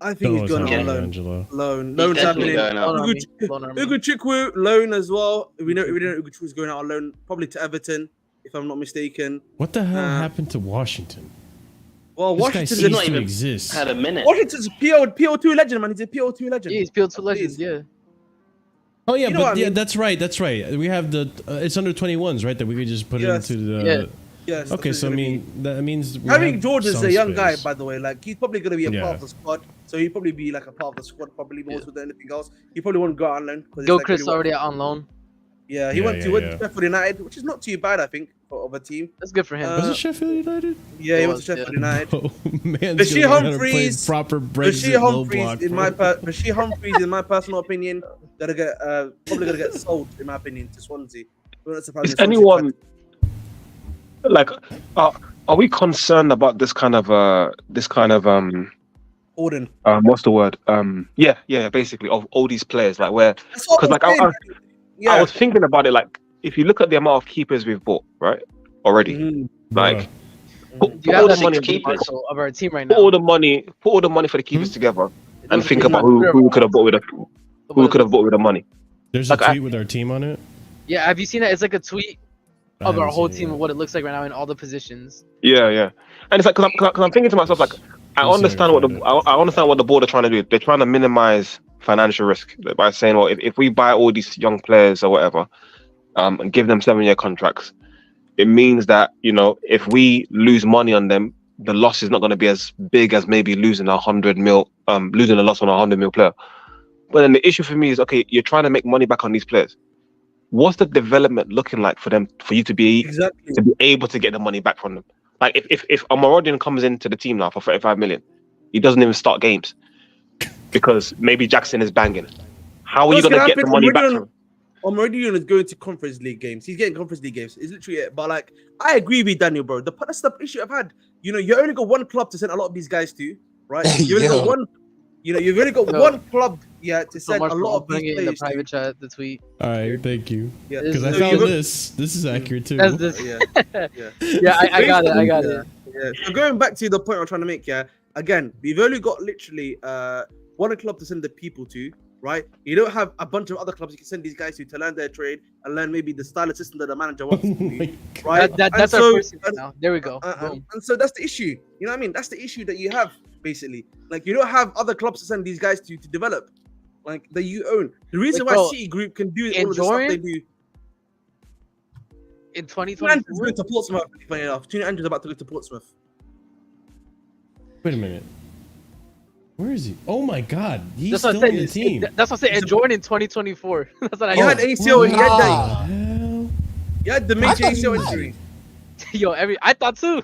I think he's going on loan. Loan's happening. Ugo Chukwu, loan as well. We know Ugo Chukwu's going out on loan, probably to Everton, if I'm not mistaken. What the hell happened to Washington? Well, Washington does not even exist. Had a minute. Washington's PO2 legend, man. He's a PO2 legend. Yeah, he's PO2 legend. Yeah. Oh yeah, but yeah, that's right. We have the it's under 21s, right? That we could just put it into the. Yes. Okay, so I mean that means Harry George is a young guy, by the way. Like, he's probably gonna be a part of the squad, so he'll probably be like a part of the squad, probably more so than anything else. He probably won't go out on loan. Gilchrist already out on loan. Yeah, he went to Sheffield United, which is not too bad, I think, of a team. That's good for him. Was it Sheffield United? Yeah, he went to Sheffield United. Oh man, Bashir Humphreys, proper Brexit low block. Bashir Humphreys, in my personal opinion, probably gonna get sold, in my opinion, to Swansea. Is anyone like, are we concerned about this kind of Orden. What's the word? Yeah, basically, of all these players, like, where, because like I was thinking about it, like, if you look at the amount of keepers we've bought, right, already, like, put all the money of our team right now. Put all the money for the keepers together, and think about who could have bought with the money. There's a tweet with our team on it. Yeah, have you seen it? It's like a tweet of our whole team of what it looks like right now in all the positions. Yeah, and it's like, because I'm thinking to myself, like, I understand what the board are trying to do. They're trying to minimize financial risk by saying, well, if we buy all these young players or whatever, and give them 7-year contracts, it means that, if we lose money on them, the loss is not going to be as big as maybe losing a loss on a 100 mil player. But then the issue for me is, okay, you're trying to make money back on these players. What's the development looking like for you to be able to get the money back from them? Like, if Omorodion comes into the team now for 35 million, he doesn't even start games because maybe Jackson is banging. How are you going to get the money back from him? Omorodion is going to Conference League games. He's getting Conference League games. It's literally it. But, like, I agree with Daniel, bro. That's the issue I've had. You only got one club to send a lot of these guys to, right? You only got one. You've only got one club, to send a lot of these players in the private chat, the tweet. All right, thank you. Yeah, because I found this. This is accurate too. I got it. Yeah. So going back to the point I'm trying to make, again, we've only got literally one club to send the people to, right? You don't have a bunch of other clubs you can send these guys to learn their trade and learn maybe the style of system that the manager wants to do, right? That's our first now. There we go. And so that's the issue. You know what I mean? That's the issue that you have, basically. Like, you don't have other clubs to send these guys to develop, like, that you own. The reason why City Group can do all of the stuff they do. In 2020, Andrew's going to Portsmouth. Funny enough, Andrew's about to go to Portsmouth. Wait a minute. Where is he? Oh my God, he's that's still on the team. That's what I said. And Jordan in 2024. That's what I had ACL. He had that. Hell? He had the major ACL injury. Yo, I thought too.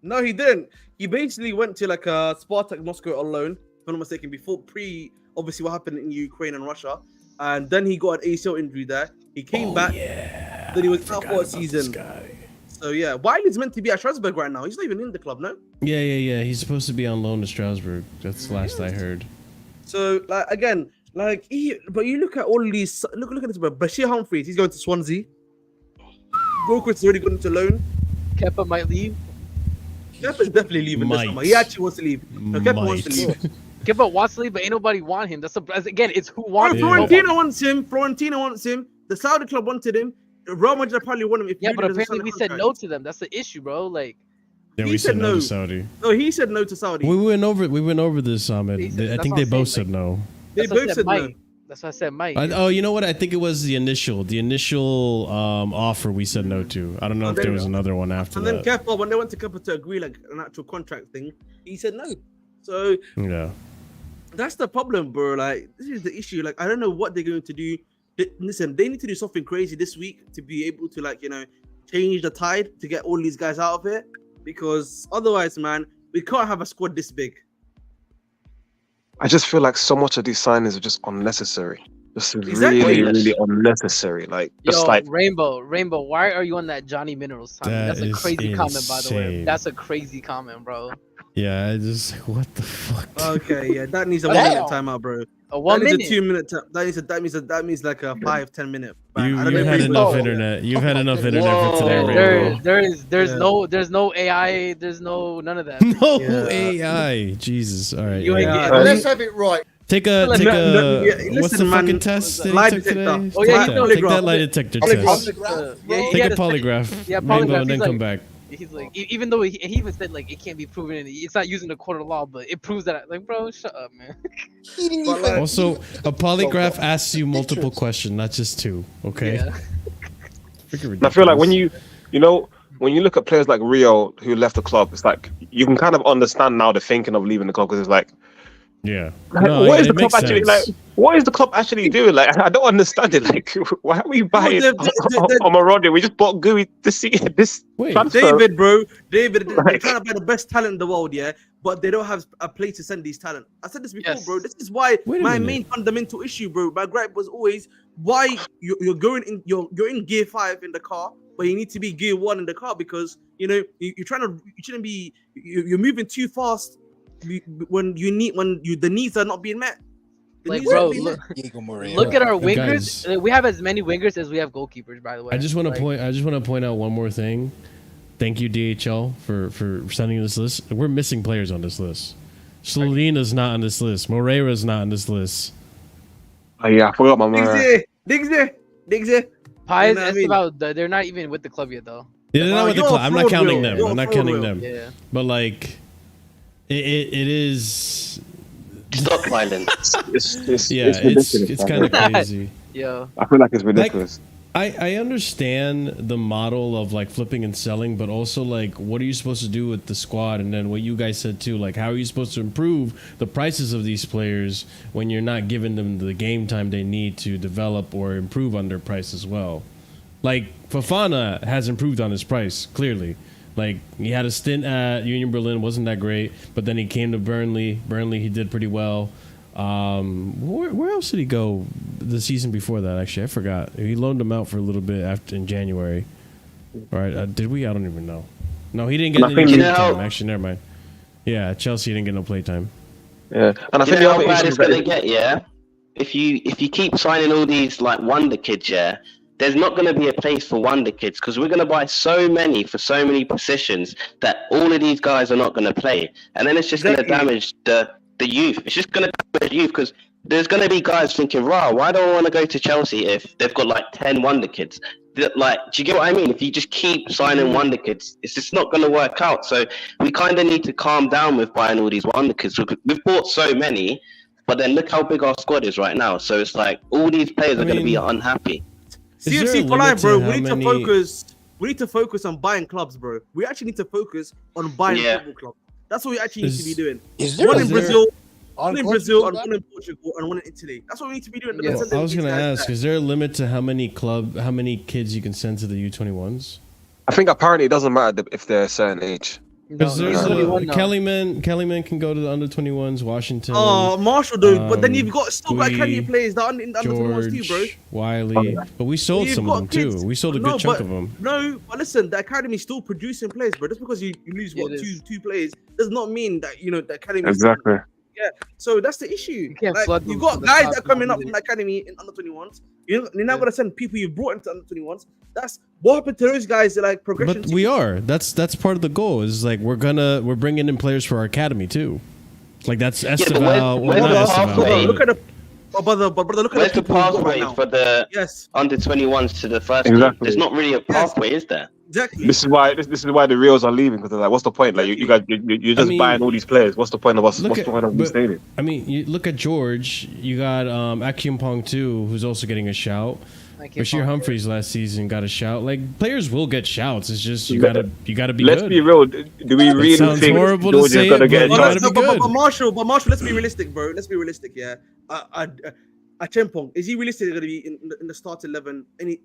No, he didn't. He basically went to like Spartak Moscow on loan, if I'm not mistaken, before obviously what happened in Ukraine and Russia, and then he got an ACL injury there. He came back. Yeah. Then he was out for a season. So yeah, Wiley's meant to be at Strasbourg right now. He's not even in the club, no? Yeah. He's supposed to be on loan to Strasbourg. That's the last I heard. So like again, but you look at all these. Look at this, bro. Bashir Humphries, he's going to Swansea. Gorkrit's already going to loan. Kepa might leave. Kepa's definitely leaving this summer. He actually wants to leave. No, Kepa wants to leave. Kepa wants to leave, but ain't nobody want him. Again, it's who wants him. Florentina wants him. Florentina wants him. The Saudi club wanted him. Real Madrid probably want him. But apparently we said no to them. That's the issue, bro. Like, yeah, we said no to Saudi. No, he said no to Saudi. We went over this, Ahmed. I think they both said no. They both said no. That's why I said Mike. You know what? I think it was the initial offer we said no to. I don't know if there was another one after that. And then Kepa, when they went to Kepa to agree like an actual contract thing, he said no. So yeah, that's the problem, bro. Like, this is the issue. Like, I don't know what they're going to do. Listen, they need to do something crazy this week to be able to, like, change the tide to get all these guys out of it. Because otherwise, man, we can't have a squad this big. I just feel like so much of these signings are just unnecessary. Just really unnecessary. Like, just like Rainbow, why are you on that Johnny Minerals time? That's a crazy comment, by the way. That's a crazy comment, bro. Yeah, I just what the fuck. Okay, yeah, that needs a 1 minute timeout, bro. A 1 minute. Needs a 2 minute. That means like a 5-10 minute. You've had enough internet. You've had enough internet for today, Rainbow. There's no AI. There's none of that. No AI. Jesus. All right. Let's have it right. Take a what's the fucking test? Lie detector. Oh yeah, take that lie detector test. Take a polygraph. Yeah, Rainbow, and then come back. He's like, even though he even said like it can't be proven, it's not using the court of law, but it proves that. Like, bro, shut up, man. Also, a polygraph asks you multiple questions, not just two. Okay. Yeah. I feel like when you look at players like Rio who left the club, it's like you can kind of understand now the thinking of leaving the club, because it's like, yeah. What is the club actually like? What is the club actually doing? Like, I don't understand it. Like, why are we buying Omorodion? We just bought Gooey this transfer. David, bro. They're trying to buy the best talent in the world, yeah, but they don't have a place to send these talent. I said this before, bro. This is why my main fundamental issue, bro. My gripe was always why you're going in. You're in gear 5 in the car, but you need to be gear 1 in the car, because you're shouldn't be. You're moving too fast. When the needs are not being met. Like, bro, look at our wingers. Guys, we have as many wingers as we have goalkeepers, by the way. I just want to point out one more thing. Thank you, DHL, for sending this list. We're missing players on this list. Salina's not on this list. Moreira's not on this list. Oh yeah, I forgot my man. Diggsy. Pies, that's about. They're not even with the club yet, though. Yeah, they're not with the club. I'm not counting them. I'm not counting them. Yeah. But like. It is stop violence. It's kind of crazy. Yeah, I feel like it's ridiculous. I understand the model of like flipping and selling, but also like what are you supposed to do with the squad? And then what you guys said too, like how are you supposed to improve the prices of these players when you're not giving them the game time they need to develop or improve on their price as well? Like Fofana has improved on his price clearly. Like, he had a stint at Union Berlin, wasn't that great, but then he came to Burnley. He did pretty well. Where else did he go the season before that, actually? I forgot. He loaned him out for a little bit in January. All right, did we? I don't even know. No, he didn't get any play time. Actually, never mind. Yeah, Chelsea didn't get no play time. Yeah, and I think how bad it's going to get, yeah? If you keep signing all these, like, wonder kids, yeah? There's not going to be a place for wonder kids, because we're going to buy so many for so many positions that all of these guys are not going to play, and then it's just going to damage the youth. It's just going to damage the youth, because there's going to be guys thinking, "Wow, why do I want to go to Chelsea if they've got like 10 wonder kids?" Like, do you get what I mean? If you just keep signing wonder kids, it's just not going to work out. So we kind of need to calm down with buying all these wonder kids. We've bought so many, but then look how big our squad is right now. So it's like all these players are going to be unhappy. CFC for life, bro. We need to focus. We need to focus on buying clubs, bro. We actually need to focus on buying football clubs. That's what we actually need to be doing. One in Brazil, and one in Portugal, and one in Italy. That's what we need to be doing. I was going to ask, is there a limit to how many kids you can send to the U21s? I think apparently it doesn't matter if they're a certain age. Because Kellyman can go to the under 21s. Washington. Oh, Marshall, dude. But then you've still got academy players that are in the under 21s too, bro. Wiley. But we sold some of them too. We sold a good chunk of them. No, but listen, the academy is still producing players, bro. Just because you lose two players does not mean that the academy. Exactly. Yeah, so that's the issue. You've got guys that are coming up from the academy in under 21s. You're not gonna send people you've brought into under 21s. That's what happened to those guys. Like progression. But we are. That's part of the goal. Is like we're bringing in players for our academy too. Like that's Esteval. Look at the. Brother, look at the pathway for the under 21s to the first team. There's not really a pathway, is there? Exactly. This is why the Reals are leaving, because they're like, what's the point? Like you guys, you're just buying all these players. What's the point of us? What's the point of me staying? I mean, you look at George. You got Akyumpong too, who's also getting a shout. Bashir Humphreys last season got a shout. Like players will get shouts. It's just you gotta be Let's good. be real. Do we really think horrible George is gonna get a chance? But Marshall, let's be realistic, bro. Let's be realistic, yeah. Akyumpong, is he realistically going to be in the start 11? He's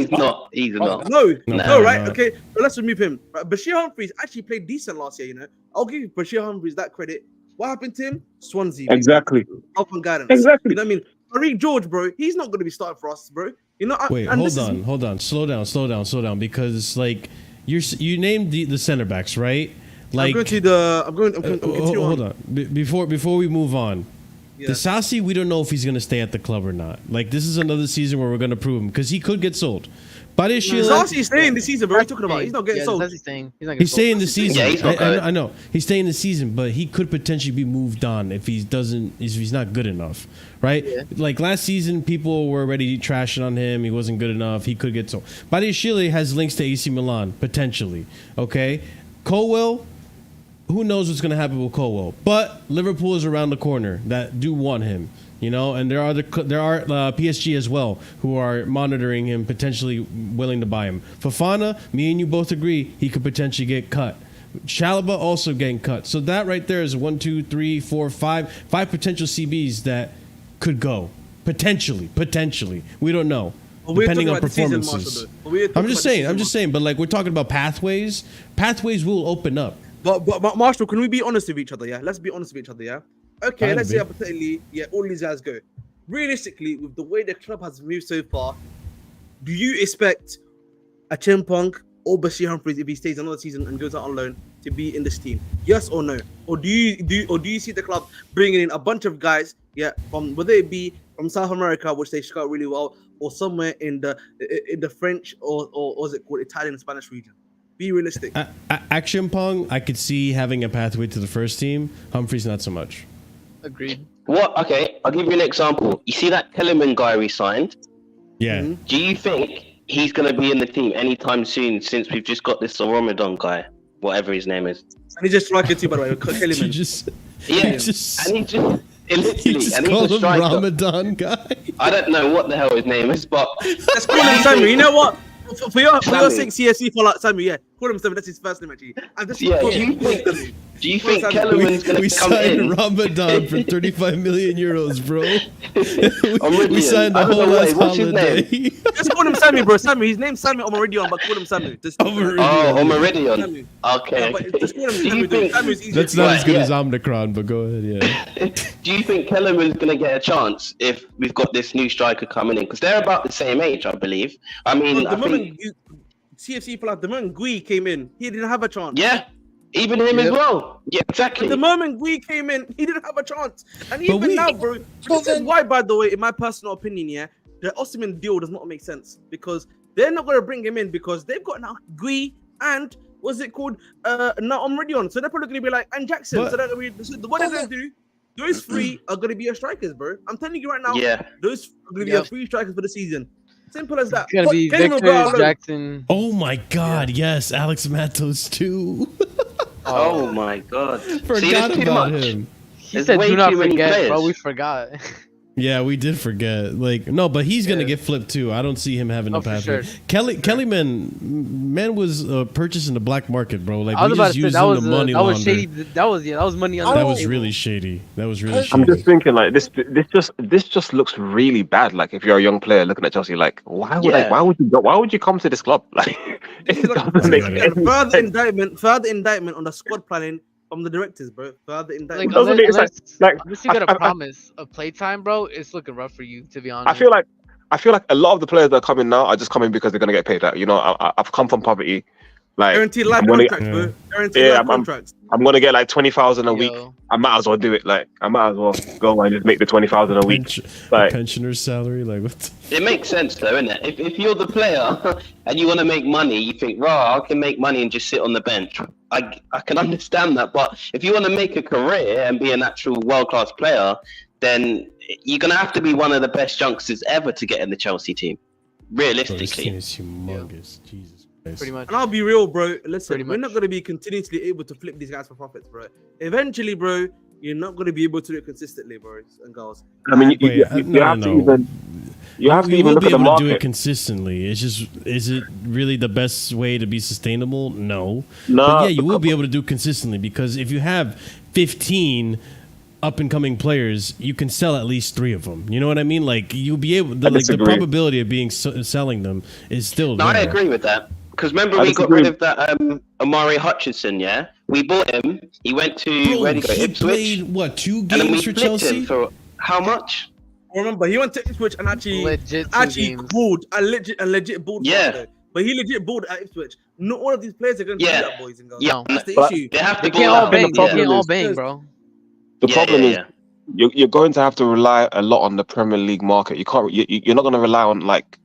not. No, right? Okay, but let's remove him. Bashir Humphreys actually played decent last year. I'll give Bashir Humphreys that credit. What happened to him? Swansea. Exactly. Up and guidance. Exactly. You know what I mean? Tariq George, bro, he's not going to be starting for us, bro. Wait, hold on. Slow down. Because like you named the center backs, right? Like hold on. Before we move on. Yeah. The Sassi, we don't know if he's going to stay at the club or not. Like, this is another season where we're going to prove him, because he could get sold. Sassi is staying this season, bro. What are you talking about? He's not getting sold. He's staying the season. I know. He's staying the season, but he could potentially be moved on if he's not good enough, right? Yeah. Like, last season, people were already trashing on him. He wasn't good enough. He could get sold. Badiashile has links to AC Milan, potentially, okay? Colwell, who knows what's going to happen with Colwell? But Liverpool is around the corner that do want him, and there are PSG as well who are monitoring him, potentially willing to buy him. Fofana, me and you both agree he could potentially get cut. Chalobah also getting cut. So that right there is 1, 2, 3, 4, 5 potential CBs that could go potentially. We don't know. Well, depending on performances. I'm just saying. But like we're talking about pathways. Pathways will open up. But Marshall, can we be honest with each other? Yeah, let's be honest with each other. Yeah. Okay, let's say hypothetically, all these guys go. Realistically, with the way the club has moved so far, do you expect Akyumpong or Bashir Humphreys, if he stays another season and goes out on loan, to be in this team? Yes or no? Or do you see the club bringing in a bunch of guys? Yeah, from whether it be from South America, which they scout really well, or somewhere in the French or what's it called, Italian and Spanish region? Be realistic. Akyumpong, I could see having a pathway to the first team. Humphreys, not so much. Agreed. What? Okay, I'll give you an example. You see that Kellerman guy we signed? Yeah. Mm-hmm. Do you think he's going to be in the team anytime soon, since we've just got this Omorodion guy, whatever his name is? And he just struck it too, by the way. Kellerman. And he just called him Ramadan guy. I don't know what the hell his name is, but let's call him Samu. You know what? For your sake, CSC for like Samu, yeah. Call him Samu. That's his first name, actually. Do you think Kellerman's going to come in? We signed Ramadan for 35 million euros, bro. we signed the whole last holiday. Just call him Samu, bro. Samu. His name's Samu Omorodion, but call him Samu. Omorodion. Okay. Yeah, just call him Samu. That's not as good as Omnicron, but go ahead, yeah. Do you think Kellerman's going to get a chance if we've got this new striker coming in? Because they're about the same age, I believe. I mean, CFC for like the moment Gui came in, he didn't have a chance. Yeah. Even him as well. Yeah, exactly. The moment Gui came in, he didn't have a chance. And even now, bro, this is why, by the way, in my personal opinion, yeah, the Osimhen deal does not make sense. Because they're not going to bring him in because they've got now Gui and, what's it called, now Omorodion. So they're probably going to be like, and Jackson. So what are they going to do? those three are going to be your strikers, bro. I'm telling you right now. Yeah. Those are going to be your three strikers for the season. Simple as that. It's gonna be Victor, Jackson. Oh my God! Yes, Alex Matos too. Oh my God! Forgot about him. He said, "Do not forget, bro. We forgot." Yeah, we did forget. Like, no, but he's gonna get flipped too. I don't see him having a pathway. Sure. Kelly man was purchased in the black market, bro. Like, I was we about just to say using that was the money that was launder. shady. That was money on That the was table. really shady. That was really shady. I'm just thinking like this just looks really bad. Like if you're a young player looking at Chelsea, like why would you come to this club? Like it doesn't make any further indictment on the squad planning from the directors, bro. Further indictment. Unless you got a promise of playtime, bro, it's looking rough for you, to be honest. I feel like a lot of the players that are coming now are just coming because they're gonna get paid out. You know, I've come from poverty. Like guaranteed life contracts, bro. Guaranteed life contracts. I'm gonna get like 20,000 a week. I might as well do it. Like I might as well go and just make the 20,000 a week. Like pensioner's salary, like what? It makes sense though, isn't it? If you're the player and you want to make money, you think, "Rah, I can make money and just sit on the bench." I can understand that, but if you want to make a career and be an actual world-class player, then you're gonna have to be one of the best youngsters ever to get in the Chelsea team. Realistically, this team is humongous. Jesus. Pretty much. And I'll be real, bro. Listen, we're not going to be continuously able to flip these guys for profits, bro. Eventually, bro, you're not going to be able to do it consistently, boys and girls. I mean, you have to even look at the market. Do it consistently. It's just, is it really the best way to be sustainable? No. No. But yeah, you will be able to do it consistently because if you have 15 up and coming players, you can sell at least 3 of them. You know what I mean? Like you'll be able. The probability of selling them is still there. I agree with that. Because remember, we got rid of that Amari Hutchinson, yeah? We bought him. He went to where did he go? Ipswich. Played, what, 2 games for Chelsea? Him for how much? Remember, he went to Ipswich and actually balled. A legit balled. Yeah. But he legit balled at Ipswich. Not all of these players are going to do that, boys and girls. Yeah. That's the issue. They can't all bang. They can't all bang, bro. The problem is you're going to have to rely a lot on the Premier League market. You can't. You're not going to rely on like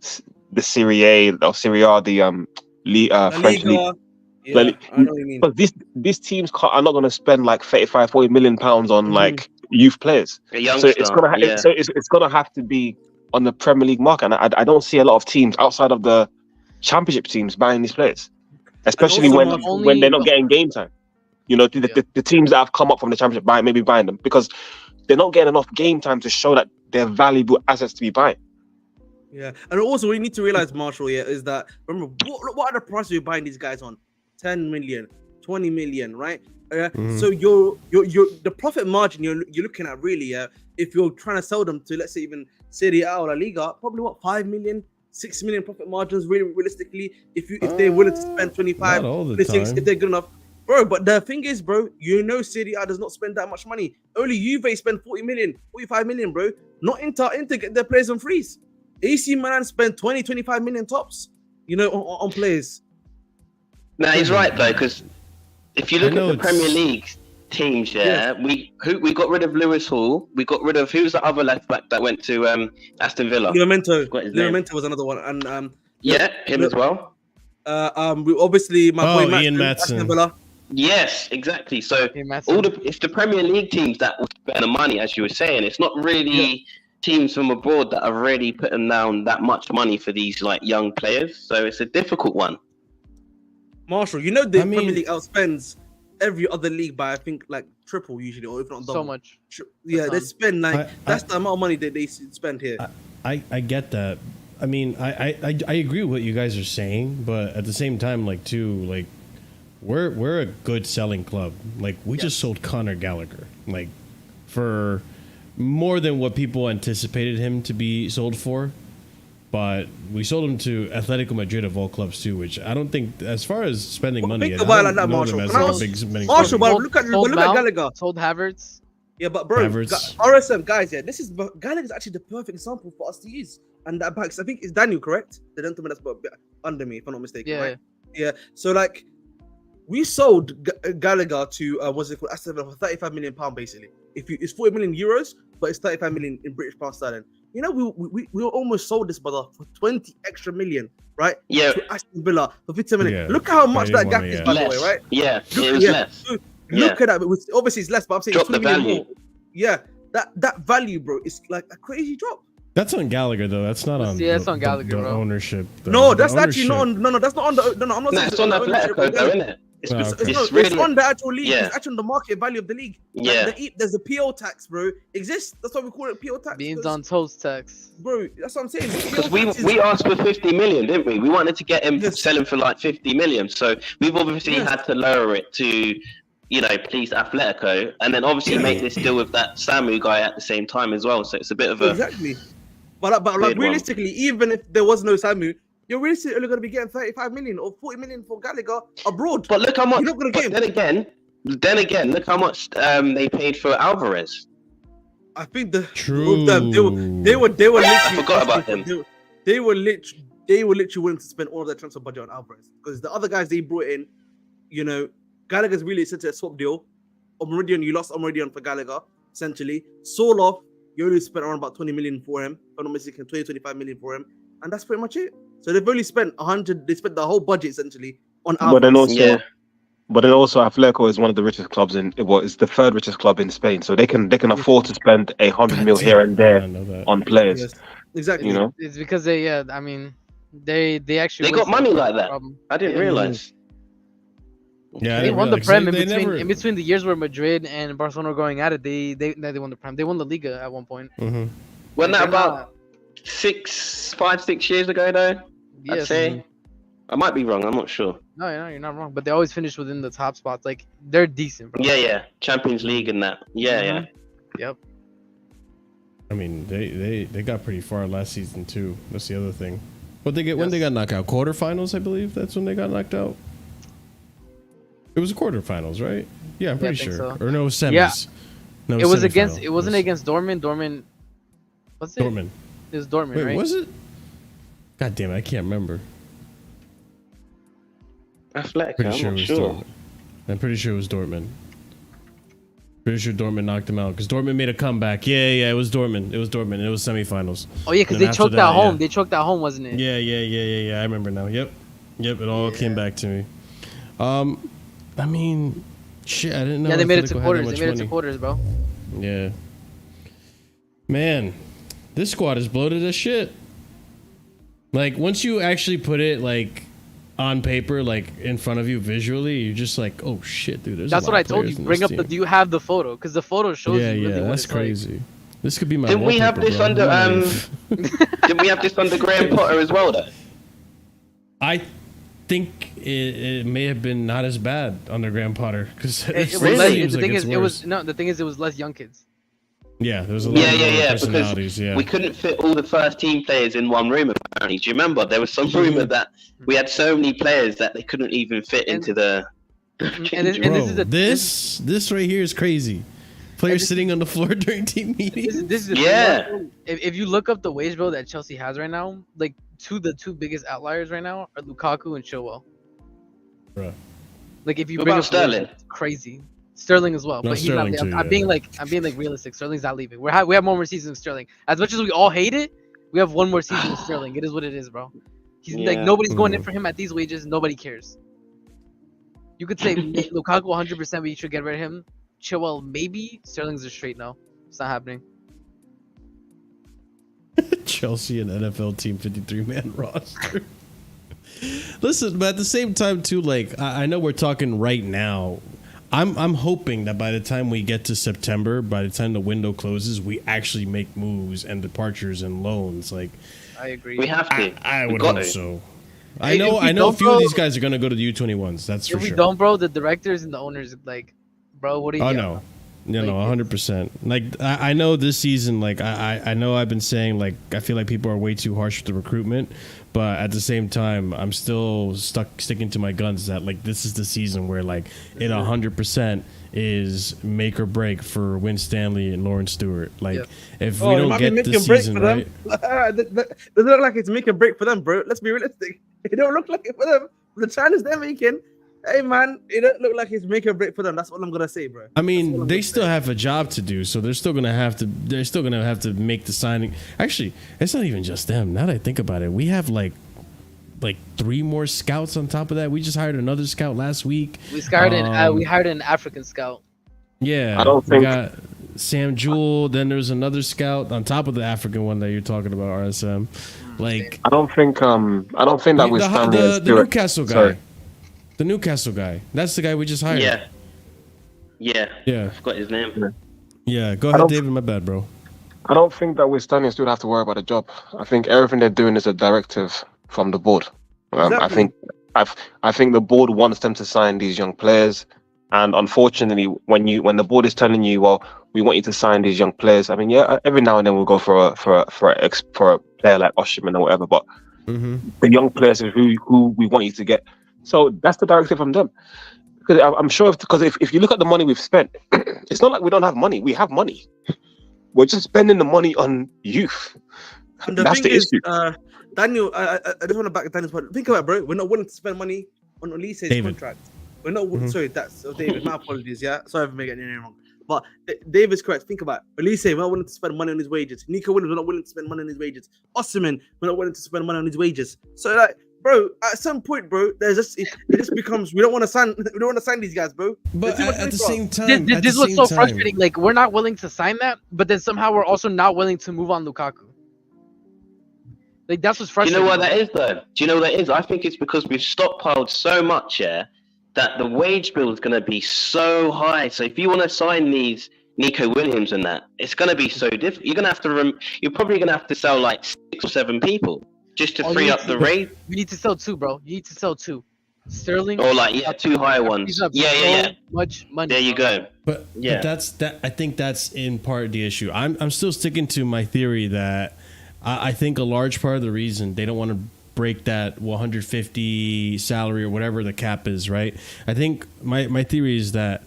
the Serie A or Serie A, the French league. But these teams are not going to spend like 35-40 million pounds on like youth players. So it's gonna have to be on the Premier League market. And I don't see a lot of teams outside of the Championship teams buying these players, especially when they're not getting game time. You know, the teams that have come up from the Championship buying them because they're not getting enough game time to show that they're valuable assets to be buying. Yeah, and also what you need to realize, Marshall, is that remember what are the prices you're buying these guys on? 10 million, 20 million, right? So the profit margin you're looking at really, if you're trying to sell them to, let's say, even Serie A or La Liga, probably 5 million, 6 million profit margins realistically. If they're willing to spend 25, 26, if they're good enough, bro. But the thing is, bro, Serie A does not spend that much money. Only Juve spend 40 million, 45 million, bro. Not Inter get their players on freeze. AC Milan spend 20, 25 million tops, on players. No, he's right though, because if you look at the Premier League teams, we got rid of Lewis Hall. We got rid of who's the other left back that went to Aston Villa. Livramento was another one, and him as well. We obviously my boy Matt, Ian Maatsen. Aston Villa. Yes, exactly. So it's the Premier League teams that will spend the money, as you were saying. It's not really teams from abroad that are really putting down that much money for these like young players. So it's a difficult one. Marshall, the Premier League outspends every other league by I think like triple usually, or if not double. So much. Yeah, they spend that's the amount of money that they spend here. I get that. I mean, I agree with what you guys are saying, but at the same time, we're a good selling club. Like we just sold Conor Gallagher, like for more than what people anticipated him to be sold for. But we sold him to Atletico Madrid of all clubs too, which I don't think, as far as spending money, think about it like that, Marshall. Marshall, but look at Gallagher. Sold Havertz. Yeah, but bro, RSM guys, this is Gallagher's actually the perfect example for us to use. And that backs, I think it's Daniel, correct? The gentleman that's under me, if I'm not mistaken. Right? Yeah. So like, we sold Gallagher to Aston Villa for £35 million basically. It's 40 million euros, but it's 35 million in British pound sterling. We almost sold this brother for 20 extra million, right? Yeah. To Aston Villa for 50 million. Yeah. Look how much that gap is, by the way, right? Yeah. It was less. Look at that. Obviously, it's less, but I'm saying drop the value. yeah, that value, bro, is like a crazy drop. That's on Gallagher though. That's not on. Yeah, that's on Gallagher, the bro. ownership. No, that's actually not on. No, that's not on the. No, I'm not saying it's on the ownership. Atletico, though, isn't it? It's really on the actual league. Yeah. It's actually on the market value of the league. Yeah. Like there's a PO tax, bro. Exists. That's why we call it PO tax. Beans on toast tax. Bro, that's what I'm saying. Because we asked for 50 million, didn't we? We wanted to get him selling for like 50 million. So we've obviously had to lower it to, please Atletico, and then obviously make this deal with that Samu guy at the same time as well. So it's a bit of a exactly. But like realistically, even if there was no Samu, you're realistically only going to be getting 35 million or 40 million for Gallagher abroad. But look how much. You're not going to get him. Then again, look how much they paid for Alvarez. I think the True. They were literally. I forgot about them. They were literally willing to spend all of their transfer budget on Alvarez because the other guys they brought in, Gallagher's really essentially a swap deal. Omorodion, you lost Omorodion for Gallagher essentially. Soloff, you only spent around about 20 million for him. If I'm not mistaken, 25 million for him, and that's pretty much it. So they've only spent 100. They spent the whole budget essentially on Alvarez. But then also Atletico is one of the richest clubs it's the third richest club in Spain, so they can afford to spend 100 mil here and there on players. Yes. Exactly. It's because they actually got money like that. I didn't realize. Yeah, they won the Prem in between the years where Madrid and Barcelona were going at it. They won the Prem. They won the Liga at one point. Mm-hmm. Wasn't that about 5-6 years ago though? Yes. I'd say. I might be wrong. I'm not sure. No, you're not wrong. But they always finish within the top spots. Like they're decent, bro. Yeah. Champions League and that. Yeah. Yep. I mean, they got pretty far last season too. That's the other thing. But when they got knocked out, quarterfinals, I believe. That's when they got knocked out. It was quarterfinals, right? Yeah, I'm pretty sure. So. Or no, semis. Yeah. No, it was against. It wasn't against Dortmund. Dortmund. What's it? Dortmund. It was Dortmund, Wait, right? was it? God damn it, I can't remember. Athletic, I'm not sure. Dortmund. I'm pretty sure it was Dortmund. Pretty sure Dortmund knocked him out because Dortmund made a comeback. Yeah, it was Dortmund. It was semifinals. Oh yeah, because they choked at home. They choked at home, wasn't it? Yeah. I remember now. Yep. It all came back to me. I mean, shit, I didn't know. Yeah, they made it to quarters. They made it to quarters, bro. Yeah. Man, this squad is bloated as shit. Like once you actually put it like on paper, like in front of you visually, you're just like, oh shit, dude. There's that's a lot what I of told players you. in Bring this up the. team. Do you have the photo? Because the photo shows Yeah, you really what that's it's crazy. Like. This could be my. Didn't we have this under Didn't we have this under Graham Potter as well, though? I think it may have been not as bad under Graham Potter because The thing is, it was less young kids. Yeah, there was a lot of personalities. Because we couldn't fit all the first team players in one room. Apparently, do you remember there was some rumor that we had so many players that they couldn't even fit into the. This right here is crazy. Players sitting on the floor during team meetings. This is if you look up the wage bill that Chelsea has right now, like the two biggest outliers right now are Lukaku and Chilwell. Bruh. Like if you What bring about up Sterling? it's crazy. Sterling as well, No, but he's not. Sterling too, I'm being like realistic. Sterling's not leaving. We have one more season of Sterling. As much as we all hate it, we have one more season of Sterling. It is what it is, bro. He's like nobody's going in for him at these wages. Nobody cares. You could say Lukaku 100%, but you should get rid of him. Chilwell maybe. Sterling's a straight no. It's not happening. Chelsea and NFL team 53-man roster. Listen, but at the same time too, like I know we're talking right now. I'm hoping that by the time we get to September, by the time the window closes, we actually make moves and departures and loans. Like I agree. We have to. I would hope so. I know a few of these guys are gonna go to the U21s. That's for sure. If we don't, bro, the directors and the owners like, bro, what are you? Oh no. No, 100%. Like I know this season, like I know I've been saying like I feel like people are way too harsh with the recruitment, but at the same time I'm still sticking to my guns that like this is the season where like it 100% is make or break for Win Stanley and Lawrence Stewart. Like if we don't get this season right, doesn't look like it's make or break for them, bro. Let's be realistic. It don't look like it for them. The chances they're making. Hey man, it don't look like it's make or break for them. That's what I'm gonna say, bro. I mean, they still have a job to do, so they're still gonna have to make the signing. Actually, it's not even just them. Now that I think about it, we have like 3 more scouts on top of that. We just hired another scout last week. We hired an African scout. Yeah, I don't think Sam Jewell. Then there's another scout on top of the African one that you're talking about, RSM. Like, I don't think that was the Newcastle guy. Sorry. The Newcastle guy. That's the guy we just hired. Yeah. I forgot his name. Yeah, go ahead, David. My bad, bro. I don't think that we're standing still have to worry about the job. I think everything they're doing is a directive from the board. Exactly. I think the board wants them to sign these young players, and unfortunately, when the board is telling you, well, we want you to sign these young players. I mean, yeah, every now and then we'll go for a player like Osimhen or whatever, but the young players is who we want you to get. So that's the directive from them. Because I'm sure if you look at the money we've spent, it's not like we don't have money. We have money. We're just spending the money on youth. And that's the issue. Daniel, I just want to back Daniel's point. Think about it, bro. We're not willing to spend money on Elise's contract. We're not. Sorry, that's David. My apologies. Yeah, sorry for making anything wrong. But David's correct. Think about it. Elise, we're not willing to spend money on his wages. Nico Williams, we're not willing to spend money on his wages. Osimhen, we're not willing to spend money on his wages. So like, bro, at some point, bro, it just becomes we don't want to sign these guys, bro. But at the same time, this was so frustrating. Like, we're not willing to sign that, but then somehow we're also not willing to move on Lukaku. Like, that's what's frustrating. Do you know what that is, though? Do you know what that is? I think it's because we've stockpiled so much, that the wage bill is going to be so high. So if you want to sign these Nico Williams and that, it's going to be so difficult. You're going to have to you're probably going to have to sell like 6 or 7 people just to free up the rate. You need to sell 2, bro. You need to sell 2. Sterling. Or like 2 higher ones. Yeah. Much money. There you go. But that's that. I think that's in part the issue. I'm still sticking to my theory that I think a large part of the reason they don't want to break that 150 salary or whatever the cap is, right? I think my theory is that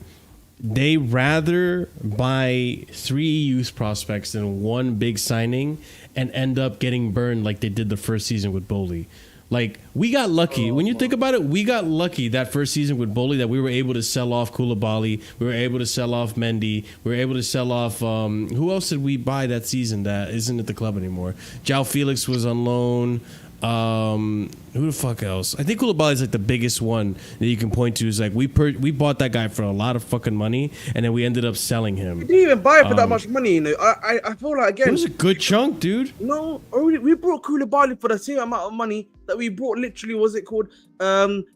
they rather buy 3 youth prospects than 1 big signing and end up getting burned like they did the first season with Bowley. Like, we got lucky. When you think about it, we got lucky that first season with Bowley that we were able to sell off Koulibaly. We were able to sell off Mendy. We were able to sell off... who else did we buy that season that isn't at the club anymore? João Felix was on loan. Who the fuck else? I think Koulibaly is like the biggest one that you can point to. Is like we bought that guy for a lot of fucking money, and then we ended up selling him. We didn't even buy it for that much money. You know, I feel like again. It was a good chunk, dude. No, we brought Koulibaly for the same amount of money that we brought. Literally, was it called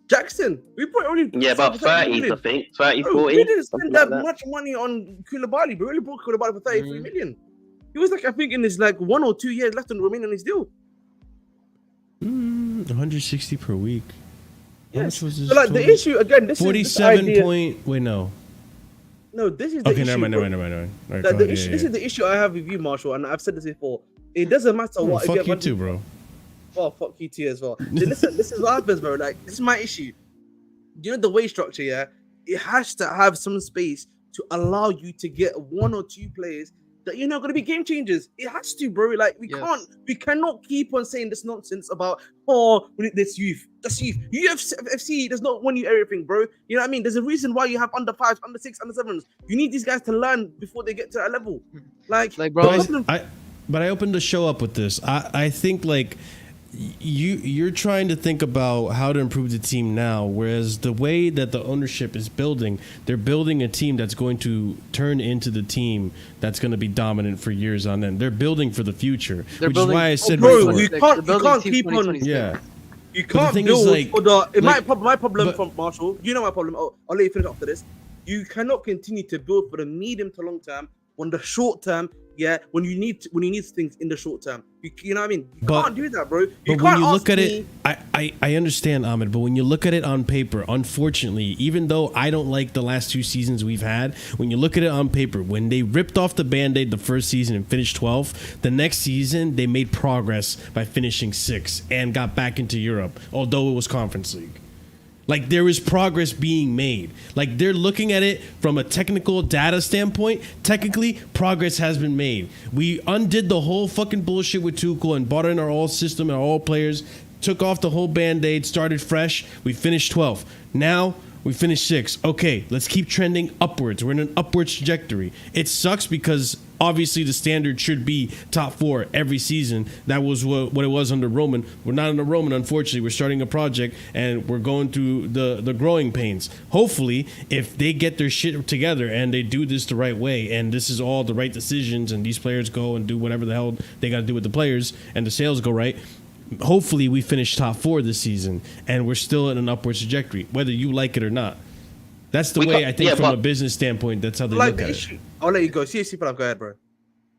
Jackson? We brought only about 30, I think 30, 40. We didn't spend that much money on Koulibaly. We only brought Koulibaly for 33 million. He was like, I think in his like 1 or 2 years left on remaining on his deal. 160 per week. Yes. So like the issue again, this 47 is point. Wait, no. No, this is the issue. Never mind. Right, this is the issue I have with you, Marshall, and I've said this before. It doesn't matter what. Fuck you too, bro. Well, fuck you too as well. Listen, this is what happens, bro. Like, this is my issue. You know the wage structure, yeah? It has to have some space to allow you to get 1 or 2 players that you're not going to be game changers. It has to, bro. Like, we cannot keep on saying this nonsense about, we need this youth. That's youth. UFC does not win you everything, bro. You know what I mean? There's a reason why you have under 5s, under 6, under 7s. You need these guys to learn before they get to that level. Like bro. But I opened the show up with this. I think like you're trying to think about how to improve the team now, whereas the way that the ownership is building, they're building a team that's going to turn into the team that's going to be dominant for years on end. They're building for the future, which is why I said bro, you can't keep on. Yeah. You can't build like, for the. My problem from Marshall. You know my problem. I'll let you finish after this. You cannot continue to build for the medium to long term when the short term. Yeah, when you need things in the short term, you know what I mean. You can't do that, bro. But when you look at it, I understand, Ahmed. But when you look at it on paper, unfortunately, even though I don't like the last 2 seasons we've had, when you look at it on paper, when they ripped off the Band-Aid the first season and finished 12th, the next season they made progress by finishing 6th and got back into Europe, although it was Conference League. Like, there is progress being made. Like, they're looking at it from a technical data standpoint. Technically, progress has been made. We undid the whole fucking bullshit with Tuchel and bought in our all system and our all players, took off the whole Band-Aid, started fresh. We finished 12th. Now, We finished 6th. Okay, let's keep trending upwards. We're in an upwards trajectory. It sucks because obviously the standard should be top 4 every season. That was what it was under Roman. We're not under Roman, unfortunately. We're starting a project and we're going through the growing pains. Hopefully, if they get their shit together and they do this the right way and this is all the right decisions and these players go and do whatever the hell they got to do with the players and the sales go right, hopefully we finish top 4 this season and we're still in an upward trajectory, whether you like it or not. That's the way I think from a business standpoint, that's how they look at it. I'll let you go. See, go ahead, bro.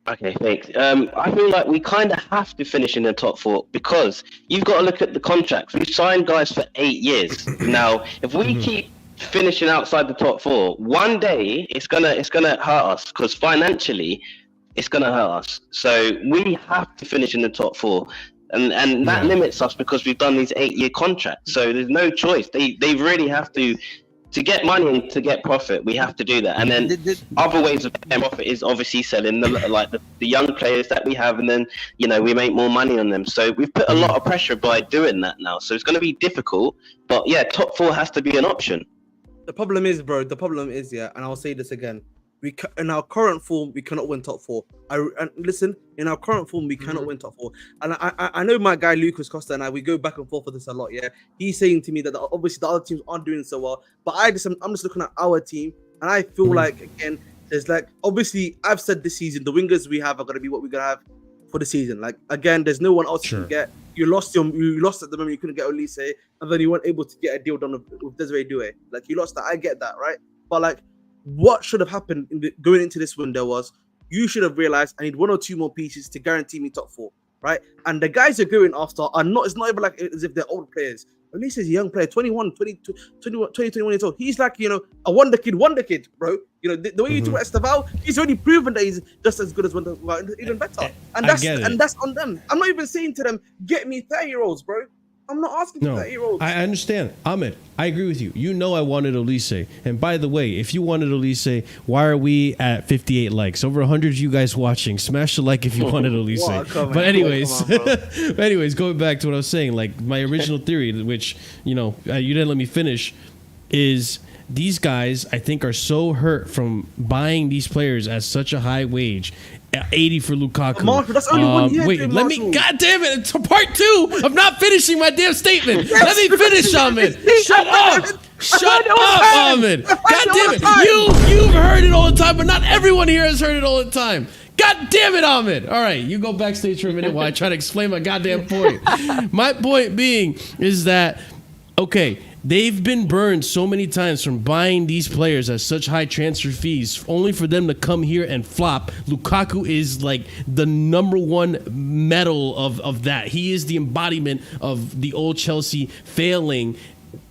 Okay, thanks. I feel like we kind of have to finish in the top 4 because you've got to look at the contracts. We've signed guys for 8 years. Now, if we keep finishing outside the top 4, one day it's gonna hurt us because financially it's gonna hurt us. So we have to finish in the top 4. And that limits us because we've done these 8-year contracts. So there's no choice. They really have to get money and to get profit. We have to do that. And then other ways of getting profit is obviously selling the young players that we have, and then we make more money on them. So we've put a lot of pressure by doing that now. So it's going to be difficult. But yeah, top 4 has to be an option. The problem is, bro. And I'll say this again. In our current form, we cannot win top 4. In our current form, we cannot win top 4. And I know my guy Lucas Costa and we go back and forth with this a lot. Yeah, he's saying to me that obviously the other teams aren't doing so well, but I'm just looking at our team, and I feel like again, there's obviously I've said this season the wingers we have are going to be what we're going to have for the season. Again, there's no one else you can get. You lost at the moment. You couldn't get Olise, and then you weren't able to get a deal done with Desiree Doué. You lost that. I get that, right? But what should have happened going into this window was you should have realized I need 1 or 2 more pieces to guarantee me top 4, right? And the guys you're going after are not. It's not even as if they're old players. At least he's a young player, 21, 22, 21 years old. He's a wonder kid, bro. The way you talk about Estaval, he's already proven that he's just as good as Wonder, even better. And that's on them. I'm not even saying to them, get me 30-year-olds, bro. I'm not asking for 30-year-olds. I understand. Ahmed, I agree with you. I wanted Olise. And by the way, if you wanted Olise, why are we at 58 likes? Over 100 of you guys watching. Smash the like if you wanted Olise. But anyways, going back to what I was saying, my original theory, which, you didn't let me finish, is these guys, I think, are so hurt from buying these players at such a high wage. 80 for Lukaku. Marshall, that's only 1 year. Wait, let me. God damn it! It's part 2 of not finishing my damn statement. Let me finish, Ahmed. Shut up! Shut up, Ahmed. God damn it! You've heard it all the time, but not everyone here has heard it all the time. God damn it, Ahmed. All right, you go backstage for a minute while I try to explain my goddamn point. My point being is that they've been burned so many times from buying these players at such high transfer fees, only for them to come here and flop. Lukaku is the number 1 medal of that. He is the embodiment of the old Chelsea failing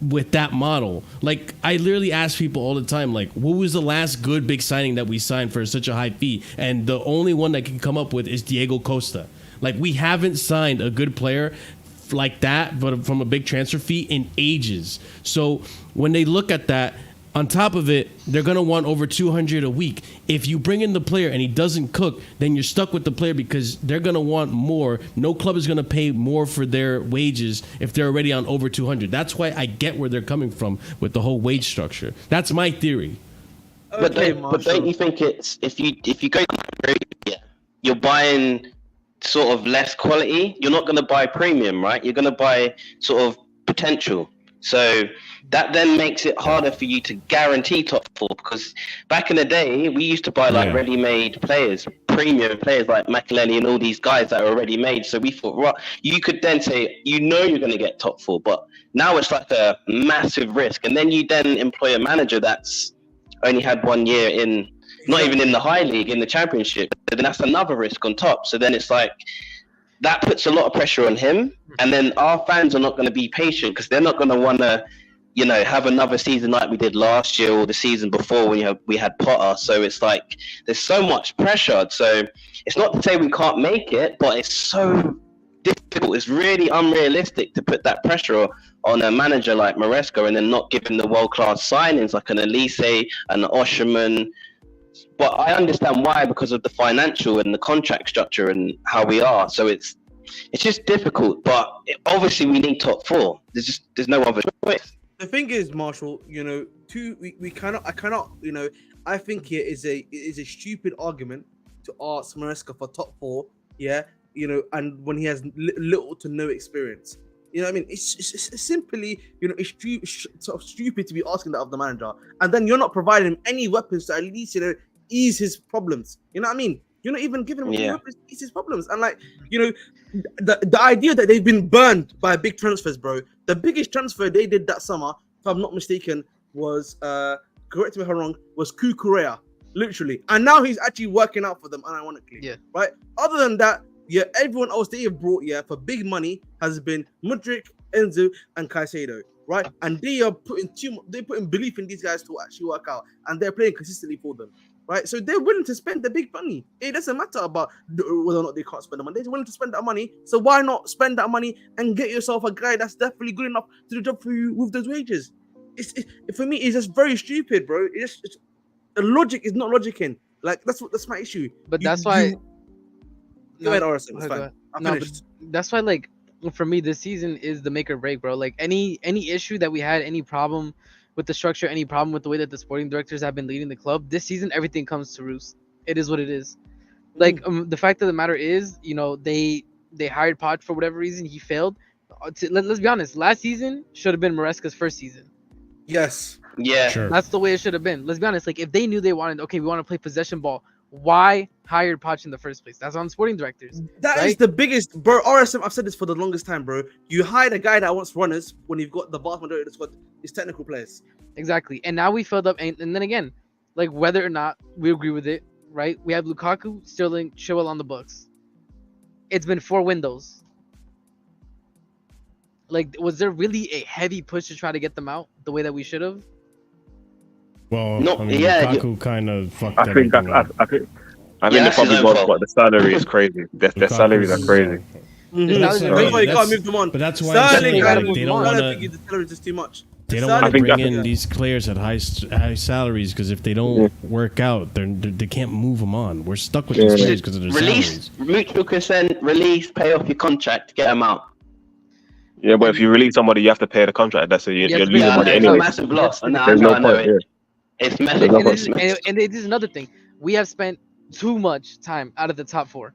with that model. I literally ask people all the time, what was the last good big signing that we signed for such a high fee? And the only one that can come up with is Diego Costa. We haven't signed a good player like that, but from a big transfer fee in ages. So when they look at that, on top of it, they're going to want over 200 a week. If you bring in the player and he doesn't cook, then you're stuck with the player because they're going to want more. No club is going to pay more for their wages if they're already on over 200. That's why I get where they're coming from with the whole wage structure. That's my theory. But don't you think it's if you go, you're buying sort of less quality? You're not going to buy premium, right? You're going to buy sort of potential. So that then makes it harder for you to guarantee top 4, because back in the day we used to buy ready-made players, premium players like Makelele and all these guys that are already made. So we thought, you could then say you're going to get top 4, but now it's a massive risk. And then you then employ a manager that's only had 1 year in, not even in the high league, in the championship. Then that's another risk on top. So then it's that puts a lot of pressure on him. And then our fans are not going to be patient because they're not going to want to, have another season like we did last year or the season before when we had Potter. So it's there's so much pressure. So it's not to say we can't make it, but it's so difficult. It's really unrealistic to put that pressure on a manager like Maresca and then not give him the world-class signings like an Olise, an Osherman. But I understand why, because of the financial and the contract structure and how we are. So it's just difficult. But obviously we need top 4. There's no other choice. The thing is, Marshall, I cannot, I think it is a stupid argument to ask Maresca for top 4, and when he has little to no experience. You know what I mean? It's simply, it's stupid to be asking that of the manager, and then you're not providing him any weapons to at least, ease his problems. You know what I mean? You're not even giving him any weapons to ease his problems. And the idea that they've been burned by big transfers, bro. The biggest transfer they did that summer, if I'm not mistaken, was correct me if I'm wrong, was Kukurea, literally. And now he's actually working out for them, unironically. Yeah. Right? Other than that, everyone else they have brought for big money has been Mudryk, Enzo, and Caicedo, right? And they are putting belief in these guys to actually work out, and they're playing consistently for them, right? So they're willing to spend the big money. It doesn't matter about whether or not they can't spend the money. They're willing to spend that money. So why not spend that money and get yourself a guy that's definitely good enough to do the job for you with those wages? For me, it's just very stupid, bro. The logic is not logicking. That's my issue. But that's why. Go ahead, RSM. It's fine. I'm finished. That's why, for me, this season is the make or break, bro. Any issue that we had, any problem with the structure, any problem with the way that the sporting directors have been leading the club, this season everything comes to roost. It is what it is. The fact of the matter is, they hired Poch for whatever reason. He failed. Let's be honest. Last season should have been Maresca's first season. Yes. Yeah. Sure. That's the way it should have been. Let's be honest. If they knew they wanted, we want to play possession ball, why hire Poch in the first place? That's on sporting directors. That is the biggest, bro. RSM, I've said this for the longest time, bro. You hired a guy that wants runners when you've got the vast majority of the squad is technical players. Exactly. And now we filled up, and then again, whether or not we agree with it, right? We have Lukaku, Sterling, Chilwell on the books. It's been 4 windows. Was there really a heavy push to try to get them out the way that we should have? Well, Lukaku kind of fucked I think everything up. I think the problem was, but the salary is crazy. Their salaries are crazy. That's why you can't move them on. But that's why I'm saying they don't want to. The salary is just too much. They don't want to bring in these players at high salaries because if they don't work out, they can't move them on. We're stuck with these players because of their salaries. Mutual consent, release, pay off your contract, get them out. Yeah, but if you release somebody, you have to pay the contract. That's you're losing money anyway. It's a massive loss. There's no point. It's massive. And it is another thing. We have spent too much time out of the top 4.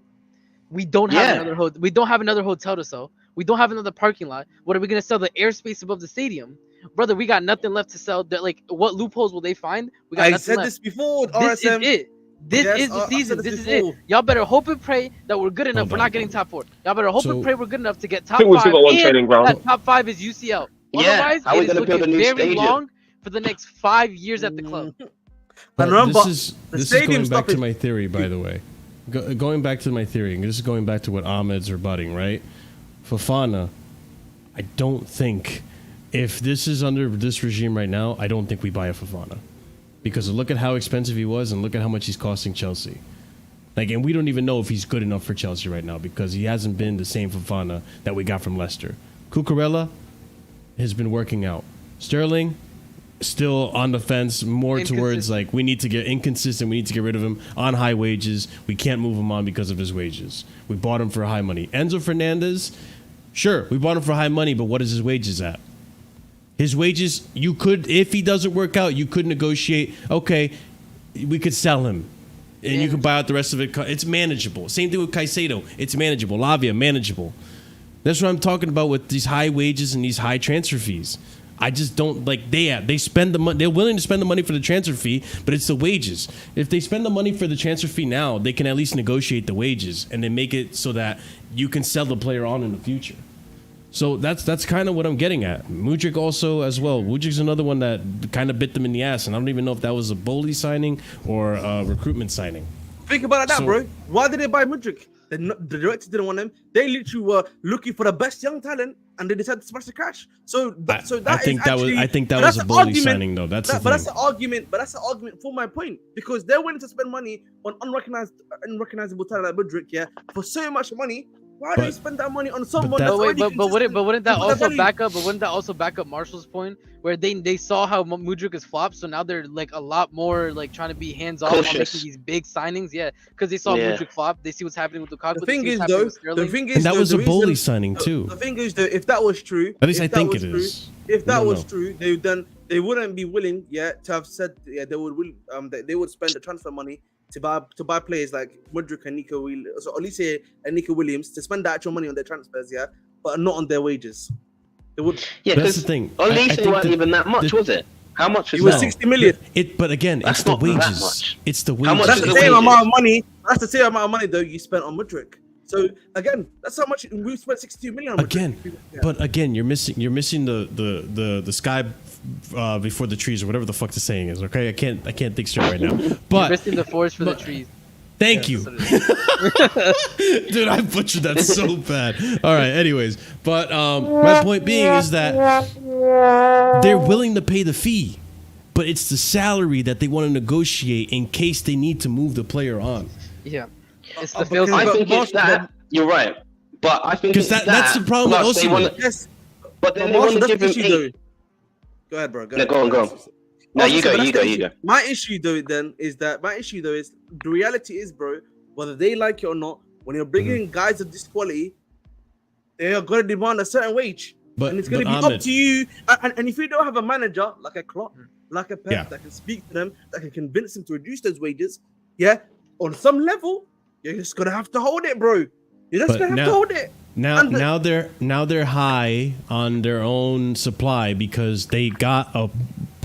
We don't have another we don't have another hotel to sell. We don't have another parking lot. What are we gonna sell? The airspace above the stadium, brother. We got nothing left to sell. What loopholes will they find? We got nothing left. This before. This is it. This is the season. This is it. Y'all better hope and pray that we're good enough. We're not getting top 4. Y'all better hope and pray we're good enough to get top 5. That top 5 is UCL. Otherwise, it is looking very long for the next 5 years at the club. And remember, this is going back to my theory, by the way. Going back to my theory, and this is going back to what Ahmed's rebutting, right? Fofana, I don't think, if this is under this regime right now, I don't think we buy a Fofana. Because look at how expensive he was and look at how much he's costing Chelsea. And we don't even know if he's good enough for Chelsea right now because he hasn't been the same Fofana that we got from Leicester. Cucurella has been working out. Sterling, still on the fence, more towards we need to get inconsistent. We need to get rid of him on high wages. We can't move him on because of his wages. We bought him for high money. Enzo Fernandez, sure, we bought him for high money, but what is his wages at? His wages, you could, if he doesn't work out, you could negotiate. Okay, we could sell him, and you could buy out the rest of it. It's manageable. Same thing with Caicedo. It's manageable. Lavia, manageable. That's what I'm talking about with these high wages and these high transfer fees. I just don't they spend the money. They're willing to spend the money for the transfer fee, but it's the wages. If they spend the money for the transfer fee now, they can at least negotiate the wages and then make it so that you can sell the player on in the future. So that's kind of what I'm getting at. Mudryk also as well. Mudryk's another one that kind of bit them in the ass, and I don't even know if that was a Bowley signing or a recruitment signing. Think about that, bro. Why did they buy Mudryk? The directors didn't want him. They literally were looking for the best young talent, and they decided to smash the cash. I think that was a Bowley signing, though. That's an argument. But that's an argument for my point because they're willing to spend money on unrecognizable talent like Mudryk, for so much money. Why do you spend that money on someone? But wouldn't that also back up Marshall's point, where they saw how Mudryk is flopped, so now they're like a lot more like trying to be hands off on making these big signings, because they saw Mudryk flop. They see what's happening with Lukaku. The thing is that was a bully signing too. The thing is though, if that was true, at least I think it is. If that was true, they wouldn't be willing to have said they would spend the transfer money to buy players like Mudryk and Nico Williams, or at least and Nico Williams, to spend the actual money on their transfers, but not on their wages. They would. Yeah, that's the thing. Olise wasn't even that much, was it? How much was it? Was 60 million. But again, it's the wages. It's the wages. That's the same amount of money. That's the same amount of money though you spent on Mudryk. So again, that's how much we spent 62 million on Mudryk. But again, you're missing the sky before the trees, or whatever the fuck the saying is. Okay, I can't think straight right now. But you're missing the forest for the trees. Thank you. Dude, I butchered that so bad. All right, anyways. But my point being is that they're willing to pay the fee, but it's the salary that they want to negotiate in case they need to move the player on. Yeah. It's the I think it's that. You're right. But I think because that's the problem with Osimhen. Yes. But then they want to give him 8. Go ahead, bro. Go on. No, you go. My issue though is the reality is, bro, whether they like it or not, when you're bringing in guys of this quality, they are going to demand a certain wage, and it's going to be up to you. And if you don't have a manager like a Klopp, like a Pep, that can speak to them, that can convince them to reduce those wages, on some level, you're just gonna have to hold it, bro. You're just gonna have to hold it. Now they're high on their own supply because they got a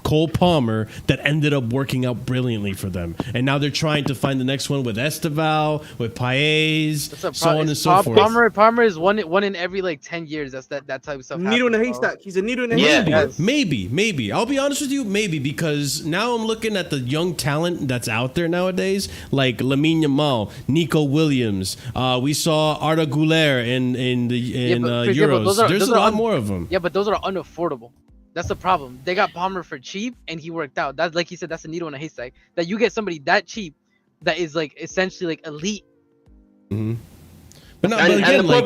Cole Palmer that ended up working out brilliantly for them, and now they're trying to find the next one with Esteval, with Paez, so on and so forth. Palmer is one in every like 10 years. That's that type of stuff. Needle in a haystack. He's a needle in a haystack. Maybe. I'll be honest with you, maybe, because now I'm looking at the young talent that's out there nowadays, like Lamine Yamal, Nico Williams. We saw Arda Güler in Euros. There's a lot more of them. Yeah, but those are unaffordable. That's the problem. They got Palmer for cheap, and he worked out. That's like he said. That's a needle in a haystack. That you get somebody that cheap, that is like essentially like elite. Mm-hmm. But again, like,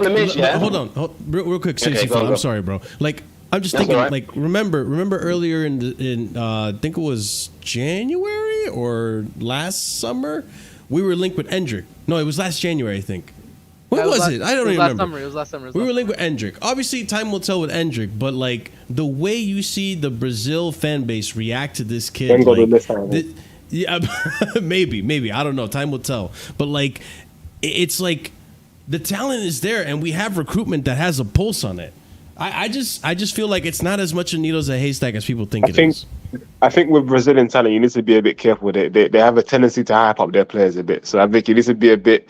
hold on, real quick, I'm sorry, bro. Like, I'm just thinking, like, remember earlier in I think it was January or last summer, we were linked with Endrick. No, it was last January, I think. When was it? I don't even remember. It was last summer. We were linked with Endrick. Obviously, time will tell with Endrick, but like the way you see the Brazil fan base react to this kid, maybe I don't know. Time will tell. But like, it's like the talent is there, and we have recruitment that has a pulse on it. I just feel like it's not as much a needle as a haystack as people think it is. I think with Brazilian talent, you need to be a bit careful with it. They have a tendency to hype up their players a bit. So I think you need to be a bit.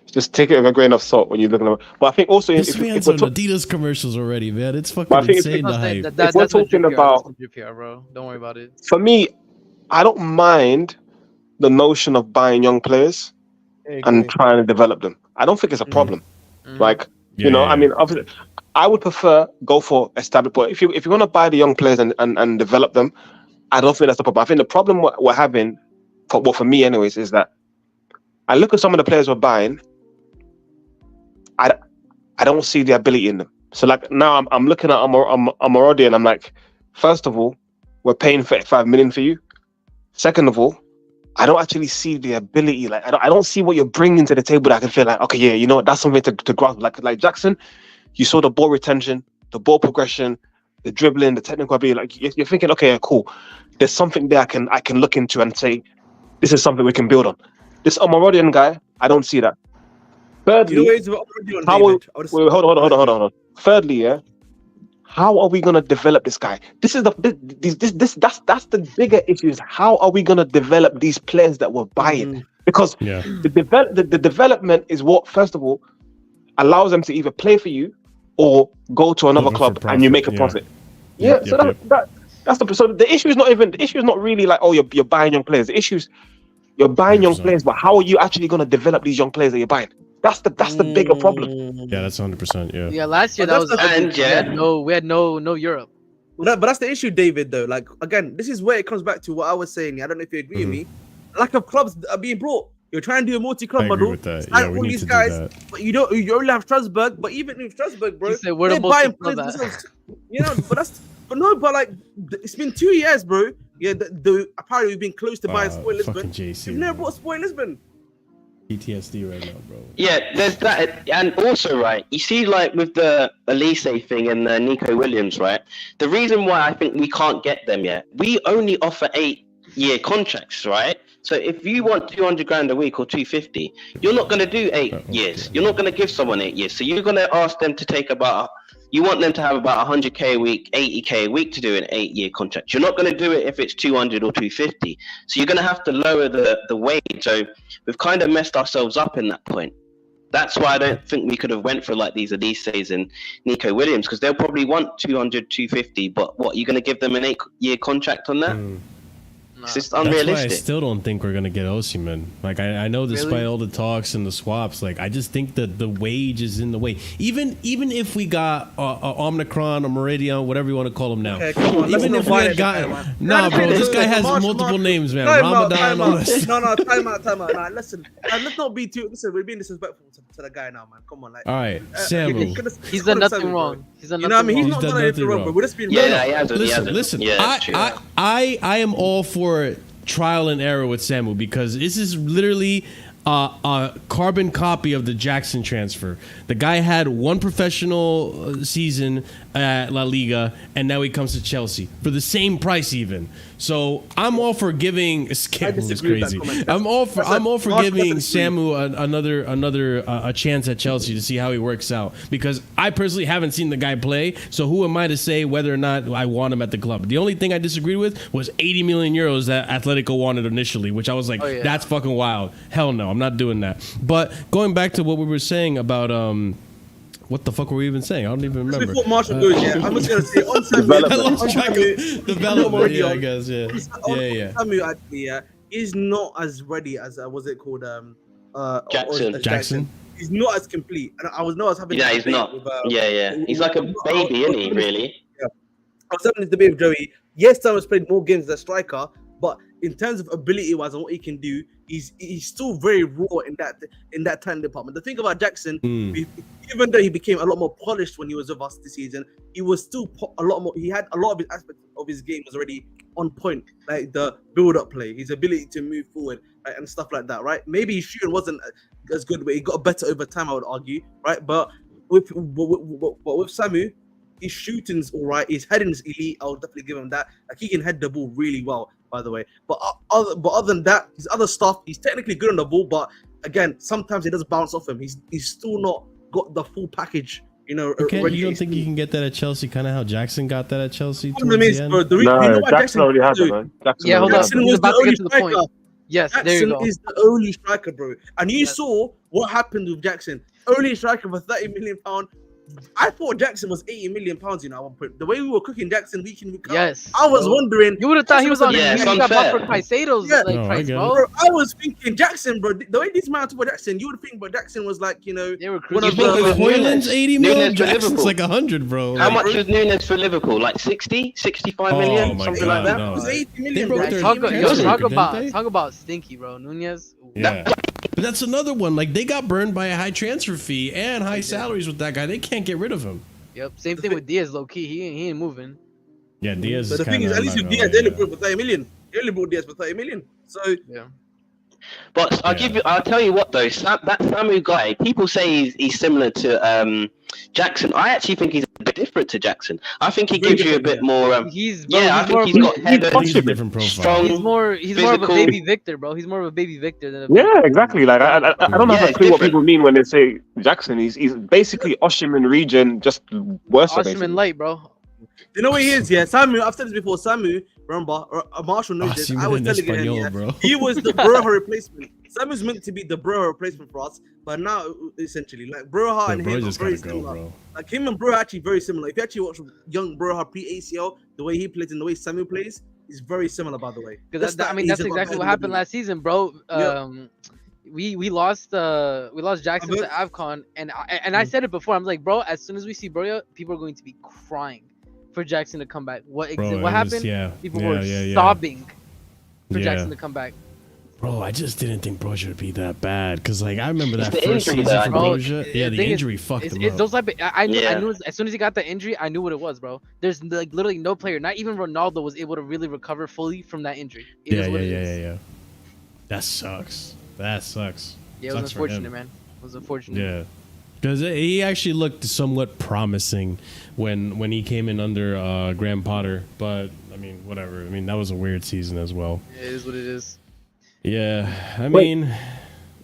Just take it with a grain of salt when you're looking at it. But I think also this man's on Adidas commercials already, man. It's fucking insane. The hype. If we're talking about, bro, don't worry about it. For me, I don't mind the notion of buying young players and trying to develop them. I don't think it's a problem. Like, you know, I mean, obviously, I would prefer go for established. But if you want to buy the young players and develop them, I don't think that's the problem. I think the problem we're having, for me anyways, is that I look at some of the players we're buying. I don't see the ability in them. So like now I'm looking at Omorodion and I'm like, first of all, we're paying 35 million for you. Second of all, I don't actually see the ability. Like I don't see what you're bringing to the table that I can feel like, okay, yeah, you know what, that's something to grasp. Like Jackson, you saw the ball retention, the ball progression, the dribbling, the technical ability. Like you're thinking, okay, cool. There's something there I can look into and say, this is something we can build on. This Omorodion guy, I don't see that. Thirdly, hold on. Thirdly, how are we gonna develop this guy? That's the bigger issue. Is how are we gonna develop these players that we're buying? Because the development is what, first of all, allows them to either play for you or go to another club and you make a profit. That's the issue is not really like, oh, you're buying young players. The issue is you're buying young players, but how are you actually gonna develop these young players that you're buying? That's the bigger problem. Yeah, that's 100%. Yeah. Yeah, last year we had no Europe. But that's the issue, David. Though, like again, this is where it comes back to what I was saying. I don't know if you agree with me. Lack of clubs are being brought. You're trying to do a multi-club I agree model. with that. Sign Yeah, we all need these to do guys, that. but you don't. You only have Strasbourg. But even in Strasbourg, bro, He said, "Where the they're buying multi-club players at?" themselves. You know, but like it's been 2 years, bro. Yeah, apparently we've been close to buying Sport Lisbon. Fucking JC. We've never bro. bought Sport Lisbon. PTSD right now, bro. Yeah, there's that, and also, right, you see, like with the Elise thing and Nico Williams, right, the reason why I think we can't get them yet, we only offer 8-year contracts, right? So if you want 200 grand a week or 250, you're not going to do 8 years. You're not going to give someone 8 years. So you're going to ask them to take you want them to have about 100k a week, 80k a week to do an 8-year contract. You're not going to do it if it's 200 or 250. So you're going to have to lower the wage. So we've kind of messed ourselves up in that point. That's why I don't think we could have went for like these Elises and Nico Williams, because they'll probably want 200, 250. But what, you're going to give them an 8-year contract on that? It's just unrealistic. That's why I still don't think we're gonna get Osimhen. Like I know despite all the talks and the swaps, like I just think that the wage is in the way. Even if we got Omicron or Meridian, whatever you want to call him now. Okay, come on, Even if we had gotten, nah, bro, this guy has multiple names, man. Ramadan. No, time out. Nah, listen, let's not be too. Listen, we're being disrespectful to the guy now, man. Come on, like. All right, Samu. He's done nothing wrong. He's done nothing wrong. He's not done anything wrong, bro. We're just being Listen. I am all for trial and error with Samu, because this is literally a carbon copy of the Jackson transfer. The guy had one professional season at La Liga, and now he comes to Chelsea for the same price even. So I'm all for giving. Is crazy. I'm all for giving Samu another chance at Chelsea to see how he works out, because I personally haven't seen the guy play. So who am I to say whether or not I want him at the club? The only thing I disagreed with was 80 million euros that Atletico wanted initially, which I was like, that's fucking wild. Hell no, I'm not doing that. But going back to what we were saying about what the fuck were we even saying? I don't even remember. Before Marshall goes, I'm just gonna say on development. Yeah, I guess. Yeah. Samu actually, is not as ready as what's it called? Jackson. He's not as complete, and I was having. Yeah, he's not. He's like a baby, isn't he? Really. Yeah. I was having this debate with Joey. Yes, Sam has played more games as a striker, but in terms of ability-wise and what he can do, he's still very raw in that talent department. The thing about Jackson, even though he became a lot more polished when he was with us this season, he was still a lot more. He had a lot of his aspects of his game was already on point, like the build-up play, his ability to move forward, right, and stuff like that. Right? Maybe his shooting wasn't as good, but he got better over time, I would argue. Right? But with Samu, his shooting's all right. His heading's elite. I'll definitely give him that. Like, he can head the ball really well, by the way. But other than that, his other stuff, he's technically good on the ball. But again, sometimes it does bounce off him. He's still not got the full package. You know, you don't think you can get that at Chelsea? Kind of how Jackson got that at Chelsea. Jackson already has it, man. Jackson was the only striker. Yes, Jackson there you go. is the only striker, bro. And you saw what happened with Jackson. Only striker for £30 million. I thought Jackson was £80 million, you know, at one point. The way we were cooking Jackson week in, week out, yes, I was wondering. You would have thought he was on. Yeah, he got bought for Caicedo's price, bro. I was thinking Jackson, bro. The way this man talk about Jackson, you would think, but Jackson was like, you know, they were one of Hoyland's 80 million. Jackson's like 100, bro. How much was Nunes for Liverpool? Like 60, 65 million, something like that. It was 80 million. Talk about stinky, bro. Nunes. Yeah. But that's another one. Like, they got burned by a high transfer fee and high salaries with that guy. They can't get rid of him. Yep. Same thing with Diaz, low key. He ain't moving. Yeah, Diaz. But the thing is, at least with Diaz, they only bought for 30 million. They only bought Diaz for 30 million. So yeah. But I'll tell you what though, that Samu guy, people say he's similar to Jackson. I actually think he's a bit different to Jackson. I think he gives you a bit more. I think he's got header, he's a different profile. Strong, he's more of a baby Victor, bro. He's more of a baby Victor than a yeah, exactly. Like I don't have a clue what people mean when they say Jackson. He's basically Osimhen region, just worse. Osimhen light, bro. You know what he is, yeah? Samu, I've said this before. Samu, remember, Marshall knows this. I was telling him, bro. He was the Broha replacement. Samu's meant to be the Broha replacement for us, but now, essentially, like, Broha and him are very similar. Like, him and Broha are actually very similar. If you actually watch young Broha pre-ACL, the way he plays and the way Samu plays is very similar, by the way. Because that's exactly what happened last season, bro. We lost Jackson to AFCON, and I said it before. I'm like, bro, as soon as we see Broha, people are going to be crying for Jackson to come back. What happened? People were sobbing for Jackson to come back. Bro, I just didn't think Broja would be that bad because, like, I remember that the first injury, season though, for I think. Broja. Yeah, the injury fucked him up. Those type of, I knew as soon as he got the injury, I knew what it was, bro. There's like literally no player, not even Ronaldo, was able to really recover fully from that injury. Yeah. That sucks. That sucks. Yeah, it was unfortunate, man. It was unfortunate. Yeah, because he actually looked somewhat promising when he came in under Graham Potter. But I mean, whatever. I mean, that was a weird season as well. It is what it is. Yeah, I mean,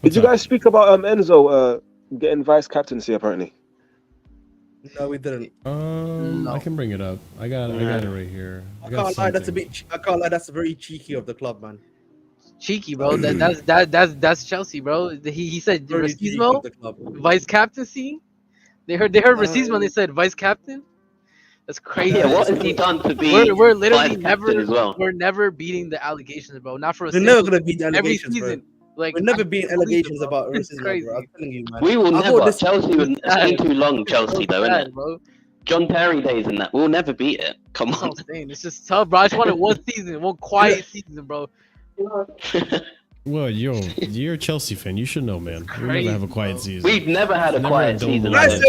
did you guys speak about Enzo getting vice captaincy? Apparently, no, we didn't. I can bring it up. I got it right here. I can't lie. That's a bit. I can't lie. That's very cheeky of the club, man. Cheeky, bro. That's Chelsea, bro. He said Racismo, vice captaincy. They heard Racismo. They said vice captain. That's crazy. Yeah, what has he done to be? We're literally never. As well? We're never beating the allegations, bro. Not for a We're never gonna beat the every allegations, season. bro. Like we're never beating allegations about racism, crazy. bro. I'm telling you, man. We will never. Chelsea was bad. too long. Chelsea though, isn't it? Bro. John Terry days and that. We'll never beat it. Come on. It's just tough, bro. I just wanted one season, one quiet season, bro. Well, you're a Chelsea fan. You should know, man. We never have a quiet season. We've never had a quiet season. The last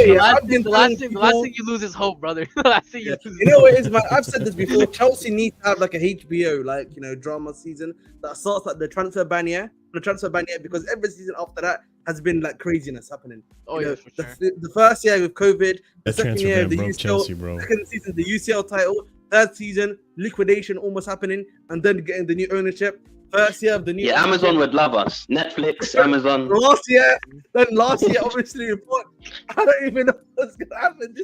thing you lose is hope, brother. The last thing you lose. You know what it is, man? I've said this before. Chelsea needs to have like a HBO, like drama season that starts at the transfer ban year. Because every season after that has been like craziness happening. Oh yeah, for sure. The first year with COVID, the second year the UCL, Chelsea, bro. second season the UCL title, third season liquidation almost happening, and then getting the new ownership. First year of the new Amazon would love us. Netflix, Amazon. Last year, obviously, I don't even know what's gonna happen.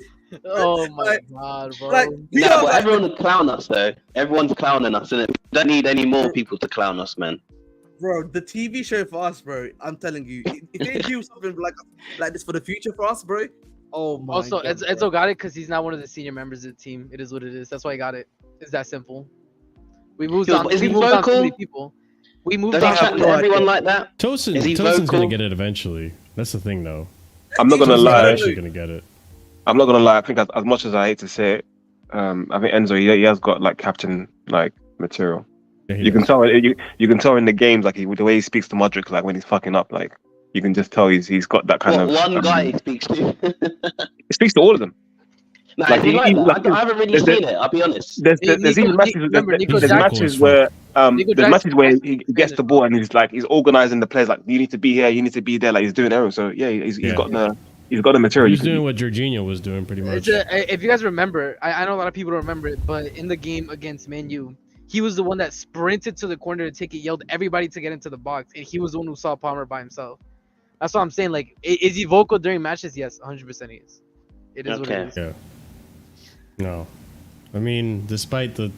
Oh my god, bro! But everyone would clown us though. Everyone's clowning us, and we don't need any more people to clown us, man. Bro, the TV show for us, bro. I'm telling you, if they do something like this for the future for us, bro. Oh my. Also, god, Enzo got it because he's not one of the senior members of the team. It is what it is. That's why he got it. It's that simple. We moved on. Is he moved on vocal? too many people. We moved Does on. he chat to everyone like that? Tosin's gonna get it eventually. That's the thing, though. I'm not gonna lie. Actually gonna get it. I'm not gonna lie. I think as much as I hate to say it, I think Enzo he has got like captain like material. Yeah, you can tell you can tell in the games like the way he speaks to Modric, like when he's fucking up, like you can just tell he's got that kind of. One guy he speaks to. He speaks to all of them. Nah, I haven't really seen it. I'll be honest. There's even matches where there's matches where he gets the ball and he's organizing the players like you need to be here, you need to be there, like he's doing everything. So yeah, he's got the material. He's doing what Jorginho was doing pretty much. If you guys remember, I know a lot of people don't remember it, but in the game against Man U, he was the one that sprinted to the corner to take it, yelled everybody to get into the box, and he was the one who saw Palmer by himself. That's what I'm saying. Like, is he vocal during matches? Yes, 100% he is. It is what it is. Yeah. No, I mean, despite the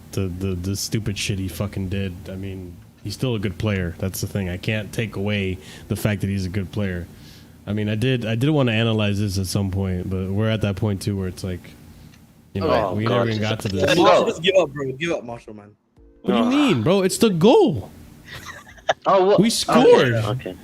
stupid shit he fucking did, I mean, he's still a good player. That's the thing. I can't take away the fact that he's a good player. I mean, I did want to analyze this at some point, but we're at that point too where it's like, we never even got to this. Marshall, just give up, bro. Give up, Marshall, man. What do you mean, bro? It's the goal. Oh, what? We scored. Okay.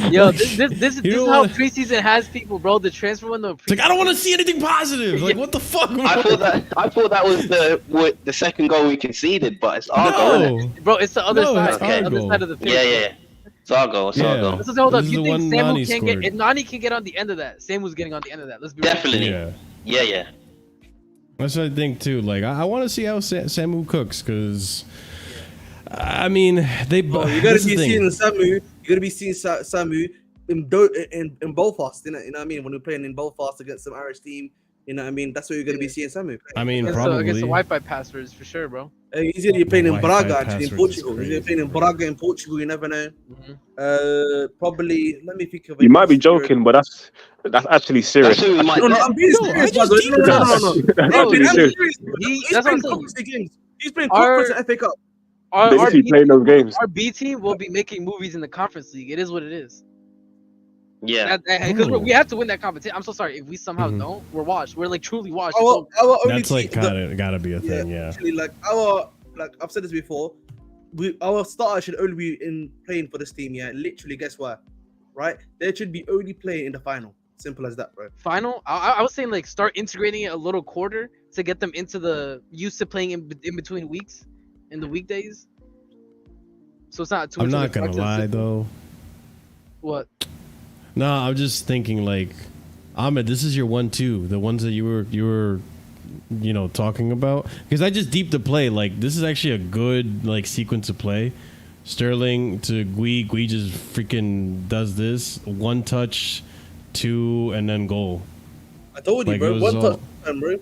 Yo, this is how preseason has people, bro. The transfer window. It's like I don't want to see anything positive. Like what the fuck? I thought that was the second goal we conceded, but it's our goal, isn't it? Bro, it's the other side. Okay. The other side of the field. Yeah. It's our goal. It's our goal. This is hold up. This You is the think one Samu Nani can scored. get? If Nani can get on the end of that, Samu's getting on the end of that. Let's be Definitely. real. Yeah. That's what I think too. Like I want to see how Samu cooks because, I mean, they. Bro, you're gonna be seeing Samu. You're gonna be seeing Samu in Belfast. You know what I mean? When we're playing in Belfast against some Irish team, you know what I mean? That's where you're gonna be seeing Samu. I mean, Against probably the Wi-Fi passwords for sure, bro. He's gonna be playing in Wi-Fi Braga actually in passwords is Portugal. He's crazy. gonna be playing in Braga in Portugal. You never know. Probably. Let me think of. You might be joking, but that's actually serious. That's who we might No, get. I'm being serious. I just No. That's actually serious. He's That's what I'm playing saying. Conference League games. He's playing Conference and FA Cup. Our Basically playing those games. Our B team will be making movies in the Conference League. It is what it is. Yeah. Because we have to win that competition. I'm so sorry if we somehow don't. We're washed. We're like truly washed. Our only That's like team- gotta be a thing. Yeah. Actually, like I've said this before, our starter should only be playing for this team. Yeah, literally, guess what? Right, they should be only playing in the final. Simple as that, bro. Final. I was saying like start integrating it a little quarter to get them into the used to playing in between weeks, in the weekdays. so it's not too I'm much. not gonna lie though. What? No, I'm just thinking like, Ahmed, this is your 1-2, the ones that you were, talking about. Because I just deep the play. Like this is actually a good like sequence of play. Sterling to Gui just freaking does this 1 touch, 2, and then goal. I told you, Like, bro. it was 1 touch, bro.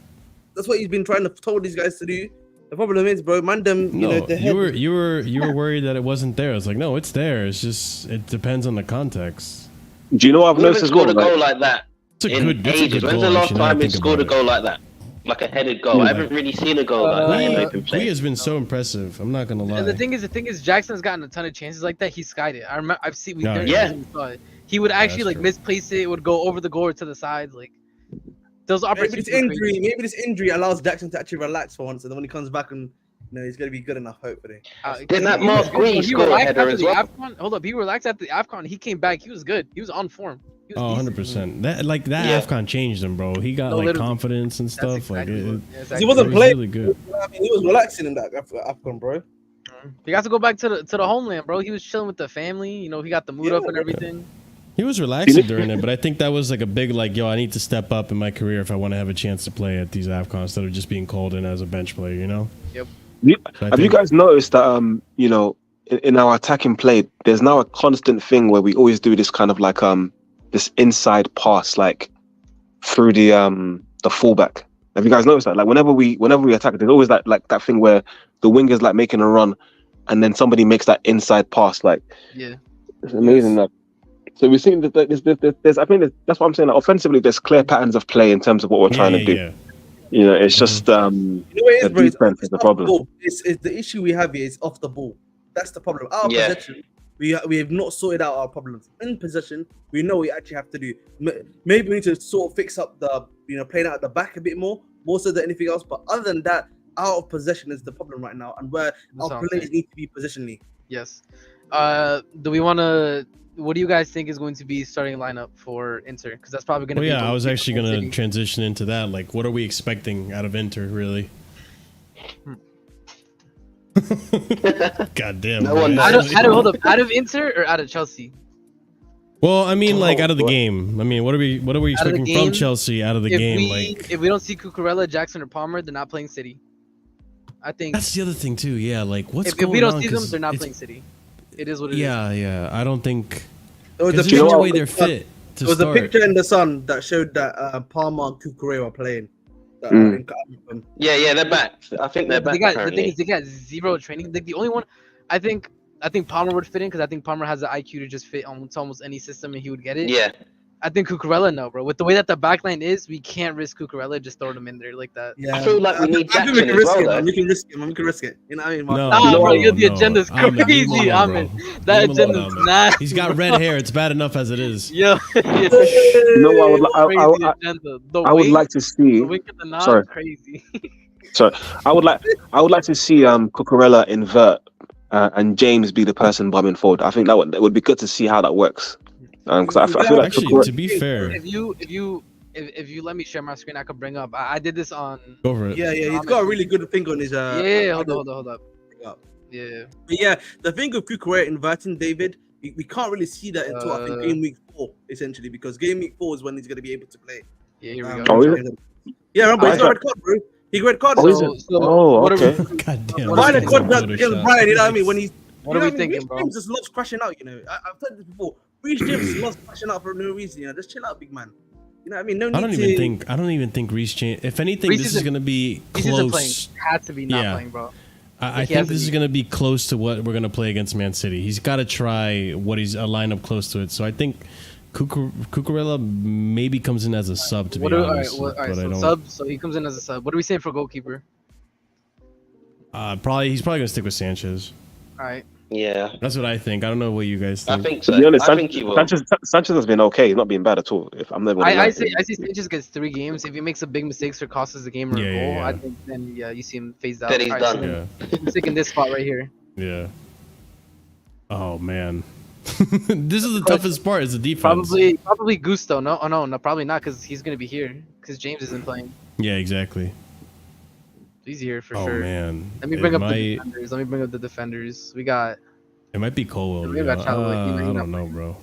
That's what he's been trying to tell these guys to do. The problem is, bro, man, you were worried that it wasn't there. It's like, no, it's there. It's just it depends on the context. Do you know what I've We haven't noticed as scored well? a goal like that in ages. When's the last time we scored a goal like that? Like a headed goal. I haven't really seen a goal like that. Gui has been so impressive. I'm not gonna lie. And the thing is, Jackson's gotten a ton of chances like that. He skied it. I remember, I've seen. Yeah. Saw it. He would actually like misplace it. It would go over the goal or to the sides. Like those opportunities. Maybe this injury allows Jackson to actually relax for once, and then when he comes back and he's gonna be good enough, hopefully. Didn't that Mark Gui score a header as well? Hold up, he relaxed after the AFCON. He came back. He was good. He was on form. Oh, 100%. That AFCON changed him, bro. He got like confidence and stuff. Exactly he wasn't playing. Really good. I mean, he was relaxing in that AFCON, bro. He got to go back to the homeland, bro. He was chilling with the family. He got the mood up and everything. He was relaxing during it, but I think that was like a big I need to step up in my career if I want to have a chance to play at these AFCONs instead of just being called in as a bench player, Yep. Have you guys noticed that in our attacking play, there's now a constant thing where we always do this kind of like this inside pass like through the fullback. Have you guys noticed that? Like whenever we attack, there's always that thing where the winger's like making a run, and then somebody makes that inside pass. Like, it's amazing that. So we've seen that there's I think that's what I'm saying. Like, offensively, there's clear patterns of play in terms of what we're trying to do. Yeah. It's just What it is, bro, defense is the problem. It's the issue we have here is off the ball. That's the problem. Our possession, we have not sorted out our problems. In possession, we know what we actually have to do. Maybe we need to sort of fix up the playing out at the back a bit more so than anything else. But other than that, out of possession is the problem right now, and where our players need to be positionally. Yes. Do we want to? What do you guys think is going to be starting lineup for Inter? Because that's probably going to be. I was actually going to transition into that. Like, what are we expecting out of Inter, really? God damn. Hold up. Out of Inter or out of Chelsea? Well, I mean, out of the game. I mean, what are we expecting from Chelsea out of the game? If we don't see Cucurella, Jackson, or Palmer, they're not playing City. I think that's the other thing too. Yeah, like what's going on? If we don't see them, they're not playing City. It is what it is. Yeah. I don't think. There's no way they're fit. There was a picture in the Sun that showed that Palmer and Cucurella were playing. Yeah, they're back. I think they're back. The thing is, they got zero training. Like the only one, I think Palmer would fit in because I think Palmer has the IQ to just fit on almost any system and he would get it. Yeah. I think Cucurella, no, bro. With the way that the backline is, we can't risk Cucurella just throwing him in there like that. Yeah. I feel like we need Jackson as well. We can risk it. You know what I mean? Bro, the agenda's crazy. That agenda's not. He's got red hair. It's bad enough as it is. Yeah. I would like to see. Sorry. Crazy. Sorry. I would like to see Cucurella invert and James be the person bombing forward. I think that would be good to see how that works. Because I feel like actually, to be fair, if you let me share my screen, I could bring up. I did this on. Go over it. Yeah. He's got a really good thing on his. Hold up. Yeah. But yeah, the thing with Cucurella inverting David, we can't really see that until I think game week 4, essentially, because game week 4 is when he's going to be able to play. Yeah, here we go. Yeah, remember he's got a red card, bro. He got red card. Okay. God damn. Brian against Brian, you know what I mean? When he's. What are we thinking, bro? James just loves crashing out, I've said this before. Reece James loves crashing out for no reason, Just chill out, big man. You know what I mean? I don't even think Reece James. If anything, this is gonna be close. Had to be not playing, bro. I think this is gonna be close to what we're gonna play against Man City. He's got to try what he's a lineup close to it. So I think Cucurella maybe comes in as a sub. To be honest, So he comes in as a sub. What are we saying for goalkeeper? He's probably gonna stick with Sanchez. All right. Yeah, that's what I think. I don't know what you guys think. I think so. To be honest, I think he will. Sanchez has been okay. He's not been bad at all. If I'm never. I say Sanchez gets 3 games. If he makes a big mistakes or costs us a game or a goal, I think then you see him phased out. Then he's done. He's taking this spot right here. Yeah. Oh man, this is the toughest part. Is the defense. Probably Gusto. No, probably not because he's gonna be here because James isn't playing. Yeah, exactly. He's here for sure. Oh man. Let me bring up the defenders. We got It might be Colwell. We got I don't know, bro.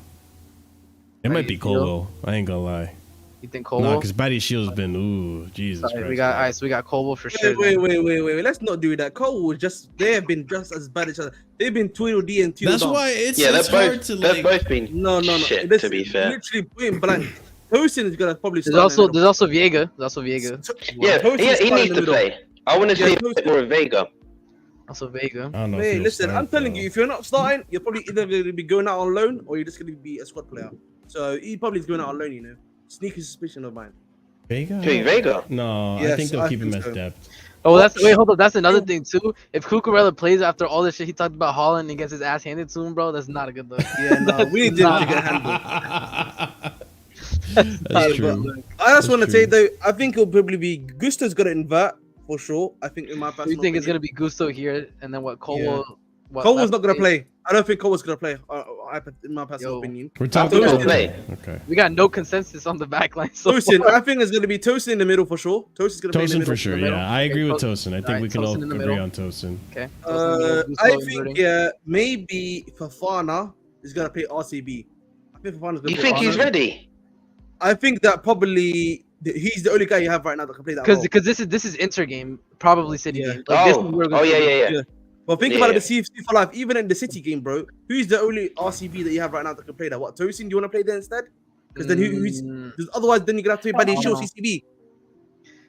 It might be Colwell. I ain't gonna lie. You think Colwell? No, because Batty Shield's been Jesus Christ. We got Colwell for sure. Wait. Let's not do that. Colwell they have been just as bad as each other. They've been Tweedledee and Tweedledum. That's why it's hard to like. They've both been shit, to be fair. Literally point blank. Tosin is gonna probably There's start. also Viega. He needs to play. I want to see a bit more of Vega. Also Vega. Hey, listen, I'm telling you, if you're not starting, you're probably either going to be going out on loan or you're just going to be a squad player. So he probably is going out on loan, you know. Sneaky suspicion of mine. Vega? Vega? No, yes, I think they'll keep him as depth. Oh, hold up. That's another thing too. If Cucurella plays after all this shit he talked about Holland and gets his ass handed to him, bro, that's not a good look. Yeah, no, we need him to get handled. That's true. I just want to say though, I think it'll probably be Gusto's going to invert for sure. I think in my personal You think it's going to be Gusto here and then what Colwell? Yeah. Colwell's not going to play. I don't think Colwell's going to play. In my personal opinion. We're talking about play. Okay. We got no consensus on the back line. So Tosin, I think it's going to be Tosin in the middle for sure. Tosin's going to play in the middle. For sure, yeah. I agree with Tosin. I think we can all agree on Tosin. Okay. I think maybe Fofana is going to play RCB. I think Fofana's going to play. You think he's ready? I think that probably he's the only guy you have right now that can play that role. Because this is Inter game, probably City game. Yeah. Well, think about it, the CFC for life. Even in the City game, bro, who's the only RCB that you have right now that can play that? What, Tosin? Do you want to play there instead? Because then who's? Otherwise, then you're gonna have to play Badiashile CCB.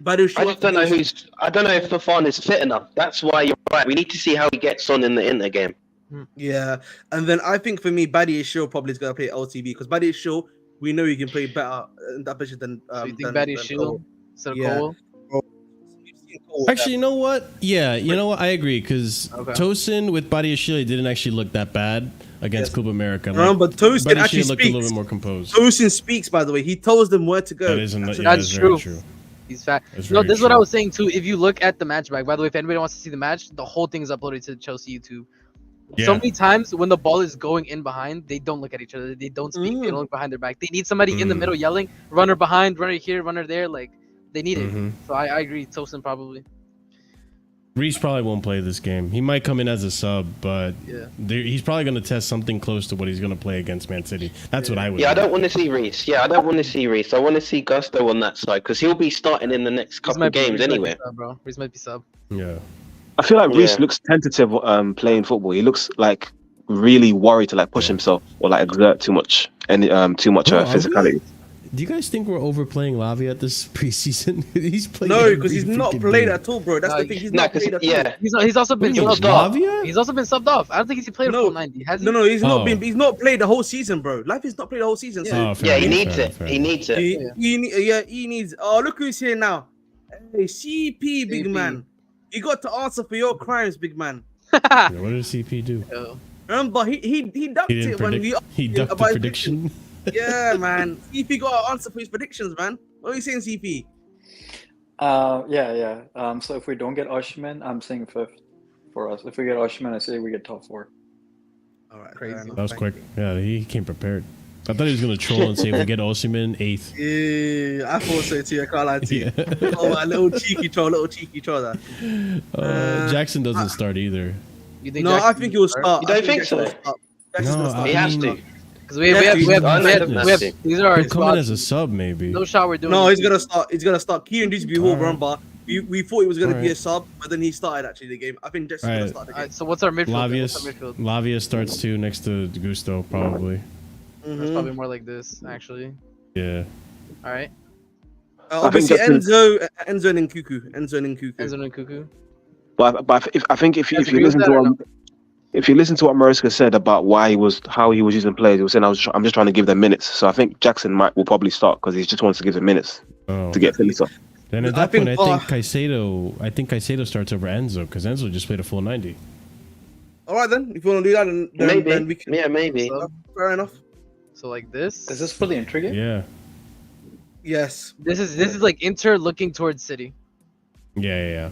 I just don't know who's. I don't know if Fofana is fit enough. That's why you're right. We need to see how he gets on in the Inter game. Yeah, and then I think for me, Badiashile probably is gonna play LTB because Badiashile, we know he can play better in that position than. So you think Badiashile instead of Colwell? Actually, you know what? Yeah, you know what? I agree because Tosin with Badiashile didn't actually look that bad against Club America. Like, but Tosin actually looked speaks. A little bit more composed. Tosin speaks, by the way. He tells them where to go. That's true. He's fat. No, this is what I was saying too. If you look at the match back, by the way, if anybody wants to see the match, the whole thing is uploaded to Chelsea YouTube. Yeah. So many times when the ball is going in behind, they don't look at each other. They don't speak. They don't look behind their back. They need somebody in the middle yelling, runner behind, runner here, runner there. Like, they need it. So I agree. Tosin probably. Reece probably won't play this game. He might come in as a sub, but he's probably going to test something close to what he's going to play against Man City. That's what I would. Yeah, I don't want to see Reece. I don't want to see Reece. I want to see Gusto on that side because he'll be starting in the next couple of games anyway. Reece might be sub. Yeah. I feel like Reece looks tentative playing football. He looks like really worried to like push himself or like exert too much physicality. Do you guys think we're overplaying Lavia at this preseason? He's played. No, because he's not played at all, bro. That's the thing. He's not played at all. He's also been subbed off. He's also been subbed off. I don't think he's played a full 90. Has he? No, he's not been. He's not played the whole season, bro. Lavia's not played the whole season. So. He needs it. He needs it. He needs. Oh, look who's here now. Hey, CP, big man. You got to answer for your crimes, big man. What did CP do? Remember, he ducked it when he ducked the prediction. Yeah, man. CP got to answer for his predictions, man. What are you saying, CP? So if we don't get Osimhen, I'm saying 5th for us. If we get Osimhen, I say we get top 4. All right, crazy. That was quick. Yeah, he came prepared. I thought he was gonna troll and say we get Osimhen 8th. Yeah, I thought so too. I can't lie to you. Oh, my little cheeky troll that. Jackson doesn't start either. You think I think he will start. You don't think so? No, he has to. Because we have these are our He'll come in as a sub, maybe. No shot we're doing. No, he's gonna start. He's gonna start. Kieran used to be Hall, remember? We thought he was gonna be a sub, but then he started actually the game. I think Jackson's gonna start the game. So what's our midfield? Lavia starts too next to Gusto, probably. It's probably more like this, actually. Yeah. All right. Obviously, Enzo and Nkuku. Enzo and Nkuku. But I think if you listen to what Maresca said about how he was using players, he was saying I'm just trying to give them minutes. So I think Jackson will probably start because he just wants to give them minutes to get finished up. Then at that point, I think Caicedo starts over Enzo because Enzo just played a full 90. All right then, if you want to do that, then we can. Yeah, maybe. Fair enough. So like this. Is this for the Inter game? Yeah. Yes. This is like Inter looking towards City. Yeah.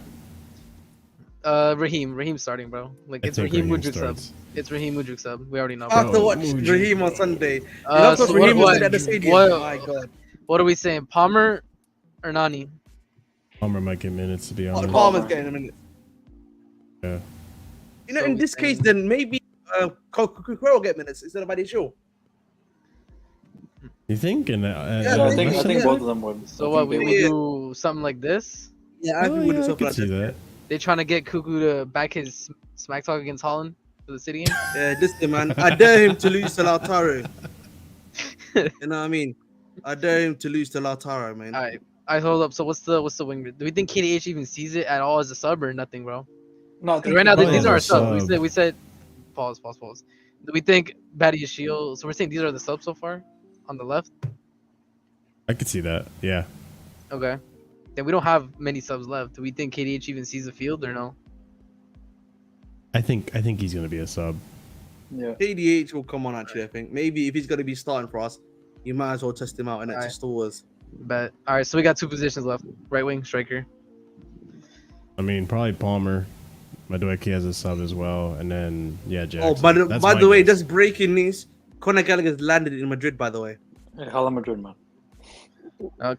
Raheem starting, bro. Like it's Raheem Mudryk sub. It's Raheem Mudryk sub. We already know. After watching Raheem on Sunday, Raheem was at the stadium. Oh my god. What are we saying? Palmer or Nani? Palmer might get minutes, to be honest. Palmer's getting a minute. Yeah. You know, in this case, then maybe Cucurella get minutes instead of Badiashile. You think? And I think both of them would. So what? We do something like this? Yeah, I think we do I something could like see that. that. They trying to get Cuckoo to back his smack talk against Holland for the City game. Yeah, listen, man. I dare him to lose to Lautaro. You know what I mean? I dare him to lose to Lautaro, man. All right, hold up. So what's the wing? Do we think KDH even sees it at all as a sub or nothing, bro? No, Right now these as are a our subs. sub. We said pause. Do we think Badiashile? So we're saying these are the subs so far on the left. I could see that. Yeah. Okay. Then we don't have many subs left. Do we think KDH even sees the field or no? I think he's gonna be a sub. Yeah. KDH will come on, actually, I think. Maybe if he's going to be starting for us, you might as well test him out in extra stores. But all right, so we got 2 positions left: right wing, striker. I mean, probably Palmer. Madueke has a sub as well, and then Jackson. Oh, by the way, just breaking news: Conor Gallagher's landed in Madrid. By the way, Hey, Hala Madrid, man.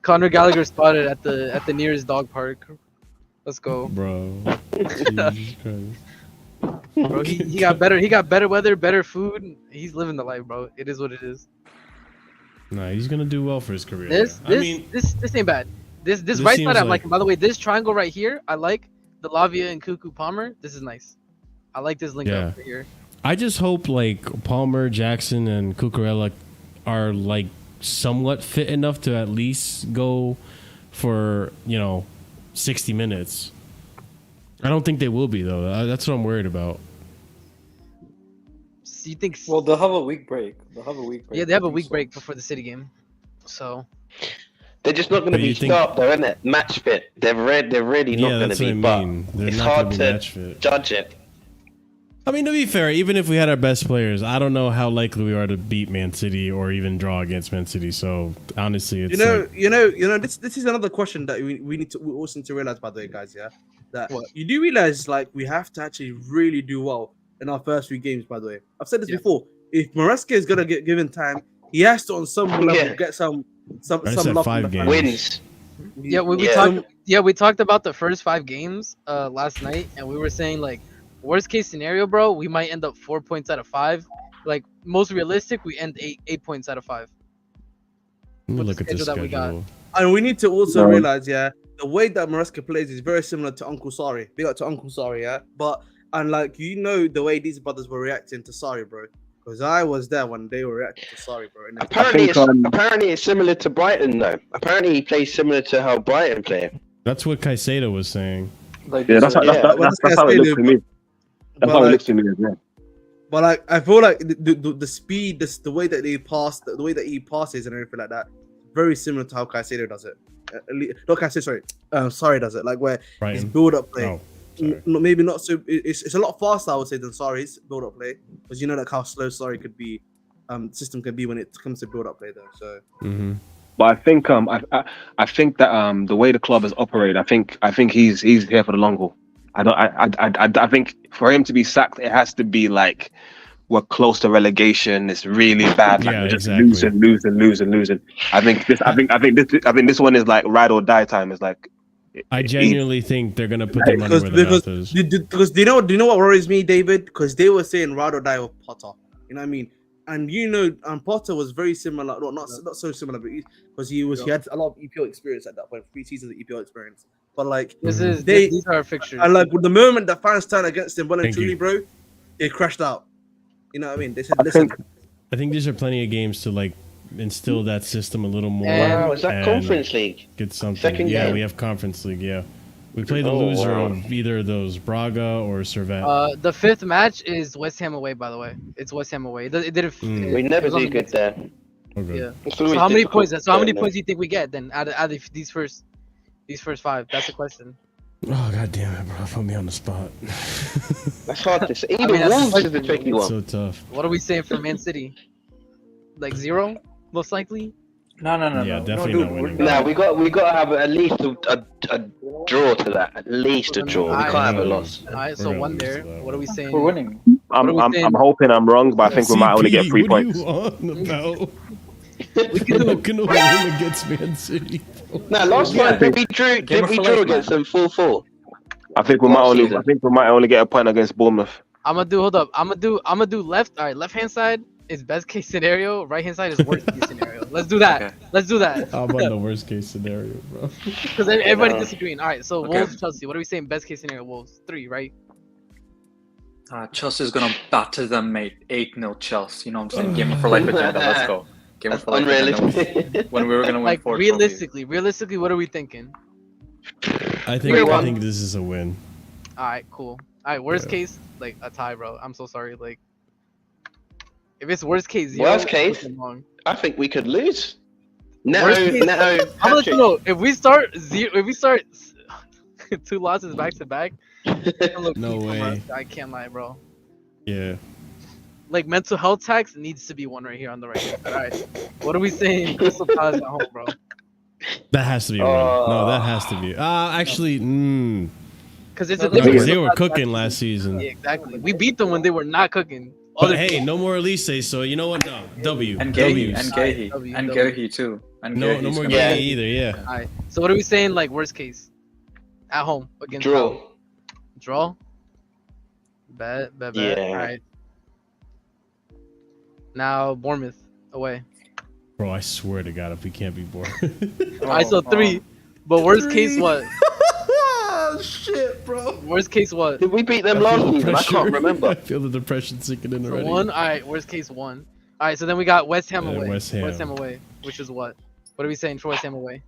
Conor Gallagher spotted at the nearest dog park. Let's go, bro. Jesus Christ. Bro, he got better weather, better food. He's living the life, bro. It is what it is. Nah, he's gonna do well for his career. This ain't bad. This right side I'm liking. By the way, this triangle right here, I like the Lavia and Cuckoo Palmer. This is nice. I like this link up right here. I just hope like Palmer, Jackson, and Cucurella are like somewhat fit enough to at least go for 60 minutes. I don't think they will be though. That's what I'm worried about. So you think? Well, they'll have a week break. Yeah, they have a week break before the City game. So they're just not going to be sharp, though, isn't it? Match fit. They're really not going to be. But it's hard to judge it. I mean, to be fair, even if we had our best players, I don't know how likely we are to beat Man City or even draw against Man City. So honestly, it's this is another question that we also need to realize, by the way, guys. Yeah, that you do realize like we have to actually really do well in our first 3 games. By the way, I've said this before. If Maresca is gonna get given time, he has to on some level get some love 5 games. Wins. Yeah, we talked about the first 5 games last night, and we were saying like worst case scenario, bro, we might end up 4 points out of 5. Like most realistic, we end 8 points out of 5. Look at the schedule. And we need to also realize, the way that Maresca plays is very similar to Uncle Sari. Big up to Uncle Sari, yeah. And the way these brothers were reacting to Sari, bro. Because I was there when they were reacting to Sari, bro. Apparently it's similar to Brighton, though. Apparently he plays similar to how Brighton play. That's what Caicedo was saying. That's how it looks to me. That's how it looks to me as well. But like, I feel like the speed, the way that they pass, the way that he passes and everything like that, very similar to how Caicedo does it. Not Caicedo, sorry. Sari does it. Like where his build-up play. Maybe not so. It's a lot faster, I would say, than Sari's build-up play, because like how slow Sari could be, system can be when it comes to build-up play, though. So. Mm-hmm. But I think I think that the way the club has operated, I think he's here for the long haul. I think for him to be sacked, it has to be like we're close to relegation. It's really bad. Like we're just losing. I think this one is like ride or die time. It's like. I genuinely think they're gonna put their money where their mouth is. Because do you know what worries me, David? Because they were saying ride or die with Potter. You know what I mean? And Potter was very similar. Well, not so similar, but because he had a lot of EPL experience at that point, 3 seasons of EPL experience. But like these are our fixtures. And like with the moment that fans turned against him, well and truly, bro, they crashed out. You know what I mean? They said, "Listen." I think these are plenty of games to like instill that system a little more. Wow, is that Conference League? Get something. Second game? We have Conference League. Yeah, we play the loser of either of those, Braga or Servette. The 5th match is West Ham away. By the way, it's West Ham away. It didn't. We never do good there. Okay. Yeah. So how many points? So how many points do you think we get then out of these first 5? That's the question. Oh god damn it, bro! Put me on the spot. That's hard to say. Even Wolves is a tricky one. So tough. What are we saying for Man City? Like 0, most likely. No. Yeah, definitely not winning. No, we got to have at least a draw to that. At least a draw. We can't have a loss. All right, so 1 there. What are we saying? We're winning. I'm hoping I'm wrong, but I think we might only get 3 points. What are you on about? We're gonna win against Man City. No, last time did we draw against them 4-4? I think we might only get a point against Bournemouth. I'm gonna do. Hold up. I'm gonna do left. All right. Left hand side is best case scenario. Right hand side is worst case scenario. Let's do that. Okay. Let's do that. How about the worst case scenario, bro? Because everybody's disagreeing. All right. So Okay. Wolves Chelsea. What are we saying? Best case scenario. Wolves 3, right? Chelsea's gonna batter them, mate. 8-0 Chelsea. You know what I'm saying? Game for life agenda. Let's go. Game That's for life agenda. unrealistic. When we were gonna win Like 4 realistically, what are we thinking? I think this is a win. All right. Cool. All right. Worst Yeah. case, like a tie, bro. I'm so sorry. Like, if it's worst case, Worst case? something wrong. I think we could lose. Worst case- I'm gonna let you hat-trick. know if we start 2 losses back to back. No way. I can't lie, bro. Yeah. Like mental health tax needs to be one right here on the right hand side. All right, what are we saying? Crystal Palace at home, bro. That has to be a win. No, that has to be. Actually, Because it's a because difference. they were cooking last season. Yeah, exactly. We beat them when they were not cooking. But hey, no more Elise, so you know what? No, W. And Gehi, W's. and Gehi, W, and W. Gehi too. And No, no Gehi's more gonna- Gehi either. Yeah. All right. So what are we saying? Like worst case, at home against Draw. Draw. Bet. Yeah. All right. Now Bournemouth away. Bro, I swear to God, if we can't be bored. I saw 3, but worst case what? Oh shit, bro. Worst case what? Did we beat them last season? I can't remember. I feel the depression sinking in So already. 1. All right. Worst case 1. All right. So then we got West Ham Yeah, away. West Ham. Away, which is what? What are we saying for West Ham away?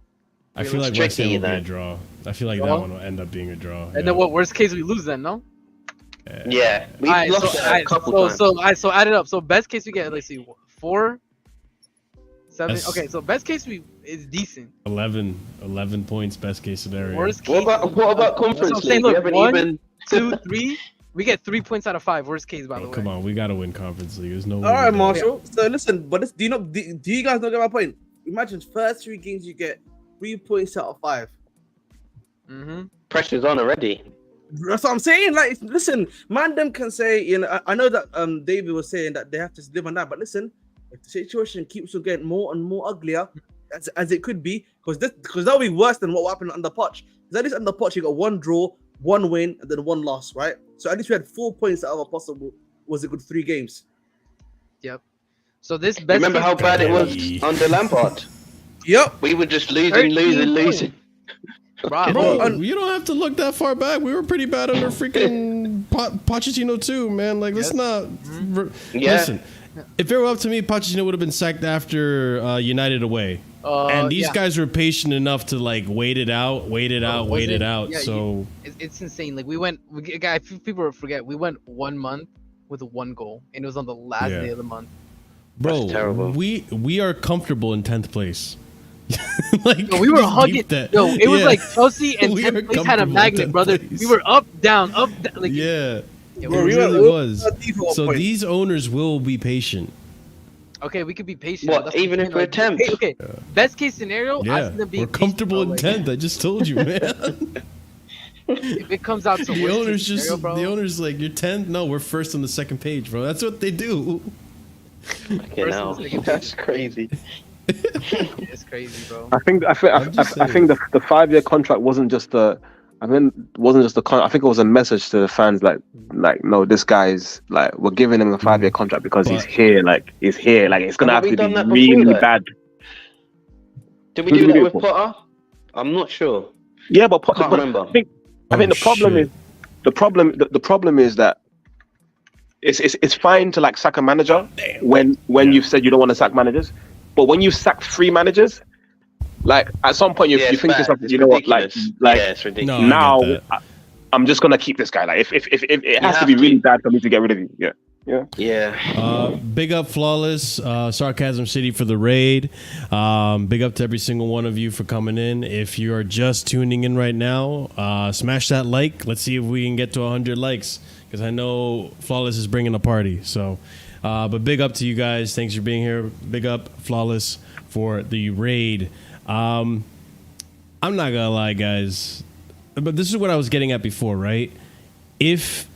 I feel like It's West Ham tricky, will be a though. draw. I feel like Draw? that one will end up being a draw. And then what? Worst case we lose then, no? Yeah, we Alright, lost so, it a alright, couple times. so add it up. So best case we get, let's see, 4, 7. That's- Okay, so best case is decent. 11 points, best case scenario. Worst case. What about That's what I'm conference saying. league? We Look, haven't 1, even. 2, 3. We get 3 points out of 5. Worst case, by the Bro, way. come on, we gotta win conference league. There's no way. All right, we don't. Marshall. So listen, but do you guys not get my point? Imagine first 3 games you get 3 points out of 5. Pressure's on already. That's what I'm saying. Like, listen, man, them can say, you know, I know that David was saying that they have to live on that, but listen, if the situation keeps on getting more and more uglier, as it could be, because that'll be worse than what happened under Poch. Because at least under Poch, you got 1 draw, 1 win, and then 1 loss, right? So at least we had 4 points out of a possible, was a good 3 games. Yep. So this best. Remember how bad it was under Lampard? Yep. We were just losing. Bro, you don't have to look that far back. We were pretty bad under freaking Pochettino too, man. Like, let's not. Listen, if it were up to me, Pochettino would have been sacked after United away. And these guys were patient enough to like wait it out. Yeah, So it's insane. Like people forget we went 1 month with 1 goal, and it was on the last day of the month. bro, That's terrible. we are comfortable in 10th place. Like, Yo, we were hugging. Yo, it was Yeah. like Chelsea and We 10th are place had a comfortable in magnet, 10th brother. place. We were up, down, like Yeah. Yeah, It we really were- was. So these owners will be patient. Okay, we could be patient. What, That's even I'm if saying, we're like, 10th? Okay, best case scenario, I Yeah, see them being we're comfortable in patient, bro, 10th. I just told you, man. If it comes out to The worst owners case scenario, bro, the owners like, you're 10th. No, we're first on the second page, bro. That's what they do. Okay, now that's crazy. it's crazy, bro. I think the 5-year contract wasn't just a. I think it was a message to the fans like no, this guy's like, we're giving him a 5-year contract because he's here, it's gonna have we to done be that really before, though? bad. Did we Who do did we that do with it for? Potter? I'm not sure. Yeah, but Can't remember. I think the problem is the problem is that it's fine to like sack a manager when you've said you don't want to sack managers, but when you sack 3 managers, like at some point you think to yourself, you know what, like yeah, it's ridiculous. No, I get now I'm just gonna keep this guy. Like if it has to be really bad for me to get rid of you, yeah. Big up Flawless, Sarcasm City for the raid. Big up to every single one of you for coming in. If you are just tuning in right now, smash that like. Let's see if we can get to 100 likes, because I know Flawless is bringing a party. So, but big up to you guys. Thanks for being here. Big up Flawless for the raid. I'm not gonna lie, guys, but this is what I was getting at before, right? If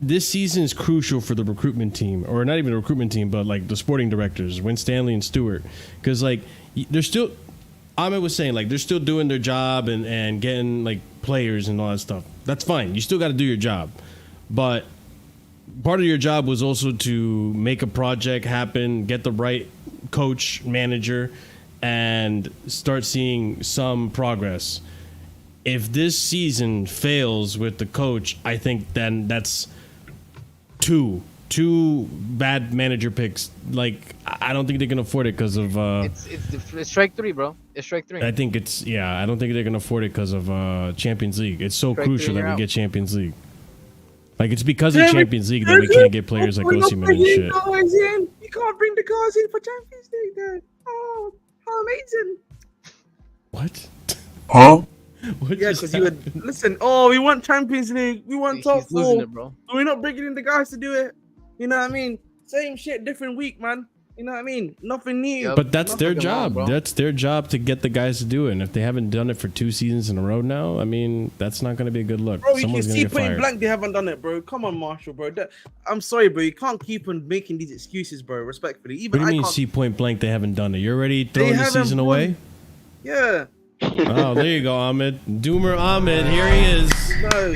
this season is crucial for the recruitment team, or not even the recruitment team, but like the sporting directors, Win Stanley and Stewart, because like they're still, Ahmed was saying, like they're still doing their job and getting like players and all that stuff. That's fine. You still got to do your job, but part of your job was also to make a project happen, get the right coach, manager, and start seeing some progress. If this season fails with the coach, I think then that's two bad manager picks. Like, I don't think they can afford it because of it's strike three, bro. It's strike three. I think I don't think they're gonna afford it because of Champions League. It's so Strike crucial three, that you're we out. get Champions League. Like, it's because of Champions League that we can't get players like Osimhen and shit. You can't bring the guys in for Champions League then. Oh, how amazing. What? Huh? What Yeah, just because you would happened? listen. Oh, we want Champions League. We want top He's losing four. it, bro. We're not bringing in the guys to do it. You know what I mean? Same shit, different week, man. You know what I mean? Nothing new. But that's their Nothing wrong, job. bro. That's their job to get the guys to do it. And if they haven't done it for 2 seasons in a row now, I mean, that's not going to be a good look. Bro, you can Someone's going see to get point fired. blank they haven't done it, bro. Come on, Marshall, bro. I'm sorry, bro. You can't keep on making these excuses, bro. Respectfully, even What do you I mean, can't. see point blank? They haven't done it. You're already throwing the haven't season won. away. Yeah. Oh, there you go, Ahmed. Doomer Ahmed. Here he is. No.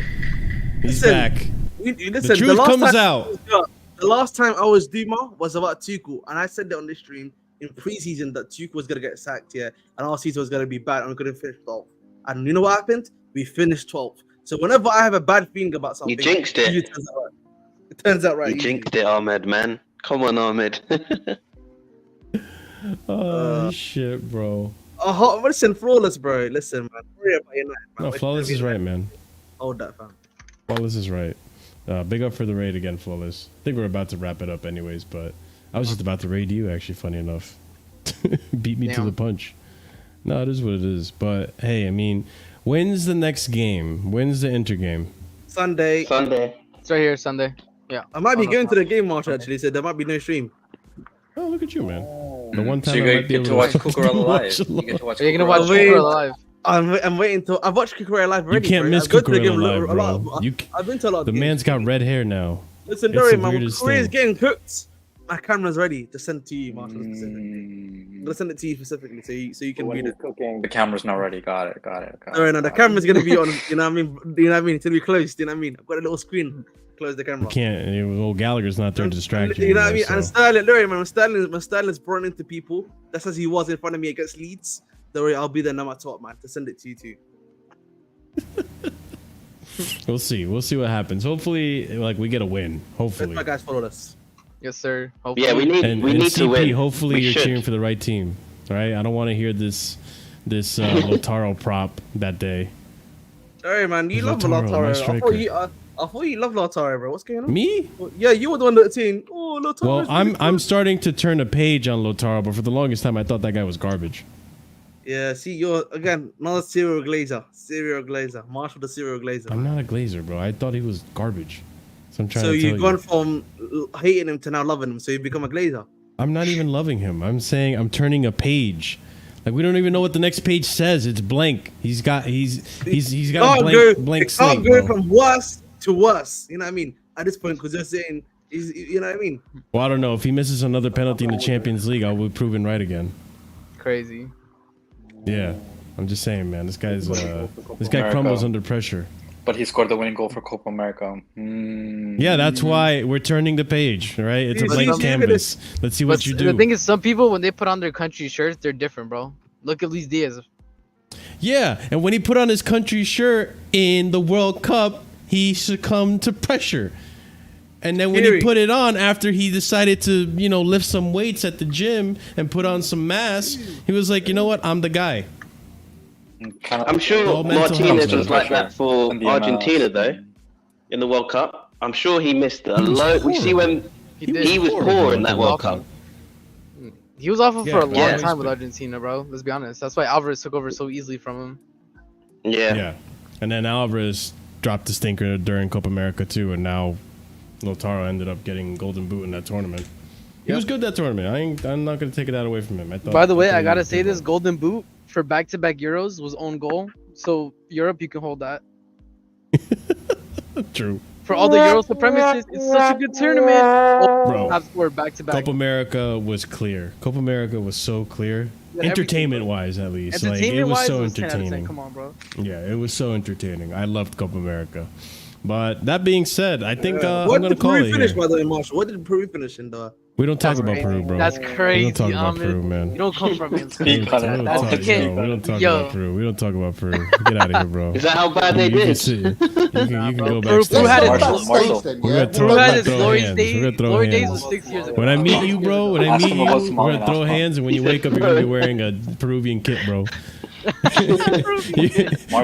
He's Listen, back. Listen, The truth comes out. The last time I was Duma was about Tuchel, and I said that on this stream in preseason that Tuchel was gonna get sacked here, and our season was gonna be bad, and we couldn't finish 12th. And you know what happened? We finished 12th. So whenever I have a bad feeling about something, You jinxed it. It turns out right. You jinxed it, Ahmed, man. Come on, Ahmed. Oh, shit, bro. Listen, flawless, bro. Listen, man. Worry about United, man. No, Flawless is right, man. Hold that, fam. Flawless is right. Big up for the raid again, Flawless. I think we're about to wrap it up anyways, but I was just about to raid you, actually, funny enough. Beat me to Damn. the punch. No, it is what it is. But, hey, I mean, when's the next game? When's the Inter game? Sunday. It's right here, Sunday. Yeah. I might be Oh, no, going no. to the game, Marshall, actually, so there might be no stream. Oh, look at you, man. The one So time you I might be get to able watch to Cucurella live. watch You alone. get to watch Are you gonna Cucurella watch Wait. Cucurella live? I'm waiting till I've watched Cucurella live You already. can't bro. miss I've gone to the Cucurella game live, a lot. bro. I've been to a lot of The games. man's got red hair now. Listen, It's don't worry, the man. weirdest Korea's thing. getting cooked. My camera's ready to send to you, Marshall. I'm gonna send it to you specifically so you can read it. The camera's not ready. Got it. Alright, now the camera's gonna be on. You know what I mean? You know what I mean? It's gonna be closed. You know what I mean? I've got a little screen. Close the camera. You can't. Old Gallagher's not there to distract you. You know what I mean? anymore, And so. Sterling, don't worry, man. When Sterling's brought into people, that's as he was in front of me against Leeds. Don't worry, I'll be there no matter what, man, to send it to you too. We'll see. We'll see what happens. Hopefully, like, we get a win. Hopefully. My guys follow us. Yes, sir. Hopefully. Yeah, we need And to CP, win. hopefully We you're should. cheering for the right team. All right? I don't want to hear this Lautaro prop that day. Sorry, man. You love Lautaro, my Lautaro. striker. I thought you love Lautaro, bro. What's going on? Me? Yeah, you were the one that saying, oh, Lautaro. Well, I'm starting to turn a page on Lautaro, but for the longest time I thought that guy was garbage. Yeah, see, you're again another serial glazer. Marshall the serial glazer. I'm not a glazer, bro. I thought he was garbage. So I'm trying So to tell you've gone from hating him to now loving him. So you become a glazer. I'm not even loving him. I'm saying I'm turning a page. Like, we don't even know what the next page says. It's blank. He's got a blank slate. Can't go bro. from worse to worse. You know what I mean? At this point, because they're saying, you know what I mean? Well, I don't know. If he misses another penalty in the Champions League, I'll be proven right again. Crazy. Yeah, I'm just saying, man. This guy crumbles under pressure. But he scored the winning goal for Copa America. Yeah, that's why we're turning the page, right? It's a blank canvas. Let's see what you do. The thing is, some people, when they put on their country shirts, they're different, bro. Look at Luis Diaz. Yeah, and when he put on his country shirt in the World Cup, he succumbed to pressure. And then when he put it on after he decided to, lift some weights at the gym and put on some mass, he was like, you know what? I'm the guy. I'm sure All mental Martinez health, was man. like that for Argentina, though, in the World Cup. I'm sure he missed a load. We see when he was poor in that World Cup. He was awful for a long Yeah. time with Argentina, bro. Let's be honest. That's why Alvarez took over so easily from him. Yeah. And then Alvarez dropped the stinker during Copa America, too, and now Lautaro ended up getting Golden Boot in that tournament. He was good that tournament. I'm not going to take it out away from him. By the way, I gotta say this: Golden Boot for back-to-back Euros was own goal. So Europe, you can hold that. True. For all the Euro supremacists, it's such a good tournament. Bro, Have scored back-to-back. Copa America was clear. Copa America was so clear. Yeah, everything, Entertainment-wise, at least. Like, it was Entertainment-wise, so it was 10 out of 10. entertaining. Come on, bro. Yeah, it was so entertaining. I loved Copa America. But that being said, I think I'm what gonna did call Peru it finish, here. by the way, Marshall? What did Peru finish in the? We don't talk about Peru, bro. That's We crazy. don't talk about Ahmed. Peru, man. You don't come from him. We don't talk about Peru. We don't talk about Peru. Get out of here, bro. Is that how bad they You did? can go Peru backstage. had its We're gonna Peru had its throw glory hands. days. We're gonna throw Glory days hands. was 6 years ago. When I meet you, bro, when I Ask meet him you, about we're Somalia gonna throw now. hands, and when you wake up, you're gonna be wearing a Peruvian kit, bro.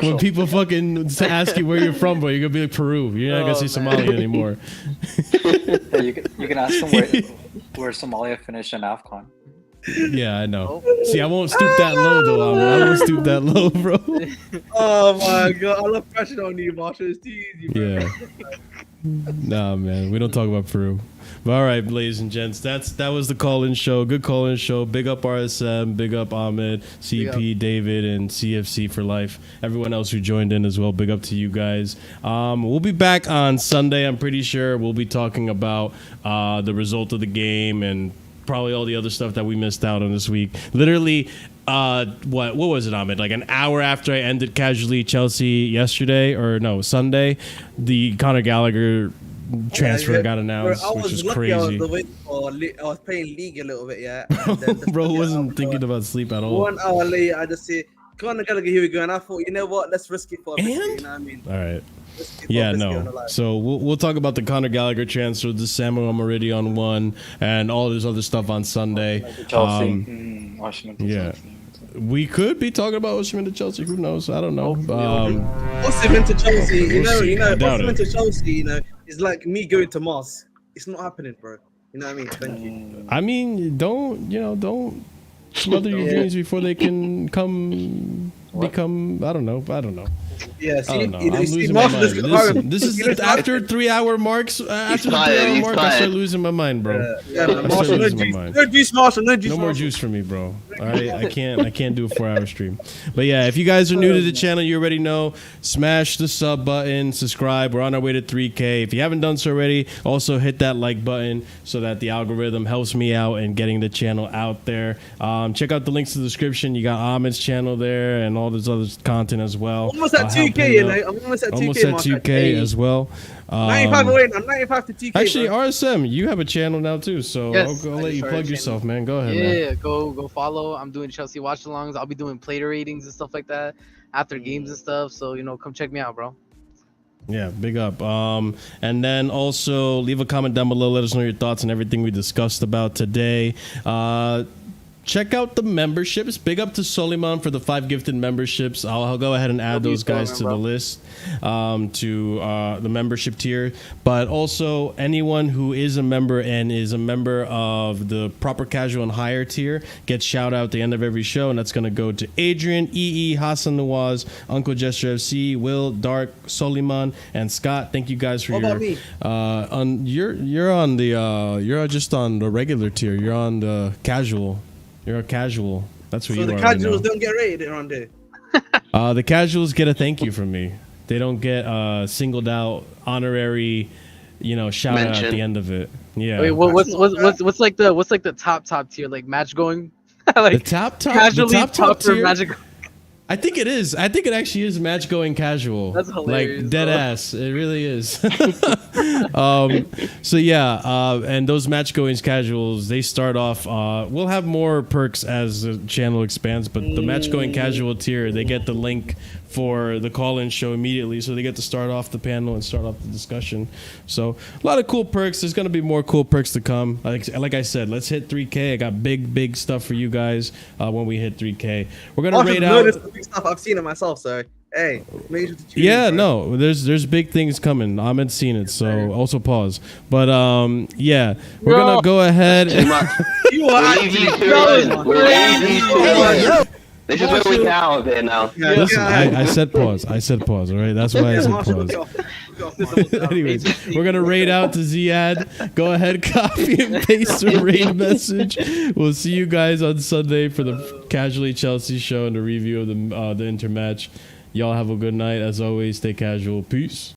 When people fucking ask you where you're from, bro, you're gonna be like Peru. You're not gonna say Somalia anymore. Yeah, you can ask them where Somalia finished in AFCON. Yeah, I know. See, I won't stoop that low, though. I won't stoop that low, bro. Oh my god, I love pressure on you, Marshall. It's too easy, bro. Yeah. Nah, man, we don't talk about Peru. But all right, ladies and gents, that was the call-in show. Good call-in show. Big up RSM, big up Ahmed, CP, David, and CFC for life. Everyone else who joined in as well, big up to you guys. We'll be back on Sunday. I'm pretty sure we'll be talking about the result of the game and probably all the other stuff that we missed out on this week. Literally, what was it, Ahmed? Like an hour after I ended Casually Chelsea yesterday, or no, Sunday, the Conor Gallagher transfer got announced, Bro, which is lucky crazy. I was playing League a little bit, yeah. Bro wasn't thinking about sleep at all. 1 hour later, I just say, Conor Gallagher, here we go. And I thought, you know what? Let's risk it for a biscuit, you know what I mean? All right. Yeah, no. So we'll talk about the Conor Gallagher transfer, the Samu Omorodion one, and all this other stuff on Sunday. Yeah. We could be talking about Osimhen to Chelsea. Who knows? I don't know. Osimhen to Chelsea, you know, Osimhen to Chelsea, you know, it's like me going to Mars. It's not happening, bro. You know what I mean? Thank you. I mean, don't smother your dreams before they can become. I don't know. Yeah, see, I don't know. you I'm see, losing my Marshall mind. is This is after 3 hour marks. After the 3 hour mark, I start losing my mind, bro. Yeah, I start Marshall, losing my mind. no juice, Marshall, no juice. No more juice for me, bro. All right, I can't do a 4 hour stream. But yeah, if you guys are new to the channel, you already know. Smash the sub button, subscribe. We're on our way to 3K. If you haven't done so already, also hit that like button so that the algorithm helps me out in getting the channel out there. Check out the links in the description. You got Ahmed's channel there and all this other content as well. Almost at 2K, you know. I'm almost at 2K. Almost at 2K as well. 95 away. I'm 95 to 2K. Actually, bro. RSM, you have a channel now too, so Yes, I'll let you plug yourself, man. Go ahead, Yeah, man. go follow. I'm doing Chelsea watch-alongs. I'll be doing player ratings and stuff like that after games and stuff. So come check me out, bro. Yeah, big up. And then also leave a comment down below. Let us know your thoughts on everything we discussed about today. Check out the memberships. Big up to Soliman for the 5 gifted memberships. I'll go ahead and add those guys to the list, to the membership tier. But also anyone who is a member and is a member of the proper casual and higher tier gets shout out at the end of every show, and that's going to go to Adrian, EE, Hassan Nawaz, Uncle Gesture FC, Will, Dark, Soliman, and Scott. Thank you guys for What about me? You're just on the regular tier. You're on the casual. You're a casual. That's what So you the are. casuals don't get rated around there. The casuals get a thank you from me. They don't get singled out honorary, shout out at the end of it. Yeah. Wait, what's like the top tier, like match going? Like the top casually top for tier. magic. I think it is. I think it actually is match going casual. That's hilarious, Like dead bro. ass. It really is. So yeah, and those match goings casuals, they start off. We'll have more perks as the channel expands, but the match going casual tier, they get the link for the call-in show immediately, so they get to start off the panel and start off the discussion. So a lot of cool perks. There's gonna be more cool perks to come. Like I said, let's hit 3K. I got big stuff for you guys when we hit 3K. We're gonna rate out. This big stuff I've seen it myself, so hey, make sure to tune Yeah, in, bro. no, there's big things coming. Ahmed's seen it, so also pause. But yeah, we're gonna go ahead. You are This is where we get out of there now. Listen, I said pause. I said pause. All right, that's why I said pause. Anyways, we're gonna raid out to Ziad. Go ahead, copy and paste the raid message. We'll see you guys on Sunday for the Casually Chelsea show and the review of the intermatch. Y'all have a good night. As always, stay casual. Peace.